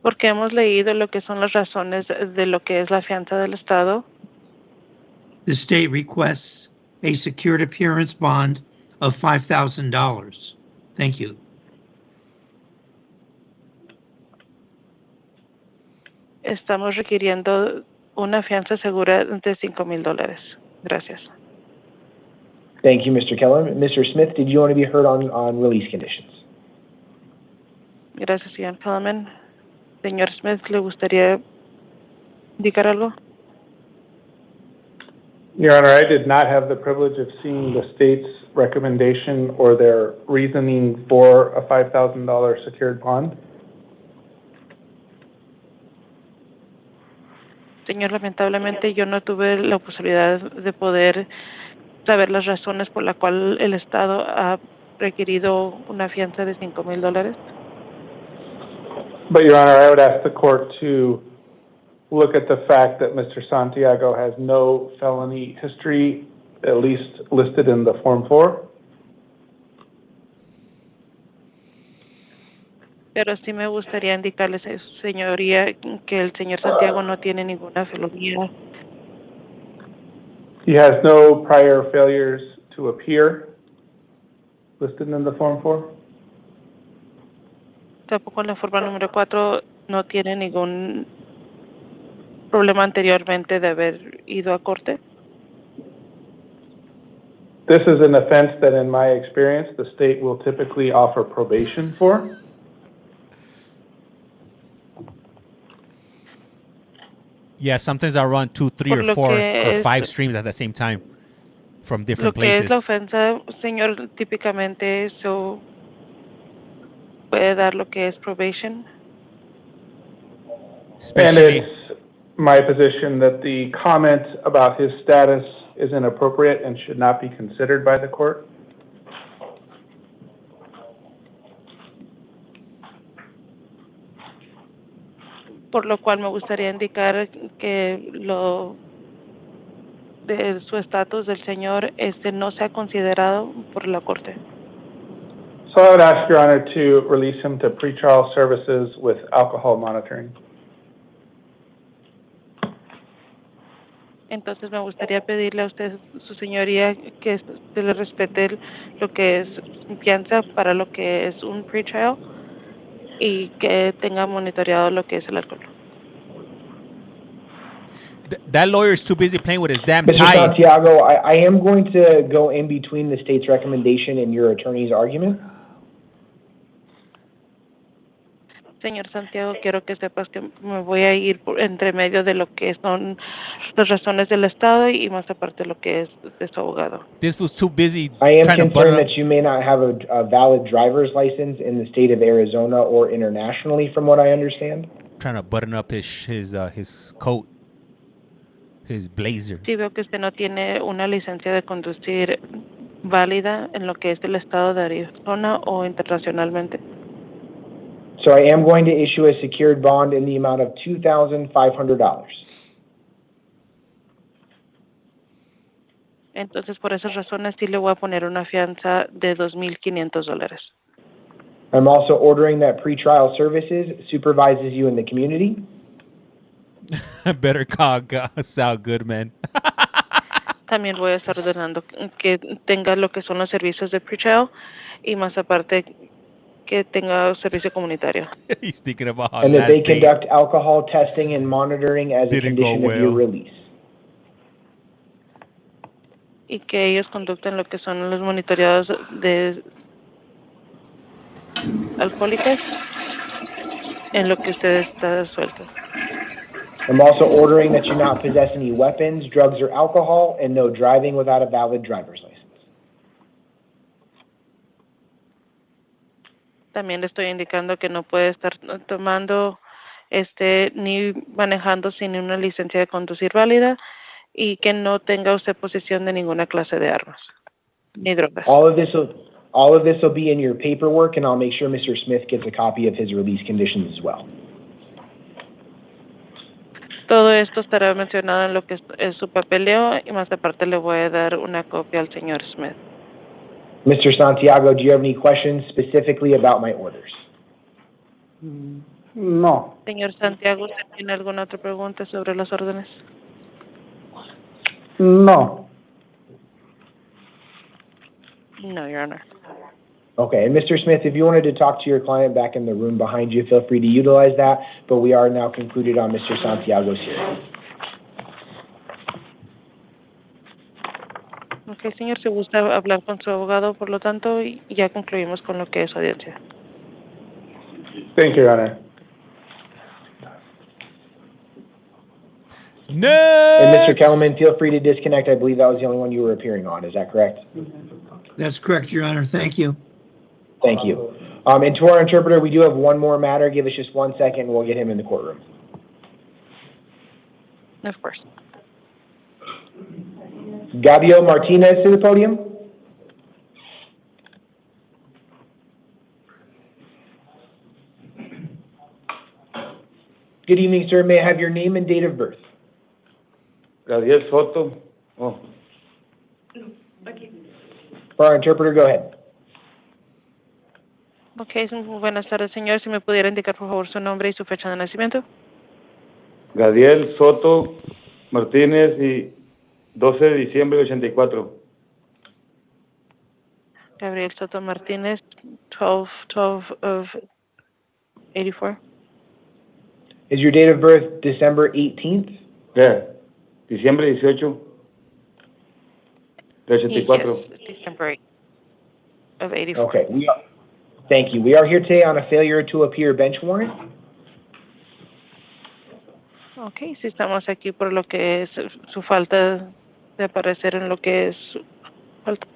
porque hemos leído lo que son las razones de lo que es la fianza del Estado. the state requests a secured appearance bond of $5,000. Thank you. Estamos requiriendo una fianza segura de $5,000. Gracias. Thank you, Mr. Kellerman. Mr. Smith, did you want to be heard on release conditions? Gracias, señor Castleman. Señor Smith, ¿le gustaría indicar algo? Your Honor, I did not have the privilege of seeing the state's recommendation or their reasoning for a $5,000 secured bond. Señor, lamentablemente yo no tuve la posibilidad de poder saber las razones por las cuales el Estado ha requerido una fianza de $5,000. But, Your Honor, I would ask the court to look at the fact that Mr. Santiago has no felony history, at least listed in the Form 4. Pero sí me gustaría indicarles, señoría, que el señor Santiago no tiene ninguna felonía. He has no prior failures to appear listed in the Form 4. Tampoco en la forma número 4 no tiene ningún problema anteriormente de haber ido a corte. This is an offense that, in my experience, the state will typically offer probation for. Yeah, sometimes I run 2, 3, or 4, or 5 streams at the same time from different places. Lo que es la ofensa, señor, típicamente eso puede dar lo que es probation. And it's my position that the comment about his status is inappropriate and should not be considered by the court. Por lo cual me gustaría indicar que lo de su estatus del señor no se ha considerado por la corte. So I would ask Your Honor to release him to pretrial services with alcohol monitoring. Entonces me gustaría pedirle a usted, su señoría, que se le respete lo que es fianza para lo que es un pretrial y que tenga monitoreado lo que es el alcohol. That lawyer is too busy playing with his damn Mr. tie. Santiago, I am going to go in between the state's recommendation and your attorney's argument. Señor Santiago, quiero que sepas que me voy a ir entre medio de lo que son las razones del Estado y más aparte lo que es de su abogado. This was too busy I am trying to butter concerned up. that you may not have a valid driver's license in the state of Arizona or internationally, from what I understand. Trying to button up his coat, his blazer. Sí, veo que usted no tiene una licencia de conducir válida en lo que es el Estado de Arizona o internacionalmente. So I am going to issue a secured bond in the amount of $2,500. Entonces, por esas razones, sí le voy a poner una fianza de $2,500. I'm also ordering that pretrial services supervises you in the community. Better call Sal Goodman. También voy a estar ordenando que tenga lo que son los servicios de pretrial y más aparte que tenga servicio comunitario. He's thinking about how And that last they day conduct alcohol testing and monitoring as a didn't go condition of your well. release. Y que ellos conducten lo que son los monitoreados de alcohólicas en lo que usted está suelto. I'm also ordering that you not possess any weapons, drugs, or alcohol, and no driving without a valid driver's license. También le estoy indicando que no puede estar tomando ni manejando sin una licencia de conducir válida y que no tenga usted posesión de ninguna clase de armas ni drogas. All of this will be in your paperwork, and I'll make sure Mr. Smith gets a copy of his release conditions as well. Todo esto estará mencionado en lo que es su papeleo y más aparte le voy a dar una copia al señor Smith. Mr. Santiago, do you have any questions specifically about my orders? No. Señor Santiago, ¿usted tiene alguna otra pregunta sobre las órdenes? No. No, Your Honor. Okay, and Mr. Smith, if you wanted to talk to your client back in the room behind you, feel free to utilize that, but we are now concluded on Mr. Santiago's hearing. Ok, señor, si gusta hablar con su abogado, por lo tanto, y ya concluimos con lo que es audiencia. Thank you, Your Honor. No. And Mr. Kellman, feel free to disconnect. I believe that was the only one you were appearing on. Is that correct? That's correct, Your Honor. Thank you. Thank you. And to our interpreter, we do have one more matter. Give us just 1 second, and we'll get him in the courtroom. Of course. Gabio Martinez to the podium. Good evening, sir. May I have your name and date of birth? Gabriel Soto. Oh. For our interpreter, go ahead. Ok, buenas tardes, señor. Si me pudiera indicar, por favor, su nombre y su fecha de nacimiento. Gabriel Soto Martínez y 12 de diciembre de 84. Gabriel Soto Martínez, 12 of 84. Is your date of birth December 18th? Yeah, diciembre 18 de 84. Yes, December of 84. Okay, thank you. We are here today on a failure to appear bench warrant. Ok, sí estamos aquí por lo que es su falta de aparecer en lo que es su falta.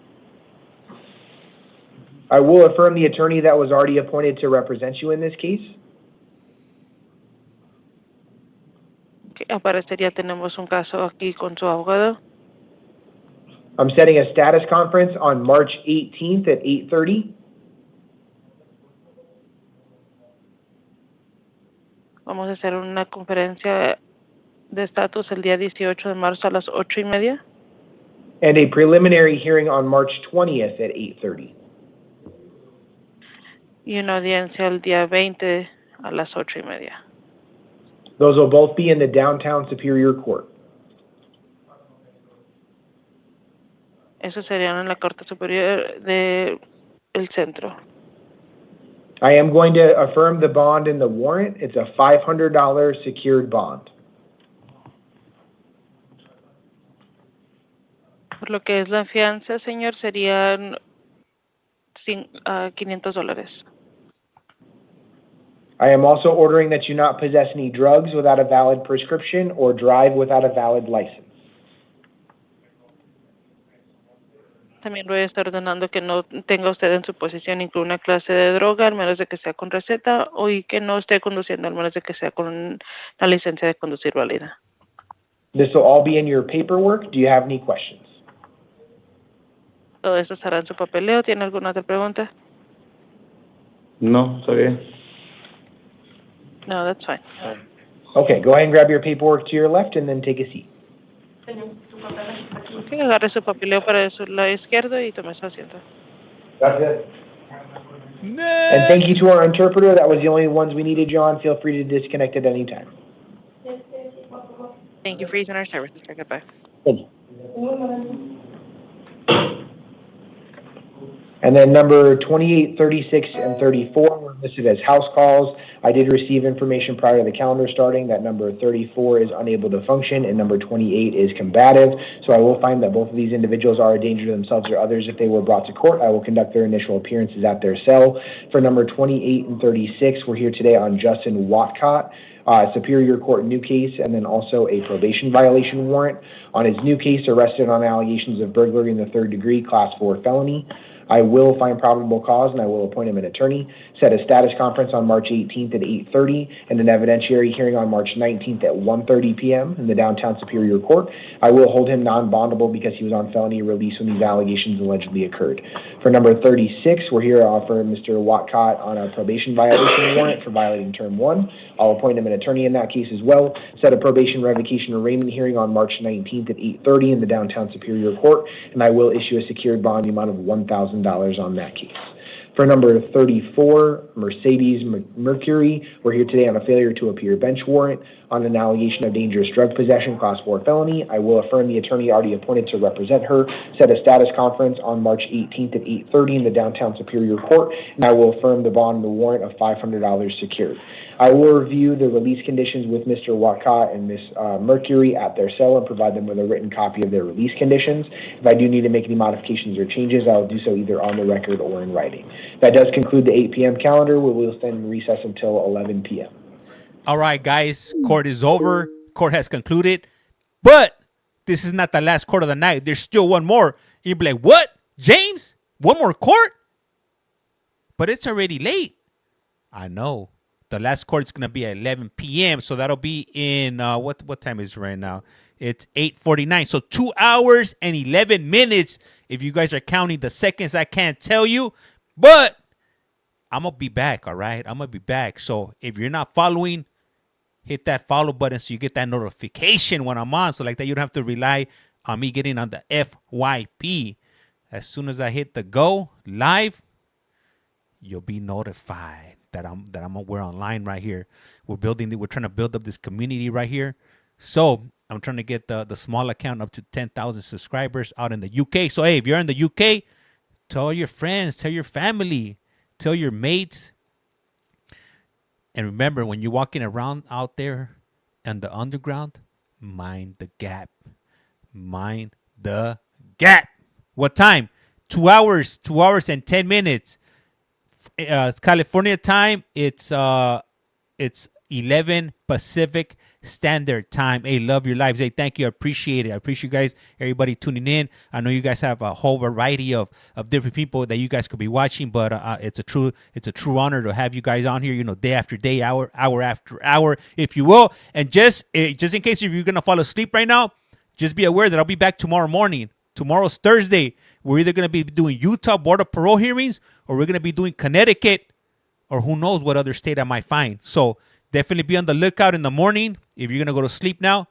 I will affirm the attorney that was already appointed to represent you in this case. Okay, aparecer ya tenemos un caso aquí con su abogado. I'm setting a status conference on March 18th at 8:30. Vamos a hacer una conferencia de estatus el día 18 de marzo a las 8:30. And a preliminary hearing on March 20th at 8:30. Y una audiencia el día 20 a las 8:30. Those will both be in the downtown Superior Court. Eso serían en la Corte Superior del Centro. I am going to affirm the bond in the warrant. It's a $500 secured bond. Por lo que es la fianza, señor, serían $500. I am also ordering that you not possess any drugs without a valid prescription or drive without a valid license. También voy a estar ordenando que no tenga usted en su posesión ninguna clase de droga, al menos de que sea con receta, y que no esté conduciendo, al menos de que sea con la licencia de conducir válida. This will all be in your paperwork. Do you have any questions? Todo esto estará en su papeleo. ¿Tiene alguna otra pregunta? No, está bien. No, that's fine. Okay, go ahead and grab your paperwork to your left and then take a seat. Okay, agarre su papeleo para su lado izquierdo y tome su asiento. Gracias. And thank you to our interpreter. That was the only ones we needed, John. Feel free to disconnect at any time. Thank you for using our services. Goodbye. Thank you. And then number 28, 36, and 34 were listed as house calls. I did receive information prior to the calendar starting that number 34 is unable to function and number 28 is combative. So I will find that both of these individuals are a danger to themselves or others. If they were brought to court, I will conduct their initial appearances at their cell. For number 28 and 36, we're here today on Justin Watcott. Superior Court new case, and then also a probation violation warrant. On his new case, arrested on allegations of burglary in the 3rd degree, class 4 felony. I will find probable cause and I will appoint him an attorney, set a status conference on March 18th at 8:30 and an evidentiary hearing on March 19th at 1:30 p.m. in the downtown Superior Court. I will hold him non-bondable because he was on felony release when these allegations allegedly occurred. For number 36, we're here to offer Mr. Watcott on a probation violation warrant for violating term 1. I'll appoint him an attorney in that case as well, set a probation revocation arraignment hearing on March 19th at 8:30 in the downtown Superior Court, and I will issue a secured bond amount of $1,000 on that case. For number 34, Mercedes Mercury, we're here today on a failure to appear bench warrant on an allegation of dangerous drug possession, class 4 felony. I will affirm the attorney already appointed to represent her, set a status conference on March 18th at 8:30 in the downtown Superior Court, and I will affirm the bond, the warrant of $500 secured. I will review the release conditions with Mr. Watcott and Ms. Mercury at their cell and provide them with a written copy of their release conditions. If I do need to make any modifications or changes, I will do so either on the record or in writing. That does conclude the 8 p.m. calendar. We will stand recess until 11 p.m. All right, guys, court is over. Court has concluded. But this is not the last court of the night. There's still one more. You'd be like, what? James? One more court? But it's already late. I know. The last court is going to be at 11 p.m. So that'll be in, what time is it right now? It's 8:49. So 2 hours and 11 minutes. If you guys are counting the seconds, I can't tell you. But I'm going to be back, all right? I'm going to be back. So if you're not following, hit that follow button so you get that notification when I'm on. So like that, you don't have to rely on me getting on the FYP. As soon as I hit the go live, you'll be notified that we're online right here. We're trying to build up this community right here. So I'm trying to get the small account up to 10,000 subscribers out in the UK. So hey, if you're in the UK, tell your friends, tell your family, tell your mates. And remember, when you're walking around out there in the underground, mind the gap. Mind the gap. What time? 2 hours. 2 hours and 10 minutes. It's California time. It's 11 Pacific Standard Time. Hey, love your lives. Hey, thank you. I appreciate it. I appreciate you guys, everybody tuning in. I know you guys have a whole variety of different people that you guys could be watching, but it's a true honor to have you guys on here, day after day, hour after hour, if you will. And just in case if you're gonna fall asleep right now, just be aware that I'll be back tomorrow morning. Tomorrow's Thursday. We're either gonna be doing Utah Board of Parole hearings, or we're gonna be doing Connecticut, or who knows what other state I might find. So definitely be on the lookout in the morning if you're gonna go to sleep now.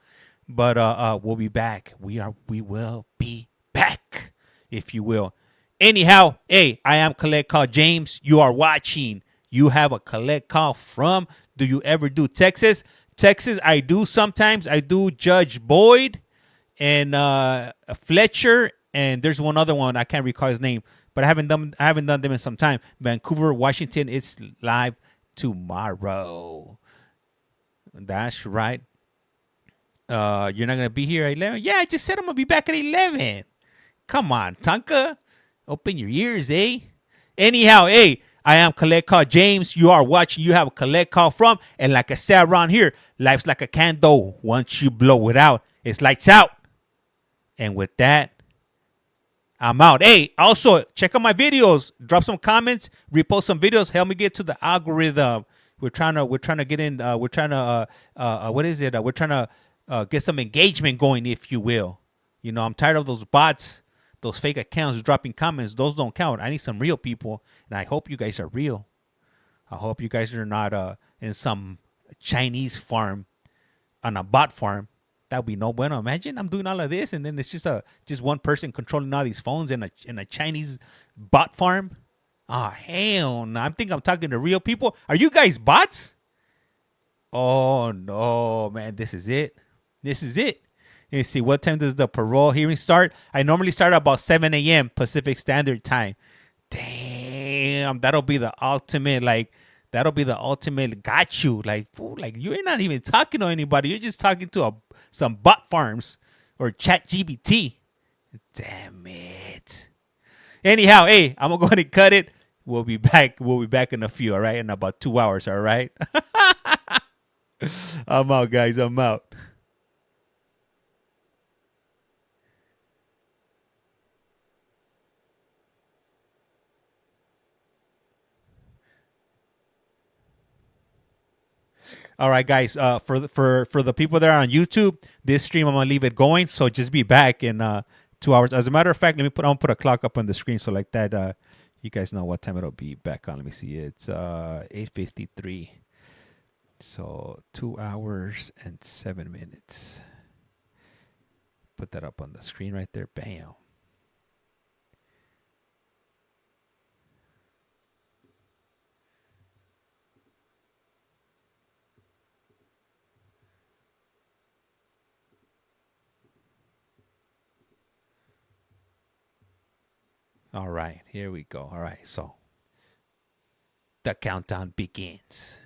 But we'll be back. We will be back, if you will. Anyhow, hey, I am Collect Call James. You are watching. You have a collect call from. Do you ever do Texas? Texas, I do sometimes. I do Judge Boyd and Fletcher, and there's one other one I can't recall his name, but I haven't done them in some time. Vancouver, Washington, it's live tomorrow. That's right. You're not gonna be here at 11? Yeah, I just said I'm gonna be back at 11. Come on, Tonka, open your ears, eh? Anyhow, hey, I am Collect Call James. You are watching. You have a Collect Call From. And like I said around here, life's like a candle. Once you blow it out, it's lights out. And with that, I'm out. Hey, also check out my videos. Drop some comments. Repost some videos. Help me get to the algorithm. We're trying to get in. We're trying to what is it? We're trying to get some engagement going, if you will. You know, I'm tired of those bots, those fake accounts dropping comments. Those don't count. I need some real people, and I hope you guys are real. I hope you guys are not in some Chinese farm, on a bot farm. That would be no bueno. Imagine I'm doing all of this, and then it's just one person controlling all these phones in a Chinese bot farm. Oh, hell no. I think I'm talking to real people. Are you guys bots? Oh, no, man. This is it. This is it. Let's see. What time does the parole hearing start? I normally start about 7 a.m. Pacific Standard Time. Damn. That'll be the ultimate, got you. Like, fool, like you're not even talking to anybody. You're just talking to some bot farms or chat GBT. Damn it. Anyhow, hey, I'm going to go ahead and cut it. We'll be back. We'll be back in a few, all right? In about 2 hours, all right? I'm out, guys. I'm out. All right, guys. For the people that are on YouTube, this stream I'm gonna leave it going. So just be back in 2 hours. As a matter of fact, I'm gonna put a clock up on the screen so like that you guys know what time it'll be back on. Let me see. It's 8:53. So 2 hours and 7 minutes. Put that up on the screen right there. Bam. All right, here we go. All right, so the countdown begins.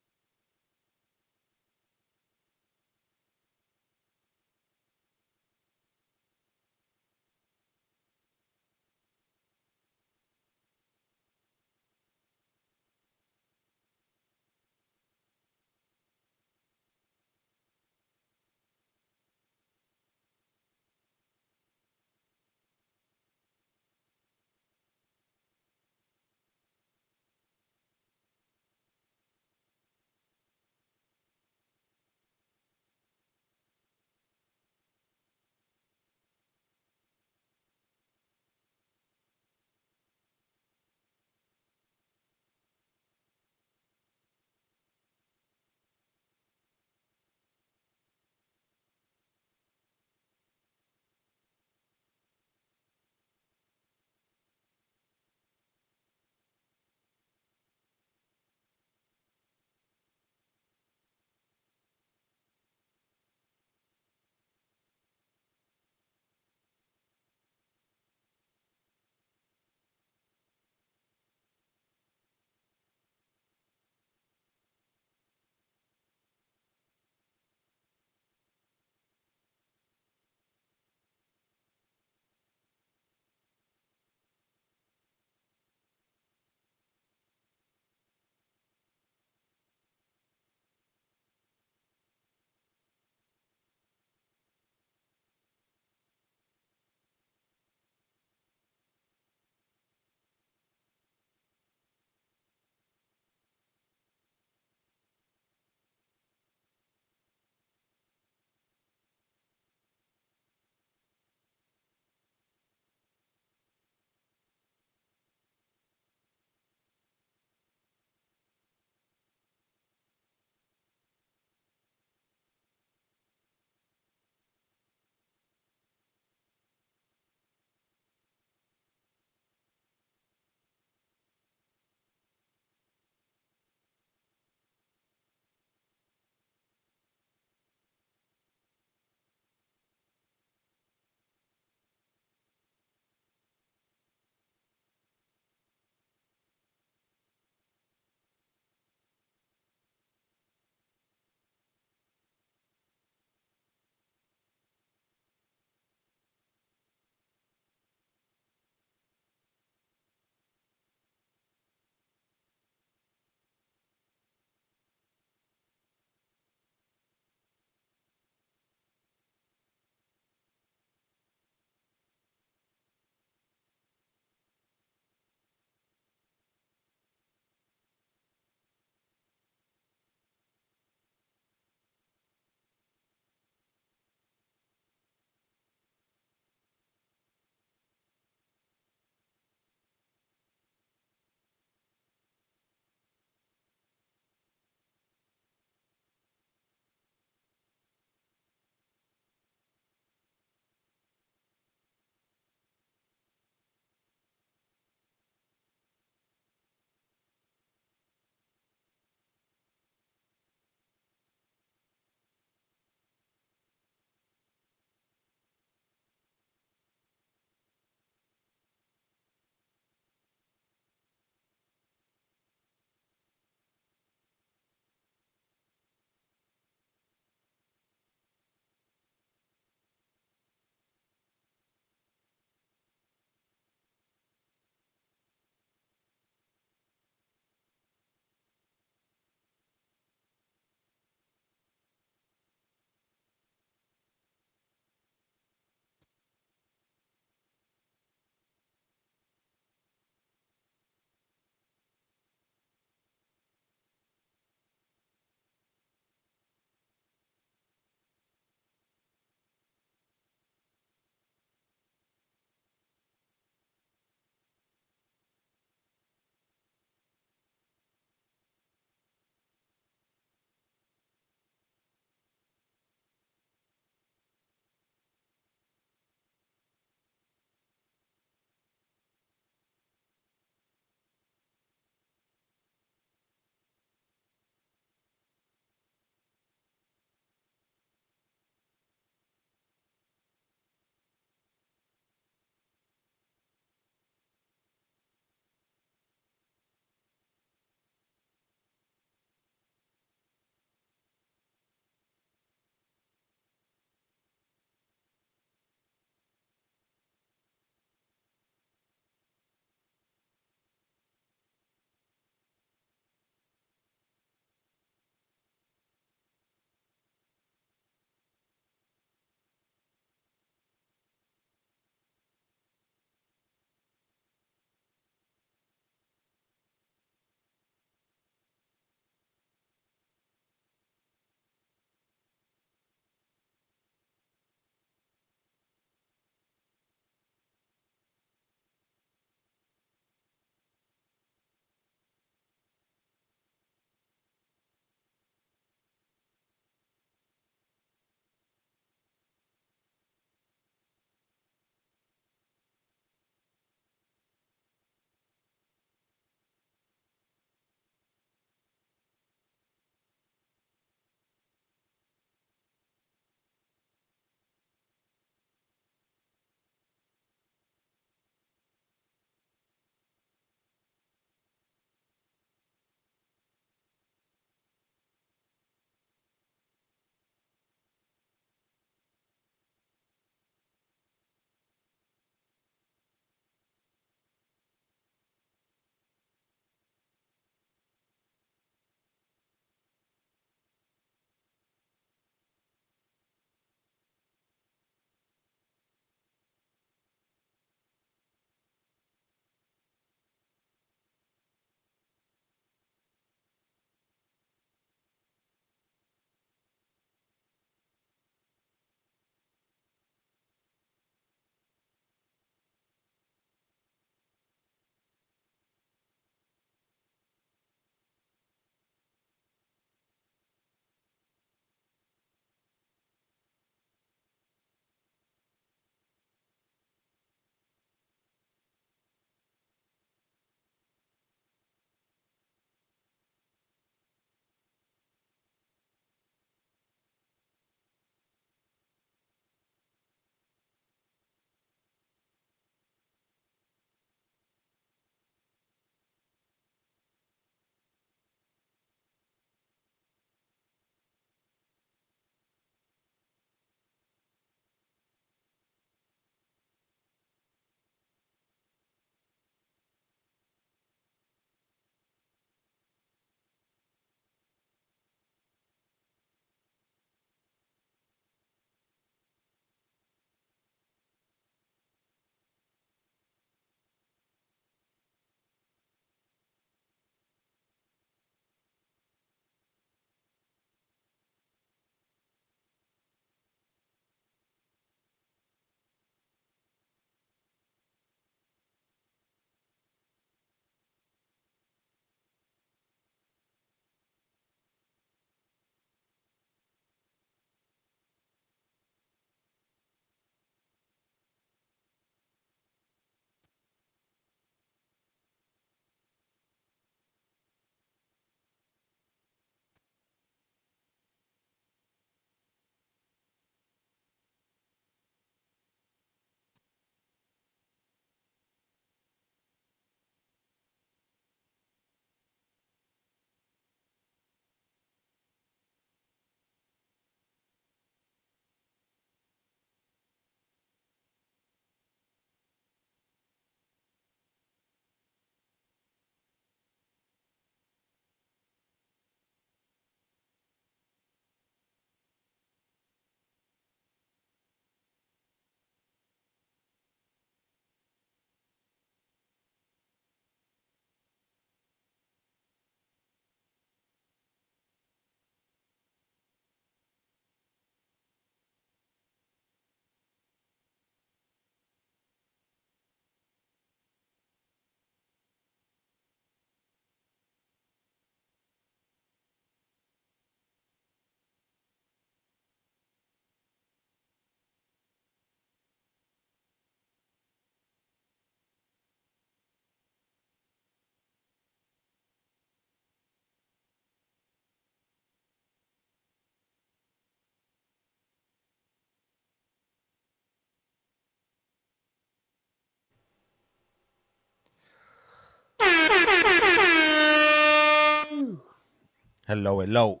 Hello, hello.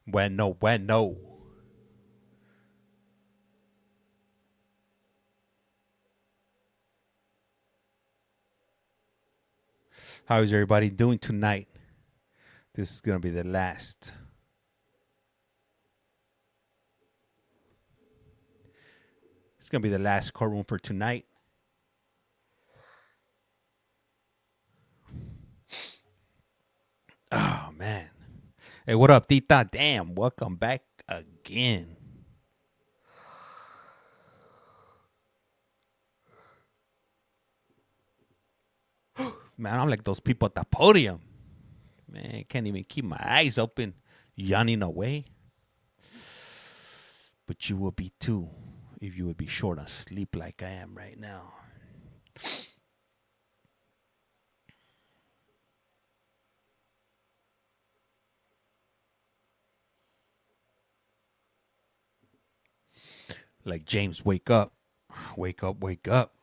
Bueno, bueno. How is everybody doing tonight? This is going to be the last. It's going to be the last courtroom for tonight. Oh, man. Hey, what up, Tita? Damn, welcome back again. Man, I'm like those people at the podium. Man, can't even keep my eyes open, yawning away. But you will be too if you would be short on sleep like I am right now. Like James, wake up. Wake up, wake up.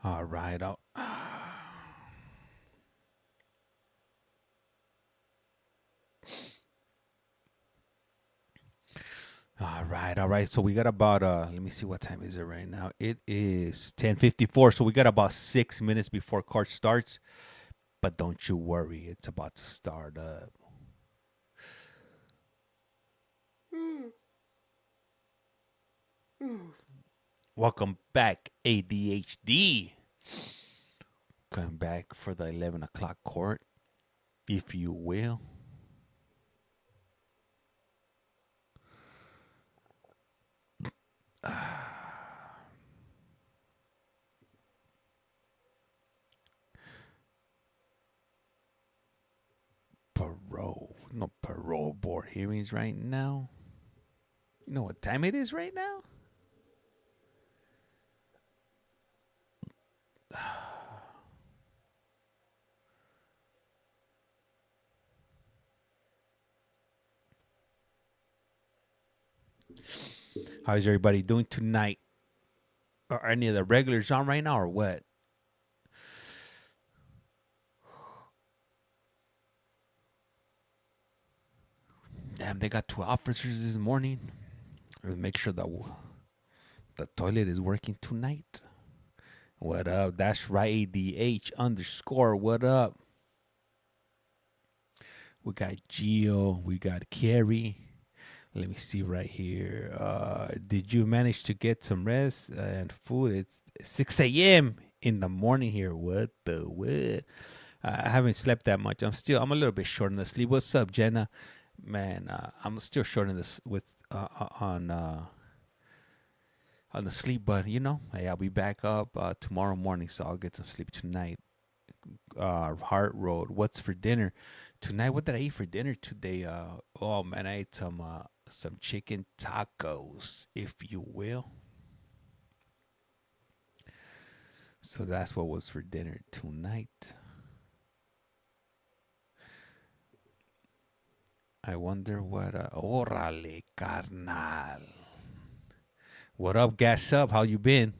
All right. All right, all right. So we got about let me see, what time is it right now? It is 10:54. So we got about 6 minutes before court starts. But don't you worry, it's about to start up. Welcome back, ADHD. Come back for the 11 o'clock court, if you will. Parole board hearings right now. You know what time it is right now? How's everybody doing tonight? Are any of the regulars on right now or what? Damn, they got 2 officers this morning. Let's make sure that the toilet is working tonight. What up? That's right, ADH_. What up? We got Gio. We got Carrie. Let me see right here. Did you manage to get some rest and food? It's 6 a.m. in the morning here. What the what? I haven't slept that much. I'm a little bit short on the sleep. What's up, Jenna? Man, I'm still short on this on the sleep, but you know, hey, I'll be back up tomorrow morning, so I'll get some sleep tonight. Heart Road. What's for dinner tonight? What did I eat for dinner today? Oh man, I ate some chicken tacos, if you will. So that's what was for dinner tonight. I wonder what. Órale, carnal. What up, Gas Up? How you been?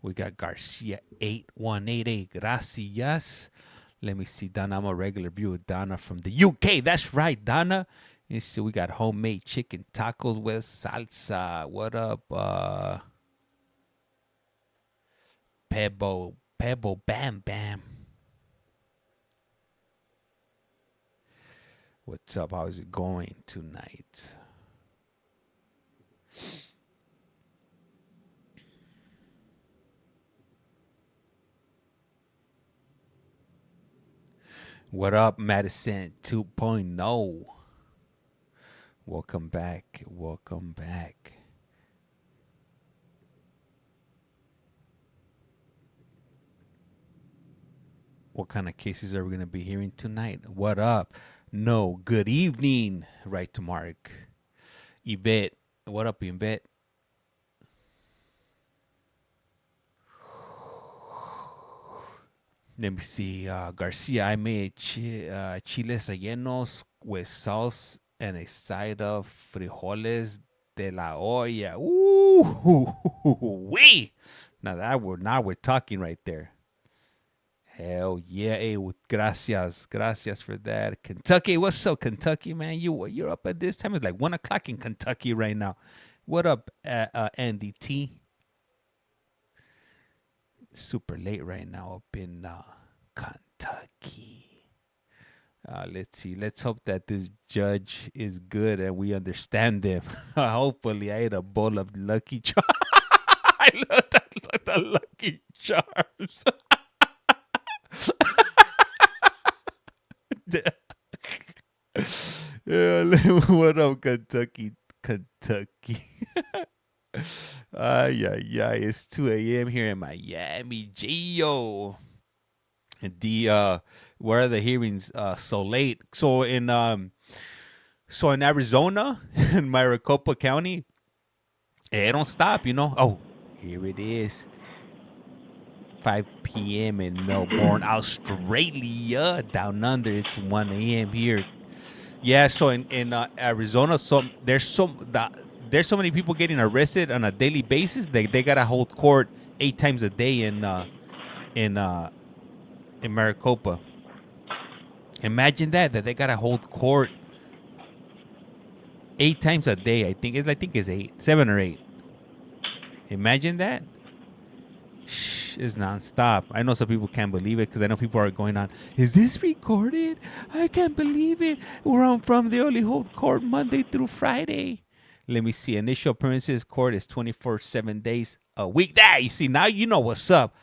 We got Garcia 8188. Gracias. Let me see, Donna. I'm a regular viewer. Donna from the UK. That's right, Donna. You see, we got homemade chicken tacos with salsa. What up, Pebble Bam Bam? What's up? How is it going tonight? What up, Madison 2.0? Welcome back. Welcome back. What kind of cases are we going to be hearing tonight? What up? No, good evening. Right to Mark. Yvette. What up, Yvette? Let me see. Garcia, I made chiles rellenos with sauce and a side of frijoles de la olla. Ooh, wee! Now we're talking right there. Hell yeah! Hey, gracias for that. Kentucky, what's up, Kentucky, man? You're up at this time. It's like 1 o'clock in Kentucky right now. What up, Andy T? Super late right now up in Kentucky. Let's see. Let's hope that this judge is good and we understand them. Hopefully, I ate a bowl of Lucky Charms. I love the Lucky Charms. What up, Kentucky? Yeah, it's 2 a.m. here in Miami. Yayo. Where are the hearings so late? So in Arizona, in Maricopa County, they don't stop, Oh, here it is. 5 p.m. in Melbourne, Australia. Down under, it's 1 a.m. here. Yeah, so in Arizona, there's so many people getting arrested on a daily basis. They gotta hold court 8 times a day in Maricopa. Imagine that they gotta hold court 8 times a day. I think it's 7 or 8. Imagine that. It's nonstop. I know some people can't believe it because I know people are going on, is this recorded? I can't believe it. From the early hold court Monday through Friday. Let me see. Initial appearances court is 24/7 days a week. You see, now you know what's up.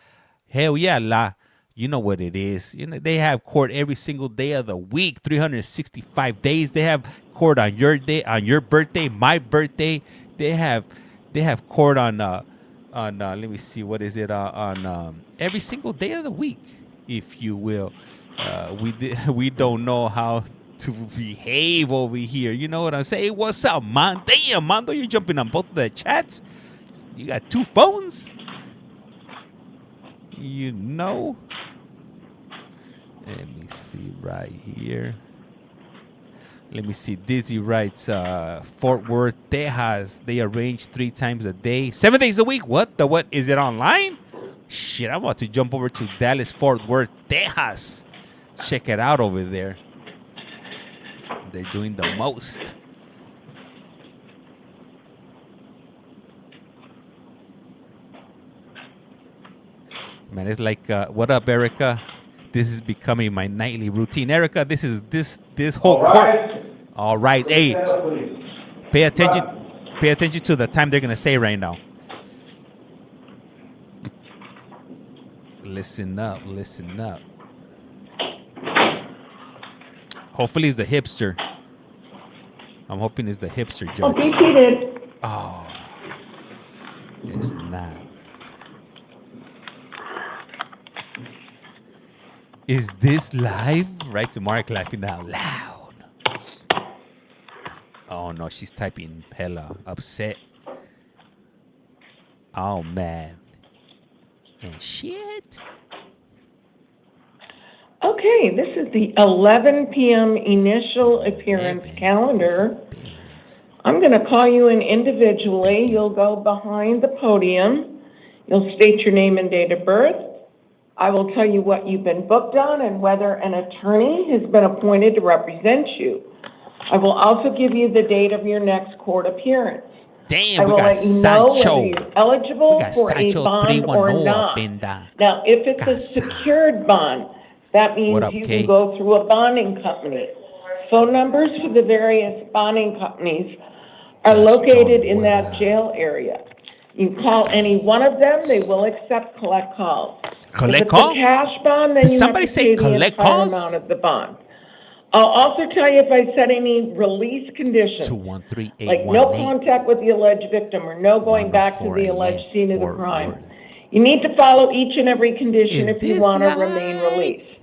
Hell yeah, you know what it is. They have court every single day of the week, 365 days. They have court on your day, on your birthday, my birthday. They have court on let me see, what is it, on every single day of the week, if you will. We don't know how to behave over here. You know what I'm saying? What's up, man? Damn, Mondo, you're jumping on both of the chats. You got 2 phones. Let me see right here. Let me see. Dizzy writes, Fort Worth, Texas. They arrange 3 times a day, 7 days a week. What? Is it online? Shit, I'm about to jump over to Dallas, Fort Worth, Texas. Check it out over there. They're doing the most. Man, it's like, what up, Erica? This is becoming my nightly routine. Erica, this whole court. All right. Hey, pay attention to the time they're going to say right now. Listen up. Hopefully it's the hipster. I'm hoping it's the hipster judge. Oh, be seated. Oh, it's not. Is this live? Right to Mark laughing out loud. Oh no, she's typing hella upset. Oh man. And shit. Okay, this is the 11 p.m. initial appearance calendar. I'm going to call you in individually. You'll go behind the podium. You'll state your name and date of birth. I will tell you what you've been booked on and whether an attorney has been appointed to represent you. I will also give you the date of your next court appearance. Damn, I will let you know whether you're eligible for a bond or not. Now, if it's a secured bond, that means you can go through a bonding company. Phone numbers for the various bonding companies are located in that jail area. You call any one of them, they will accept collect calls. Collect call? If it's a cash bond, then Did you somebody have to say pay the collect entire calls? amount of the bond. I'll also tell you if I set any release conditions, 213-818. like no contact with the alleged victim or no going back to the alleged scene of the crime. You need to follow each and every condition if you want to remain released.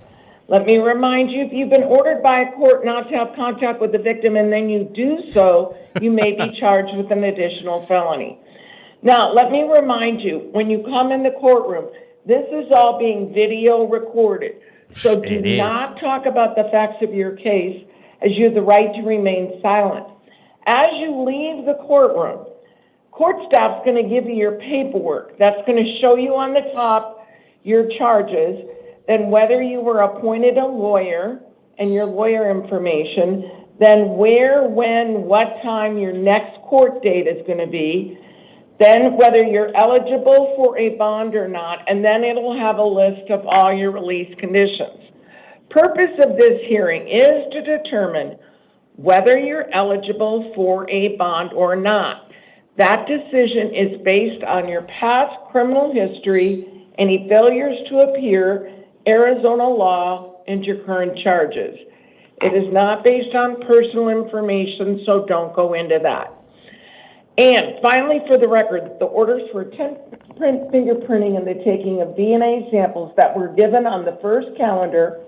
Let me remind you, if you've been ordered by a court not to have contact with the victim and then you do so, you may be charged with an additional felony. Now, let me remind you, when you come in the courtroom, This is all being video recorded. So do It is. not talk about the facts of your case, as you have the right to remain silent. As you leave the courtroom, court staff's going to give you your paperwork. That's going to show you on the top your charges, then whether you were appointed a lawyer and your lawyer information, then where, when, what time your next court date is going to be, then whether you're eligible for a bond or not, and then it'll have a list of all your release conditions. Purpose of this hearing is to determine whether you're eligible for a bond or not. That decision is based on your past criminal history, any failures to appear, Arizona law, and your current charges. It is not based on personal information, so don't go into that. And finally, for the record, the orders for fingerprinting and the taking of DNA samples that were given on the first calendar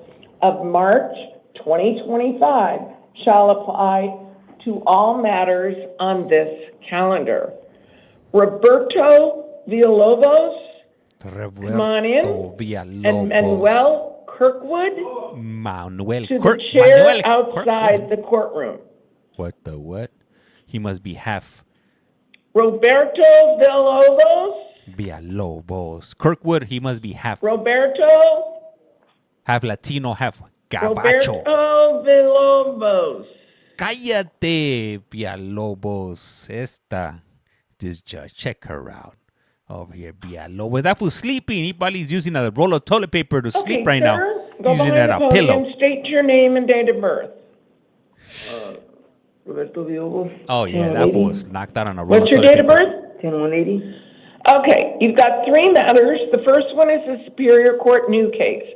of March 2025 shall apply to all matters on this calendar. Roberto Villalobos, come on in, and Manuel Kirkwood to the chair outside the courtroom. What the what? He must be half. Roberto Villalobos. Kirkwood, he must be half. Roberto. Half Latino, half Gabacho. Roberto Villalobos. Cállate, Villalobos. This judge, check her out. Over here, Villalobos. That fool's sleeping. He probably is using a roll of toilet paper to sleep right now. Go He's using behind it the a pillow. podium, state your name and date of birth. Roberto Villalobos. Oh, yeah, that fool was knocked out on a roll What's of your toilet date of paper. birth? 10-180. Okay, you've got three matters. The first one is a Superior Court new case,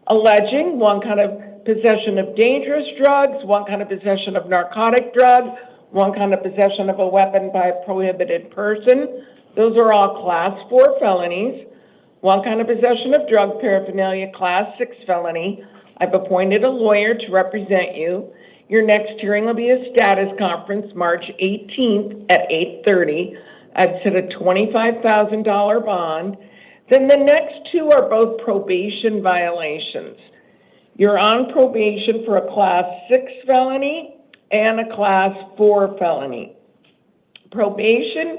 alleging one kind of possession of dangerous drugs, one kind of possession of narcotic drug, one kind of possession of a weapon by a prohibited person. Those are all Class 4 felonies. One kind of possession of drug paraphernalia, Class 6 felony. I've appointed a lawyer to represent you. Your next hearing will be a status conference, March 18th at 8:30. I've set a $25,000 bond. Then the next two are both probation violations. You're on probation for a Class 6 felony and a Class 4 felony. Probation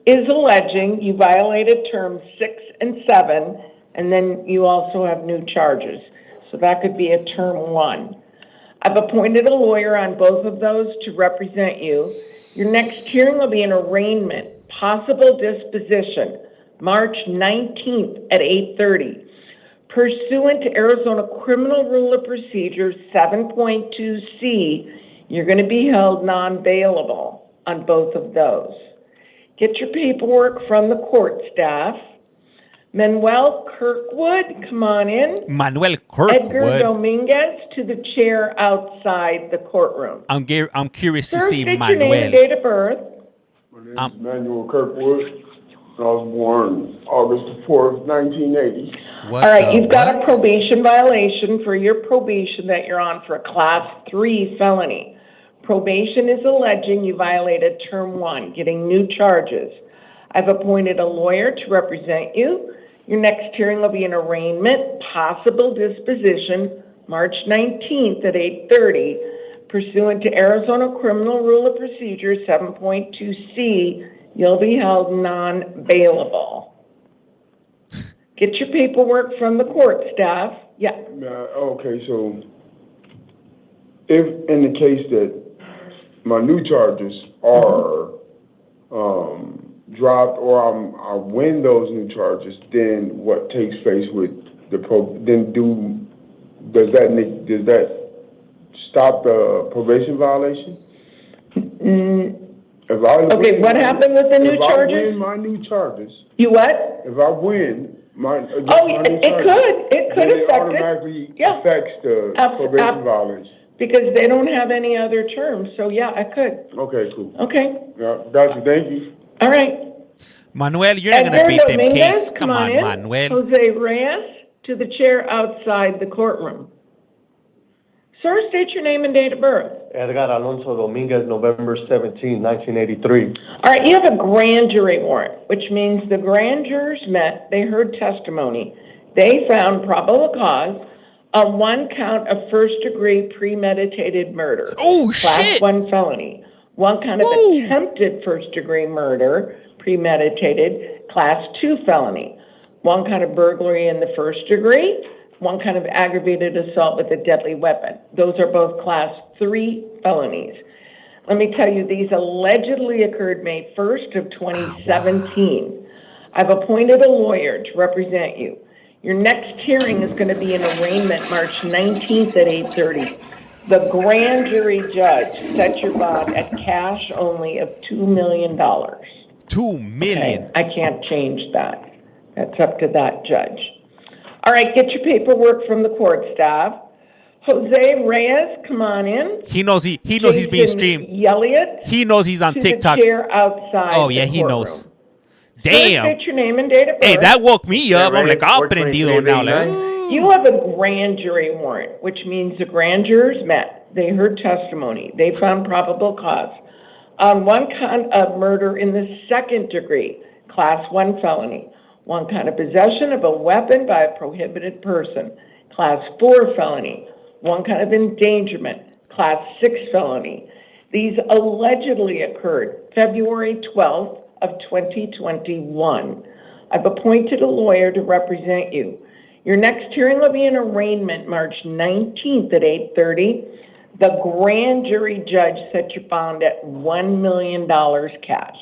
is alleging you violated terms 6 and 7, and then you also have new charges. So that could be a term 1. I've appointed a lawyer on both of those to represent you. Your next hearing will be an arraignment, possible disposition, March 19th at 8:30. Pursuant to Arizona Criminal Rule of Procedure 7.2C, you're going to be held non-bailable on both of those. Get your paperwork from the court staff. Manuel Kirkwood, come on in. Manuel Kirkwood. Edgar Dominguez to the chair outside the courtroom. I'm curious to Sir, see state Manuel. your name and date of birth. My name is Manuel Kirkwood. I was born August 4th, 1980. All right, you've got a probation violation for your probation that you're on for a Class 3 felony. Probation is alleging you violated term 1, getting new charges. I've appointed a lawyer to represent you. Your next hearing will be an arraignment, possible disposition, March 19th at 8:30. Pursuant to Arizona Criminal Rule of Procedure 7.2C, you'll be held non-bailable. Get your paperwork from the court staff. Yeah. Okay, so if in the case that my new charges are dropped or I win those new charges, then what takes place with the does that stop the probation violation? Okay, what happened with the new charges? If I win my new charges. You what? If I win my it could affect automatically affects the probation violation. Because they don't have any other terms, so yeah, I could. Okay, cool. Okay. Yeah, gotcha, thank you. All right. Manuel, you're not going to beat them case. Come on, in. Manuel. Jose Reyes to the chair outside the courtroom. Sir, state your name and date of birth. Edgar Alonso Dominguez, November 17, 1983. All right, you have a grand jury warrant, which means the grand jurors met, they heard testimony. They found probable cause on one count of first-degree premeditated murder. Oh, Class shit. 1 felony. One count of attempted first-degree murder, premeditated, Class 2 felony. One count of burglary in the first degree. One kind of aggravated assault with a deadly weapon. Those are both Class 3 felonies. Let me tell you, these allegedly occurred May 1st of 2017. I've appointed a lawyer to represent you. Your next hearing is going to be in arraignment March 19th at 8:30. The grand jury judge set your bond at cash only of $2 million. $2 million. Okay, I can't change that. That's up to that judge. All right, get your paperwork from the court staff. Jose Reyes, come on in. He knows he's being streamed. Elliott. He knows he's on to TikTok. The chair outside. Oh yeah, he knows. Damn. State your name and date of birth. Hey, that woke me up. I'm like, I'll prendido now. Like, you have a grand jury warrant, which means the grand jurors met. They heard testimony. They found probable cause on one count of murder in the second degree, Class 1 felony. One count of possession of a weapon by a prohibited person, Class 4 felony. One count of endangerment, Class 6 felony. These allegedly occurred February 12th of 2021. I've appointed a lawyer to represent you. Your next hearing will be in arraignment March 19th at 8:30. The grand jury judge set your bond at $1 million cash.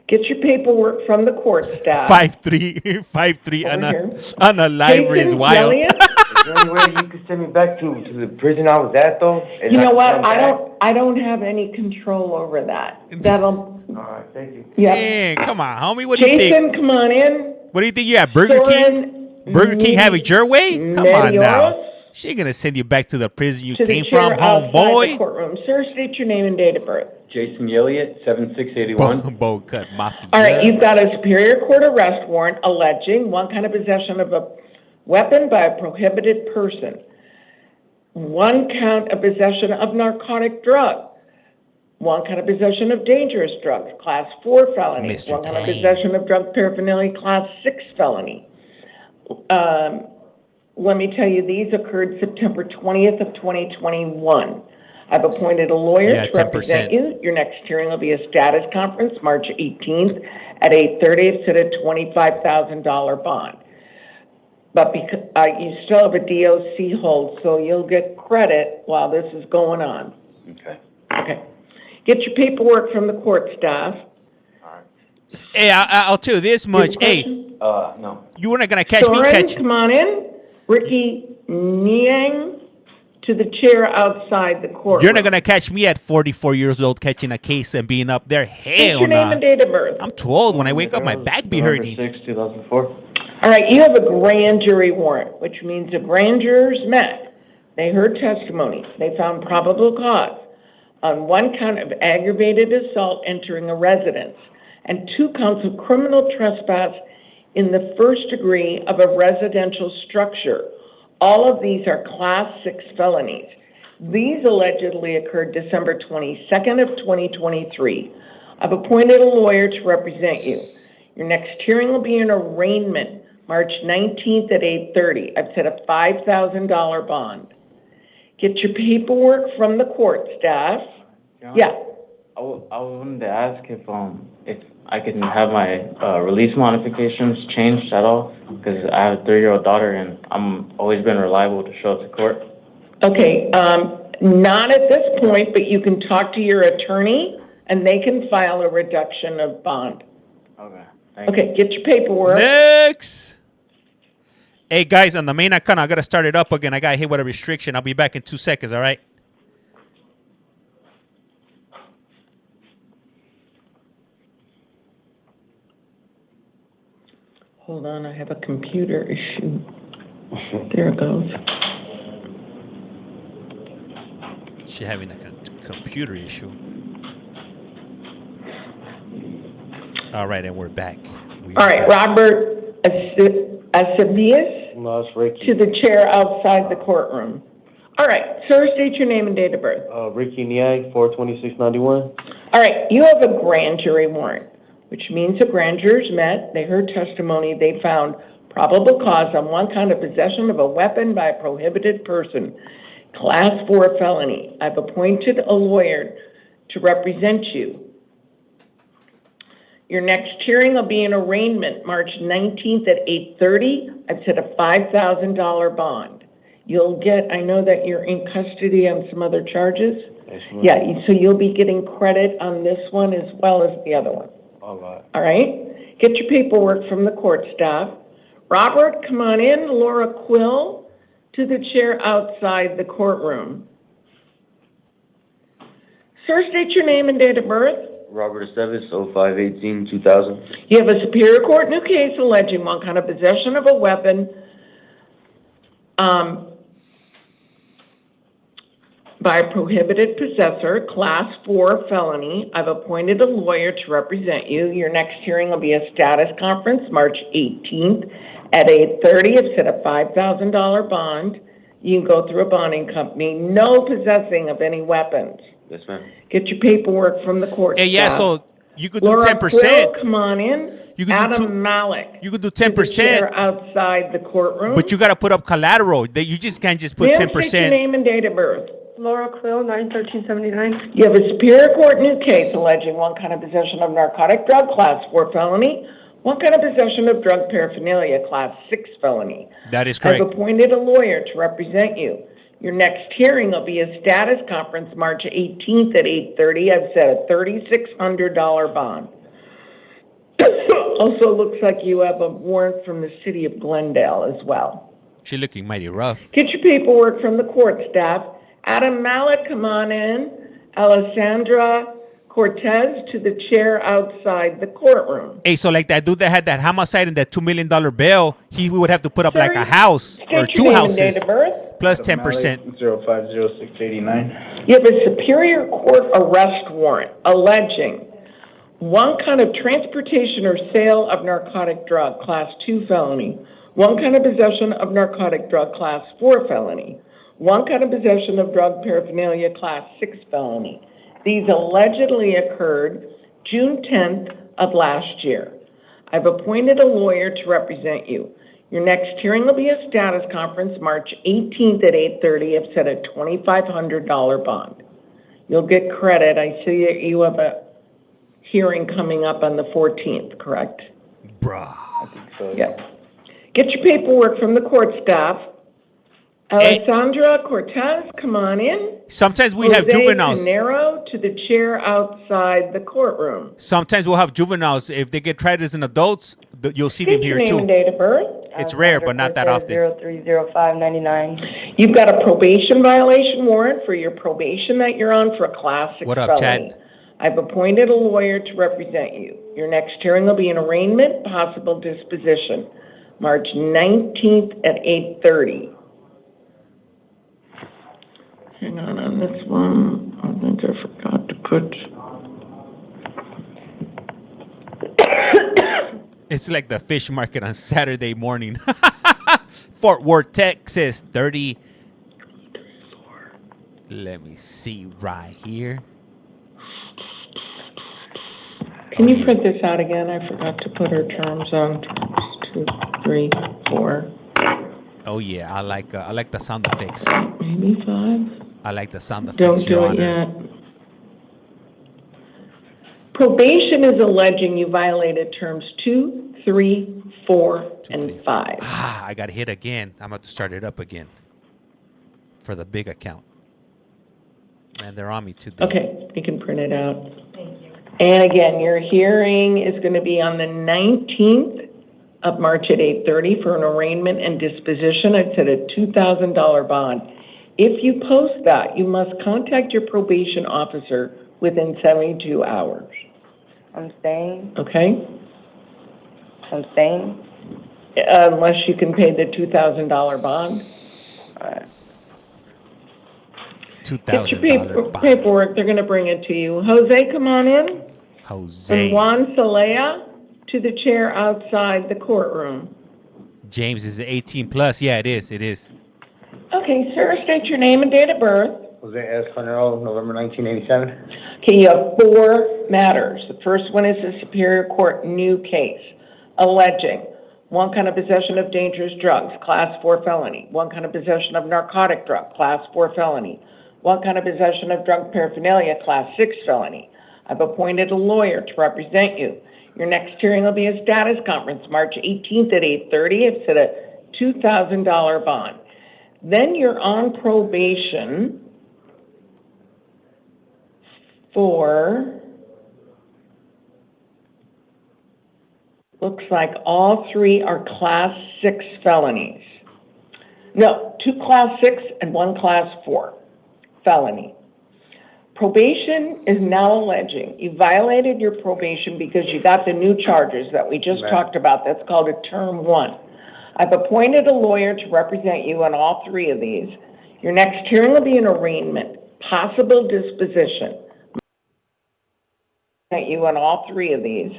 Get your paperwork from the court staff. 5'3", on a library is wild. Is there any way you could send me back to the prison I was at, though? You know what? I don't have any control over that. That'll. All right, thank you. Yeah. Man, come on, homie. What do you Jason, think? come on in. What do you think? You at Burger King? Burger King have it your way? Come on now. She ain't gonna send you back to the prison you came from, homeboy. Courtroom. Sir, state your name and date of birth. Jason Elliott, 7681. Bow cut mafia. All right, you've got a Superior Court arrest warrant alleging one kind of possession of a weapon by a prohibited person. One count of possession of narcotic drug. One count of possession of dangerous drugs, Class 4 felony. Mr. One count of Clean. possession of drug paraphernalia, Class 6 felony. Let me tell you, these occurred September 20th of 2021. I've appointed a lawyer to represent you. Your next hearing will be a status conference, March 18th at 8:30. It's at a $25,000 bond. But because you still have a DOC hold, so you'll get credit while this is going on. Okay. Okay. Get your paperwork from the court staff. Hey, I'll tell you this much. Hey, no. You weren't gonna catch me Soren, catch. come on in. Ricky Niang to the chair outside the courtroom. You're not gonna catch me at 44 years old catching a case and being up there. Hell your name no. and date of birth. I'm too old. When I wake up, my back be hurting. 6, 2004. All right, you have a grand jury warrant, which means the grand jurors met. They heard testimony. They found probable cause on one count of aggravated assault entering a residence and 2 counts of criminal trespass in the first degree of a residential structure. All of these are Class 6 felonies. These allegedly occurred December 22nd of 2023. I've appointed a lawyer to represent you. Your next hearing will be an arraignment March 19th at 8:30. I've set a $5,000 bond. Get your paperwork from the court staff. Yeah. I wanted to ask if I can have my release modifications changed at all, because I have a 3-year-old daughter and I'm always been reliable to show up to court. Okay, not at this point, but you can talk to your attorney and they can file a reduction of bond. Okay. Okay, get your paperwork. Next. Hey guys, on the main account, I gotta start it up again. I got hit with a restriction. I'll be back in 2 seconds. All right. Hold on, I have a computer issue. There it goes. She's having a computer issue. All right, and we're back. All right, Robert Acevius No, it's Ricky. to the chair outside the courtroom. All right, sir, state your name and date of birth. Ricky Niag, 42691. All right, you have a grand jury warrant, which means the grand jurors met, they heard testimony, they found probable cause on one count of possession of a weapon by a prohibited person, Class 4 felony. I've appointed a lawyer to represent you. Your next hearing will be an arraignment March 19th at 8:30. I've set a $5,000 bond. You'll get, I know that you're in custody on some other charges. Yeah, so you'll be getting credit on this one as well as the other one. All right. All right? Get your paperwork from the court staff. Robert, come on in. Laura Quill to the chair outside the courtroom. Sir, state your name and date of birth. Robert Esteves, 05/18/2000. You have a Superior Court new case alleging one kind of possession of a weapon by a prohibited possessor, Class 4 felony. I've appointed a lawyer to represent you. Your next hearing will be a status conference March 18th at 8:30. I've set a $5,000 bond. You can go through a bonding company. No possessing of any weapons. Yes, ma'am. Get your paperwork from the court. Hey, yeah, staff. so you could do Laura 10%. Quill, come on in. You could Adam do Malik. You could do to the 10%. chair outside the courtroom. But you got to put up collateral. You just can't just put Ma'am, 10%. state your name and date of birth. Laura Quill, 9/13/79. You have a Superior Court new case alleging one kind of possession of narcotic drug, Class 4 felony, one kind of possession of drug paraphernalia, Class 6 felony. That is correct. I've appointed a lawyer to represent you. Your next hearing will be a status conference March 18th at 8:30. I've set a $3,600 bond. Also looks like you have a warrant from the city of Glendale as well. She's looking mighty rough. Get your paperwork from the court staff. Adam Malik, come on in. Alessandra Cortez to the chair outside the courtroom. Hey, so like that dude that had that homicide and that $2 million bail, he would have to put up like a house or State two your name and houses date of birth. plus 10%. 050689. You have a Superior Court arrest warrant alleging one kind of transportation or sale of narcotic drug, Class 2 felony, one kind of possession of narcotic drug, Class 4 felony, one kind of possession of drug paraphernalia, Class 6 felony. These allegedly occurred June 10th of last year. I've appointed a lawyer to represent you. Your next hearing will be a status conference March 18th at 8:30. I've set a $2,500 bond. You'll get credit. I see that you have a hearing coming up on the 14th, correct? Bruh. I think so. Yeah. Get your paperwork from the court staff. Alessandra Cortez, come on in. Sometimes we have Jose juveniles. Canero to the chair outside the courtroom. Sometimes we'll have juveniles. If they get tried as an adults, you'll see them State your here name too. and date of birth. It's rare, but not that often. 030599. You've got a probation violation warrant for your probation that you're on for a Class 6 What up, felony. Chad? I've appointed a lawyer to represent you. Your next hearing will be an arraignment, possible disposition, March 19th at 8:30. Hang on this one. I think I forgot to put. It's like the fish market on Saturday morning. Fort Worth, Texas, 30. Let me see right here. Can you print this out again? I forgot to put her terms on. 2, 3, 4. Oh yeah, I like the sound effects. Maybe 5. I like the sound effects. Don't do Your it Honor. yet. Probation is alleging you violated terms 2, 3, 4, and 5. Ah, I got hit again. I'm going to start it up again for the big account. Man, they're on me today. Okay, you can print it out. And again, your hearing is going to be on the 19th of March at 8:30 for an arraignment and disposition. I'd set a $2,000 bond. If you post that, you must contact your probation officer within 72 hours. I'm staying. Okay? I'm staying. Unless you can pay the $2,000 bond. All right. Get your $2,000 paperwork. They're going to bring it to you. Jose, come on in. Jose. And Juan Salea to the chair outside the courtroom. James is 18 plus. Yeah, it is. It is. Okay, sir, state your name and date of birth. Jose S. General, November 1987. Okay, you have 4 matters. The first one is a Superior Court new case alleging 1 count of possession of dangerous drugs, class 4 felony, 1 count of possession of narcotic drug, class 4 felony, 1 count of possession of drug paraphernalia, class 6 felony. I've appointed a lawyer to represent you. Your next hearing will be a status conference, March 18th at 8:30. It's at a $2,000 bond. Then you're on probation for, looks like all 3 are class 6 felonies. No, 2 class 6 and 1 class 4 felony. Probation is now alleging you violated your probation because you got the new charges that we just talked about. That's called a term 1. I've appointed a lawyer to represent you on all 3 of these. Your next hearing will be an arraignment, possible disposition. You on all 3 of these.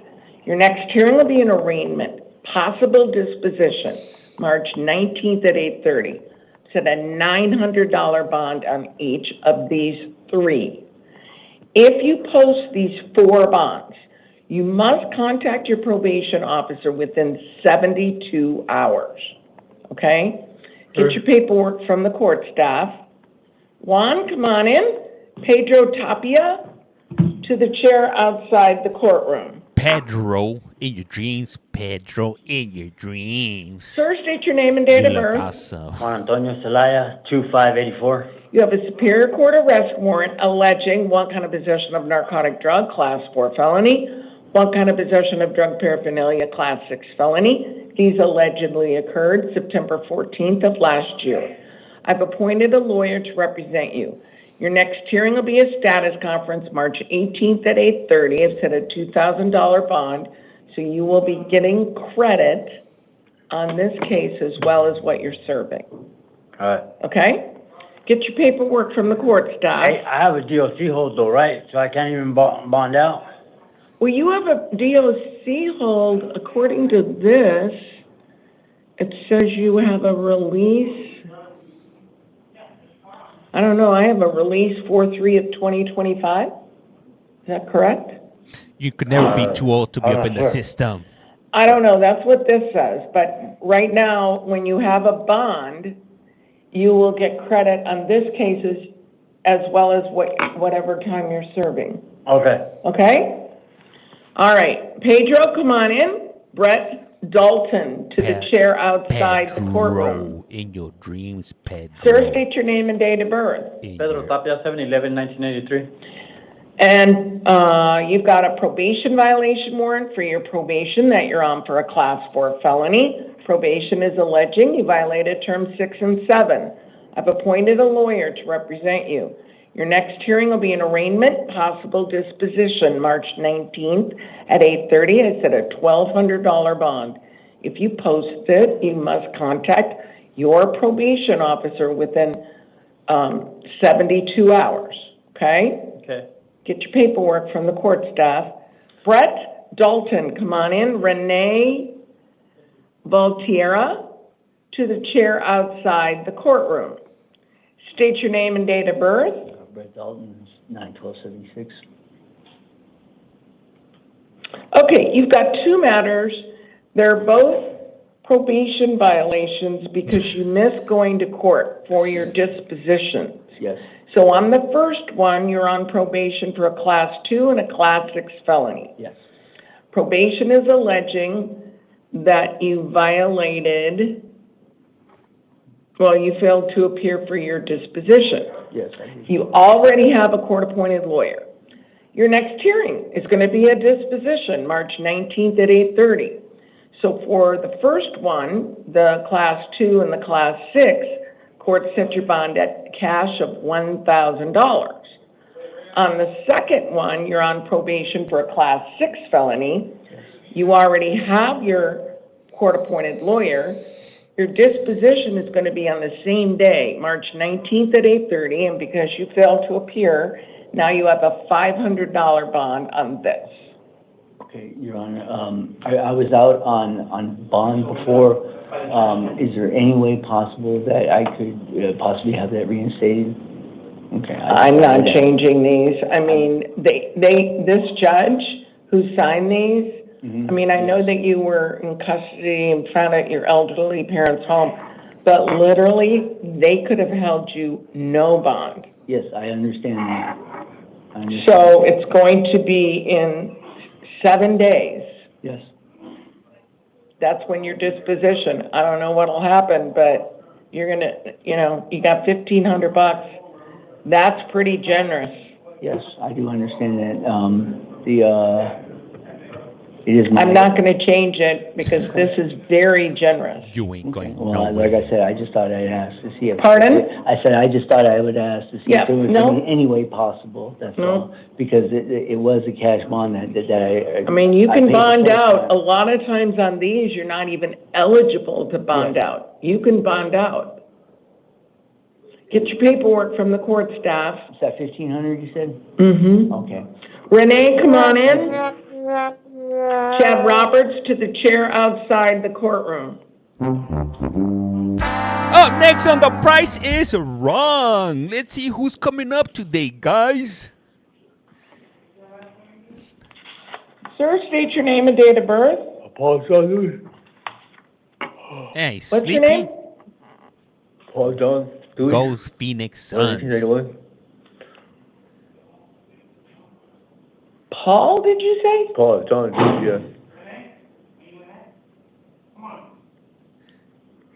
Your next hearing will be an arraignment, possible disposition, March 19th at 8:30. It's at a $900 bond on each of these 3. If you post these 4 bonds, you must contact your probation officer within 72 hours. Okay? Get your paperwork from the court staff. Juan, come on in. Pedro Tapia, to the chair outside the courtroom. Pedro in your dreams. Pedro in your dreams. Sir, state your name and date of birth. Juan Antonio Celaya, 2584. You have a Superior Court arrest warrant alleging 1 count of possession of narcotic drug, class 4 felony, 1 count of possession of drug paraphernalia, class 6 felony. These allegedly occurred September 14th of last year. I've appointed a lawyer to represent you. Your next hearing will be a status conference, March 18th at 8:30. It's at a $2,000 bond, so you will be getting credit on this case as well as what you're serving. All right. Okay? Get your paperwork from the court staff. I have a DOC hold though, right? So I can't even bond out? Well, you have a DOC hold. According to this, it says you have a release. I don't know. I have a release 4/3 of 2025. Is that correct? You could never be too old to be up in the system. I don't know. That's what this says. But right now, when you have a bond, you will get credit on this case as well as whatever time you're serving. Okay. Okay? All right. Pedro, come on in. Brett Dalton to the chair outside the courtroom. In your dreams, Pedro. Sir, state your name and date of birth. Pedro Tapia, 7/11/1983. And you've got a probation violation warrant for your probation that you're on for a class 4 felony. Probation is alleging you violated terms 6 and 7. I've appointed a lawyer to represent you. Your next hearing will be an arraignment, possible disposition, March 19th at 8:30. It's at a $1,200 bond. If you post it, you must contact your probation officer within 72 hours. Okay? Okay. Get your paperwork from the court staff. Brett Dalton, come on in. Renee Valtierra to the chair outside the courtroom. State your name and date of birth. Brett Dalton, 9/12/76. Okay, you've got 2 matters. They're both probation violations because you missed going to court for your dispositions. Yes. So on the first one, you're on probation for a class 2 and a class 6 felony. Yes. Probation is alleging that you violated, well, you failed to appear for your disposition. Yes, I did. You already have a court-appointed lawyer. Your next hearing is going to be a disposition, March 19th at 8:30. So for the first one, the class 2 and the class 6, court set your bond at cash of $1,000. On the second one, you're on probation for a class 6 felony. You already have your court-appointed lawyer. Your disposition is going to be on the same day, March 19th at 8:30, and because you failed to appear, now you have a $500 bond on this. Okay, Your Honor, I was out on bond before. Is there any way possible that I could possibly have that reinstated? Okay. I'm not changing these. I mean, this judge who signed these, I mean, I know that you were in custody and found at your elderly parents' home, but literally, they could have held you no bond. Yes, I understand that. So it's going to be in 7 days. Yes. That's when your disposition. I don't know what'll happen, but you're gonna, you got $1,500. That's pretty generous. Yes, I do understand that. It is. I'm not going to change it because this is very generous. You ain't going. Well, like I said, I just thought I'd ask to see if. Pardon? I said I just thought I would ask to see if there was any way possible. That's all. Because it was a cash bond that I. I mean, you can bond out. A lot of times on these, you're not even eligible to bond out. You can bond out. Get your paperwork from the court staff. Is that $1,500 you said? Mm-hmm. Okay. Renee, come on in. Chad Roberts to the chair outside the courtroom. Up next on The Price is Wrong. Let's see who's coming up today, guys. Sir, state your name and date of birth. Paul John. Hey, What's sleepy? your name? Paul John. Goes Phoenix Suns. 1981. Paul, did you say? Paul John, yeah.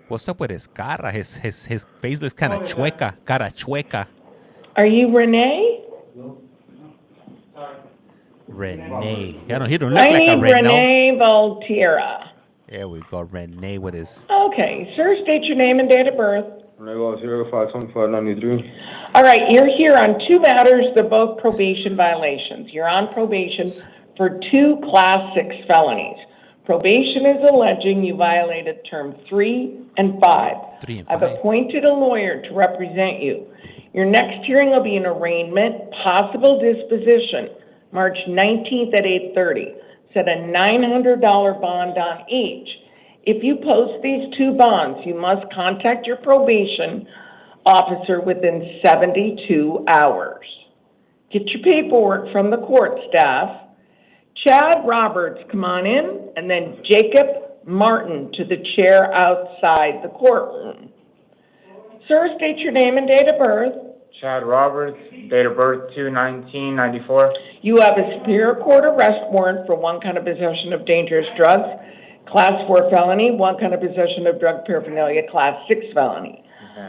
What's up with his cara? His face looks kind of chueca. Cara chueca. Are you Renee? Renee. He don't look like a I need Renee. Renee Valtierra. There we go. Renee with his... Okay, sir, state your name and date of birth. Renee 052593. All right, you're here on two matters. They're both probation violations. You're on probation for 2 Class 6 felonies. Probation is alleging you violated term 3 and 5. 3 and 5. I've appointed a lawyer to represent you. Your next hearing will be an arraignment, possible disposition, March 19th at 8:30. Set a $900 bond on each. If you post these 2 bonds, you must contact your probation officer within 72 hours. Get your paperwork from the court staff. Chad Roberts, come on in, and then Jacob Martin to the chair outside the courtroom. Sir, state your name and date of birth. Chad Roberts, date of birth 2/19/94. You have a Superior Court arrest warrant for 1 count of possession of dangerous drugs, Class 4 felony, 1 count of possession of drug paraphernalia, Class 6 felony.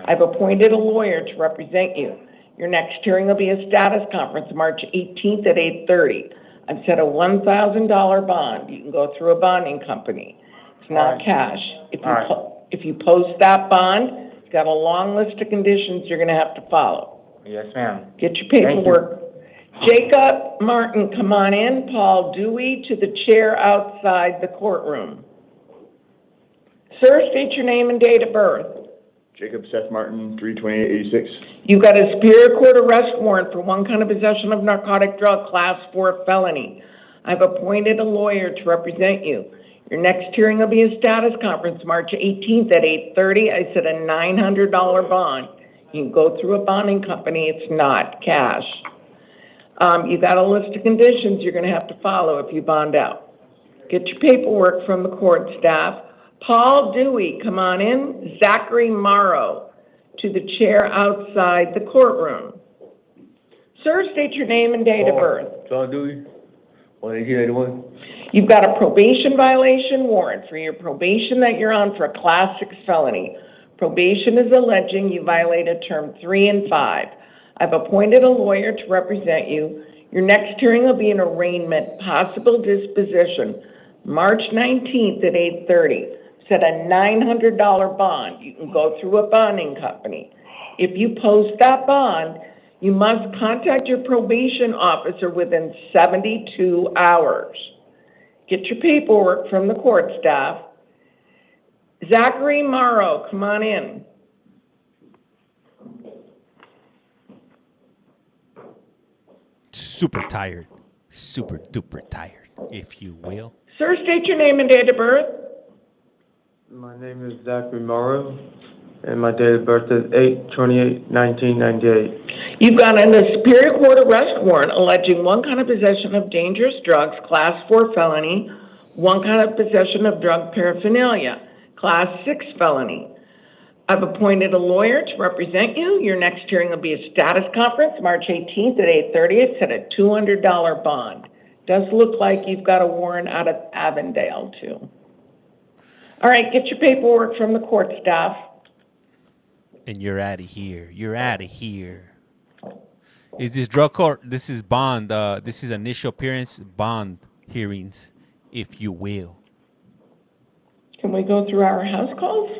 I've appointed a lawyer to represent you. Your next hearing will be a status conference, March 18th at 8:30. I've set a $1,000 bond. You can go through a bonding company. It's not cash. If you post that bond, you've got a long list of conditions you're going to have to follow. Yes, ma'am. Get your paperwork. Jacob Martin, come on in. Paul Dewey to the chair outside the courtroom. Sir, state your name and date of birth. Jacob Seth Martin, 32886. You got a Superior Court arrest warrant for 1 count of possession of narcotic drug, Class 4 felony. I've appointed a lawyer to represent you. Your next hearing will be a status conference, March 18th at 8:30. I set a $900 bond. You can go through a bonding company. It's not cash. You got a list of conditions you're going to have to follow if you bond out. Get your paperwork from the court staff. Paul Dewey, come on in. Zachary Morrow to the chair outside the courtroom. Sir, state your name and date of birth. John Dewey, 11881. You've got a probation violation warrant for your probation that you're on for a Class 6 felony. Probation is alleging you violated term 3 and 5. I've appointed a lawyer to represent you. Your next hearing will be an arraignment, possible disposition, March 19th at 8:30. Set a $900 bond. You can go through a bonding company. If you post that bond, you must contact your probation officer within 72 hours. Get your paperwork from the court staff. Zachary Morrow, come on in. Super tired. Super duper tired. if you will. Sir, state your name and date of birth. My name is Zachary Morrow, and my date of birth is 8/28/1998. You've got a Superior Court arrest warrant alleging one count of possession of dangerous drugs, Class 4 felony, one count of possession of drug paraphernalia, Class 6 felony. I've appointed a lawyer to represent you. Your next hearing will be a status conference, March 18th at 8:30. It's at a $200 bond. Does look like you've got a warrant out of Avondale, too. All right, get your paperwork from the court staff. And you're out of here. You're out of here. Is this drug court? This is bond. This is initial appearance bond hearings, if you will. Can we go through our house calls?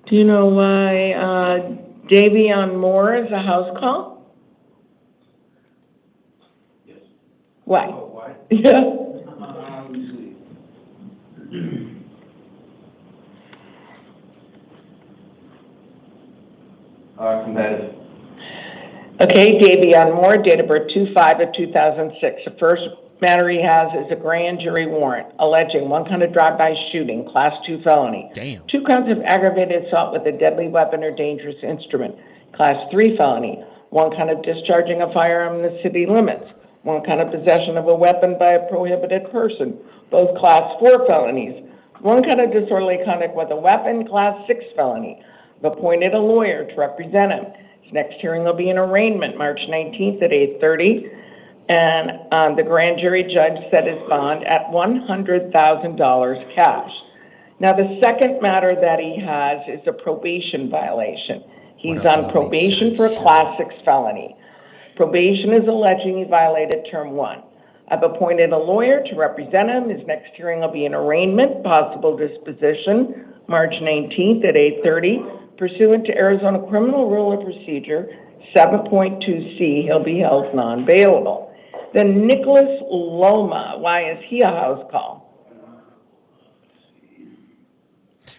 Do you know why Davion Moore is a house call? Yes. Why? Oh, why? Yeah. Competitive. Okay, Davion Moore, date of birth 2/5/2006. The first matter he has is a grand jury warrant alleging one count of drive-by shooting, Class 2 felony. Damn. 2 counts of aggravated assault with a deadly weapon or dangerous instrument, Class 3 felony. 1 count of discharging a firearm in the city limits. 1 count of possession of a weapon by a prohibited person, both Class 4 felonies. 1 count of disorderly conduct with a weapon, Class 6 felony. I've appointed a lawyer to represent him. His next hearing will be an arraignment, March 19th at 8:30. And the grand jury judge set his bond at $100,000 cash. Now, the second matter that he has is a probation violation. He's on probation for a Class 6 felony. Probation is alleging he violated Term 1. I've appointed a lawyer to represent him. His next hearing will be an arraignment, possible disposition, March 19th at 8:30. Pursuant to Arizona Criminal Rule of Procedure 7.2C, he'll be held non-bailable. Then Nicholas Loma, why is he a house call?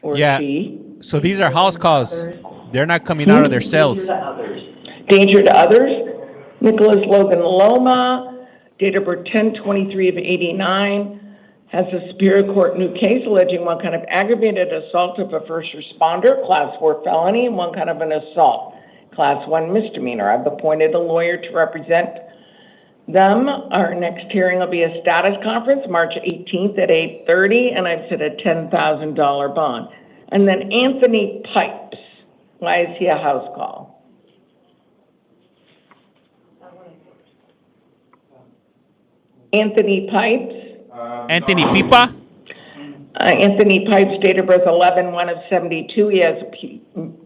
Or Yeah. she? So these are house calls. They're not coming out of their cells. Danger to others. Nicholas Logan Loma, date of birth 10/23/89, has a Superior Court new case alleging one kind of aggravated assault of a first responder, Class 4 felony, and one kind of an assault, Class 1 misdemeanor. I've appointed a lawyer to represent them. Our next hearing will be a status conference, March 18th at 8:30, and I've set a $10,000 bond. And then Anthony Pipes, why is he a house call? Anthony Pipes. Anthony Pipa? Anthony Pipes, date of birth 11/1/72. He has a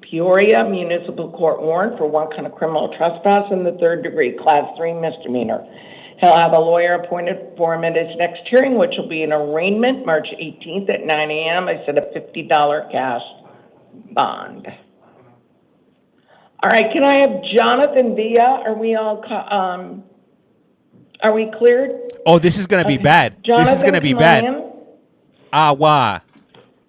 Peoria Municipal Court warrant for one kind of criminal trespass in the 3rd degree, Class 3 misdemeanor. He'll have a lawyer appointed for him at his next hearing, which will be an arraignment, March 18th at 9 a.m. I set a $50 cash bond. All right, can I have Jonathan Villa? Are we all, are we cleared? Oh, this is going to be bad. Jonathan, this is going to be come bad. on in. Why?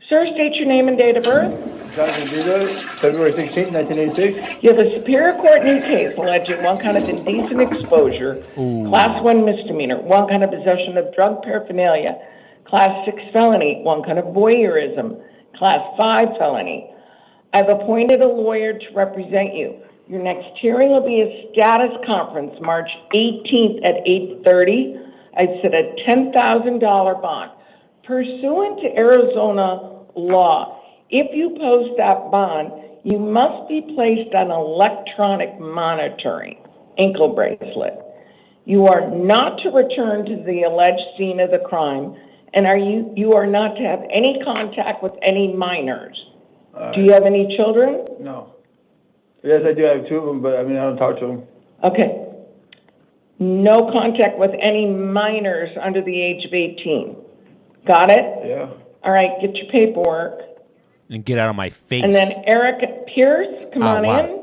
Sir, state your name and date of birth. Jonathan Villa, February 16th, 1986. You have a Superior Court new case alleging one kind of indecent exposure, Class 1 misdemeanor, one kind of possession of drug paraphernalia, Class 6 felony, one kind of voyeurism, Class 5 felony. I've appointed a lawyer to represent you. Your next hearing will be a status conference, March 18th at 8:30. I've set a $10,000 bond. Pursuant to Arizona law, if you post that bond, you must be placed on electronic monitoring, ankle bracelet. You are not to return to the alleged scene of the crime, and you are not to have any contact with any minors. Do you have any children? No. Yes, I do have 2 of them, but I mean, I don't talk to them. Okay. No contact with any minors under the age of 18. Got it? Yeah. All right, get your paperwork. And get out of my face. And then Eric Pierce, come on wow. in.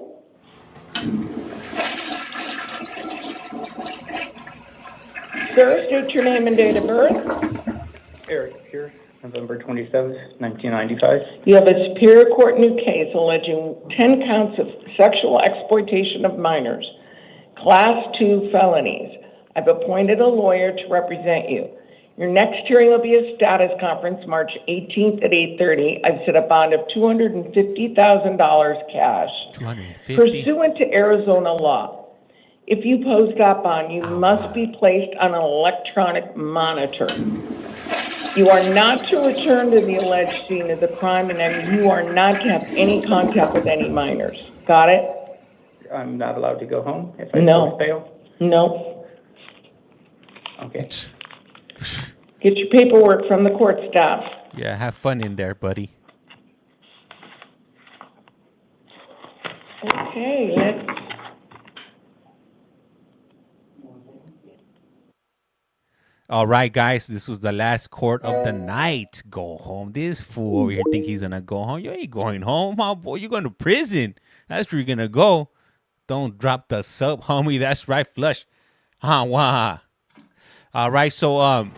Sir, state your name and date of birth. Eric Pierce. November 27th, 1995. You have a Superior Court new case alleging 10 counts of sexual exploitation of minors, Class 2 felonies. I've appointed a lawyer to represent you. Your next hearing will be a status conference, March 18th at 8:30. I've set a bond of $250,000 cash. 250. Pursuant to Arizona law, if you post that bond, you must be placed on an electronic monitor. You are not to return to the alleged scene of the crime, and you are not to have any contact with any minors. Got it? I'm not allowed to go home if I No. fail? No. Okay. Get your paperwork from the court staff. Yeah, have fun in there, buddy. Okay, let's... All right, guys, this was the last court of the night. Go home. This fool over here think he's gonna go home. You ain't going home, my boy. You're going to prison. That's where you're gonna go. Don't drop the sub, homie. That's right, flush. Wah. All right, so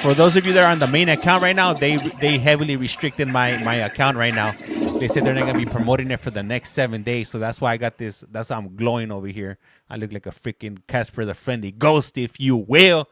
for those of you that are on the main account right now, they heavily restricted my account right now. They said they're not gonna be promoting it for the next 7 days, so that's why I got this. That's why I'm glowing over here. I look like a freaking Casper the Friendly Ghost, if you will.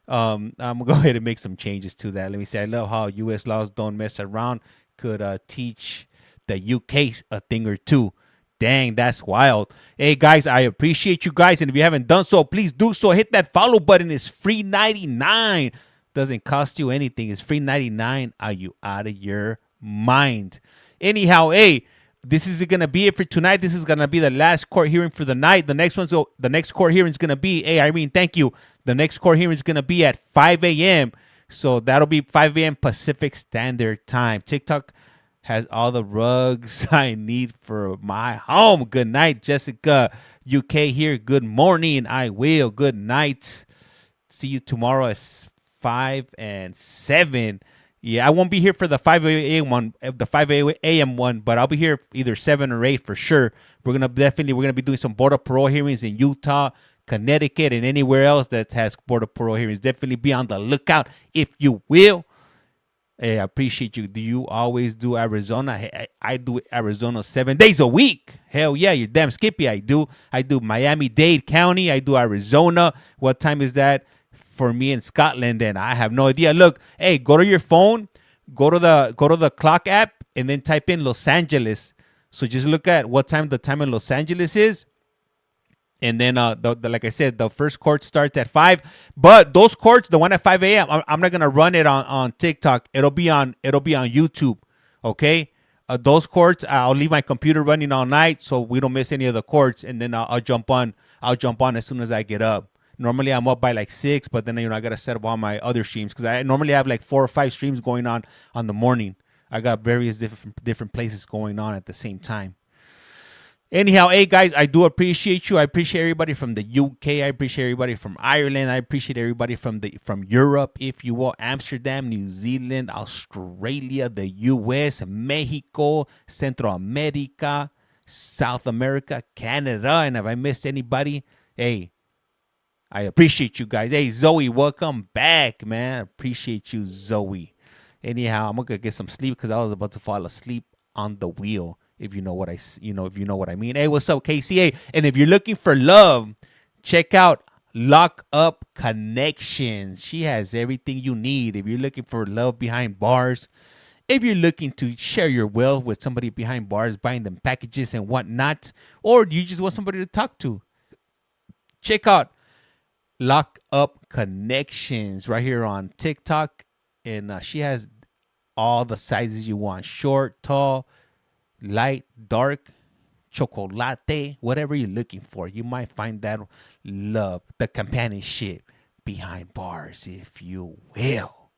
I'm gonna go ahead and make some changes to that. Let me say, I love how U.S. laws don't mess around. Could teach the UK a thing or two. Dang, that's wild. Hey, guys, I appreciate you guys. And if you haven't done so, please do so. Hit that follow button. It's free 99. Doesn't cost you anything. It's free 99. Are you out of your mind? Anyhow, hey, this is going to be it for tonight. This is going to be the last court hearing for the night. The next court hearing is going to be, hey, Irene, thank you. The next court hearing is going to be at 5 a.m. So that'll be 5 a.m. Pacific Standard Time. TikTok has all the rugs I need for my home. Good night, Jessica. UK here. Good morning. I will. Good night. See you tomorrow at 5 and 7. Yeah, I won't be here for the 5 a.m. one, but I'll be here either 7 or 8 for sure. We're gonna be doing some border parole hearings in Utah, Connecticut, and anywhere else that has border parole hearings. Definitely be on the lookout, if you will. Hey, I appreciate you. Do you always do Arizona? Hey, I do Arizona 7 days a week. Hell yeah, you're damn skippy. I do Miami-Dade County. I do Arizona. What time is that for me in Scotland? Then I have no idea. Look, hey, go to your phone, go to the clock app, and then type in Los Angeles. So just look at what time the time in Los Angeles is. And then, like I said, the first court starts at 5. But those courts, the one at 5 a.m., I'm not gonna run it on TikTok. It'll be on YouTube. Okay. Those courts, I'll leave my computer running all night so we don't miss any of the courts. And then I'll jump on. I'll jump on as soon as I get up. Normally I'm up by like 6, but then I gotta set up all my other streams because I normally have like 4 or 5 streams going on the morning. I got various different places going on at the same time. Anyhow, hey guys, I do appreciate you. I appreciate everybody from the UK. I appreciate everybody from Ireland. I appreciate everybody from Europe, if you will, Amsterdam, New Zealand, Australia, the US, Mexico, Central America, South America, Canada. And if I missed anybody, hey, I appreciate you guys. Hey, Zoe, welcome back, man. I appreciate you, Zoe. Anyhow, I'm gonna get some sleep because I was about to fall asleep on the wheel. If you know what I mean. Hey, what's up, KCA? And if you're looking for love, check out Lock Up Connections. She has everything you need. If you're looking for love behind bars, if you're looking to share your wealth with somebody behind bars, buying them packages and whatnot, or you just want somebody to talk to, check out Lock Up Connections right here on TikTok. And she has all the sizes you want: short, tall, light, dark, chocolate, whatever you're looking for. You might find that love, the companionship behind bars, if you will.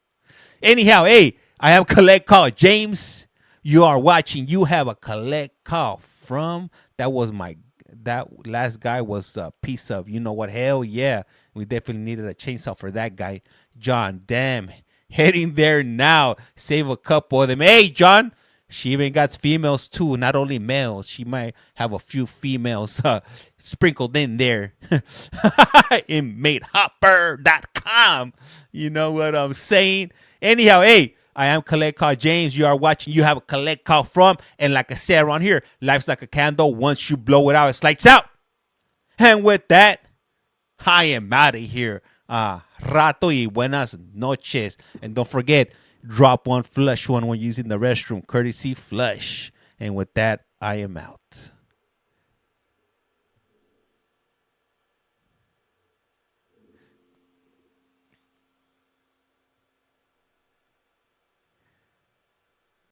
Anyhow, hey, I have collect call. James, you are watching. You have a collect call from. That last guy was a piece of, you know what? Hell yeah. We definitely needed a chainsaw for that guy. John, damn. Heading there now. Save a couple of them. Hey, John. She even got females too, not only males. She might have a few females sprinkled in there. InmateHopper.com. You know what I'm saying? Anyhow, hey, I am Collect Call James. You are watching. You have a Collect Call From. And like I said around here, life's like a candle. Once you blow it out, it's lights out. And with that, I am out of here. Rato y buenas noches. And don't forget, drop one, flush one when using the restroom. Courtesy flush. And with that, I am out.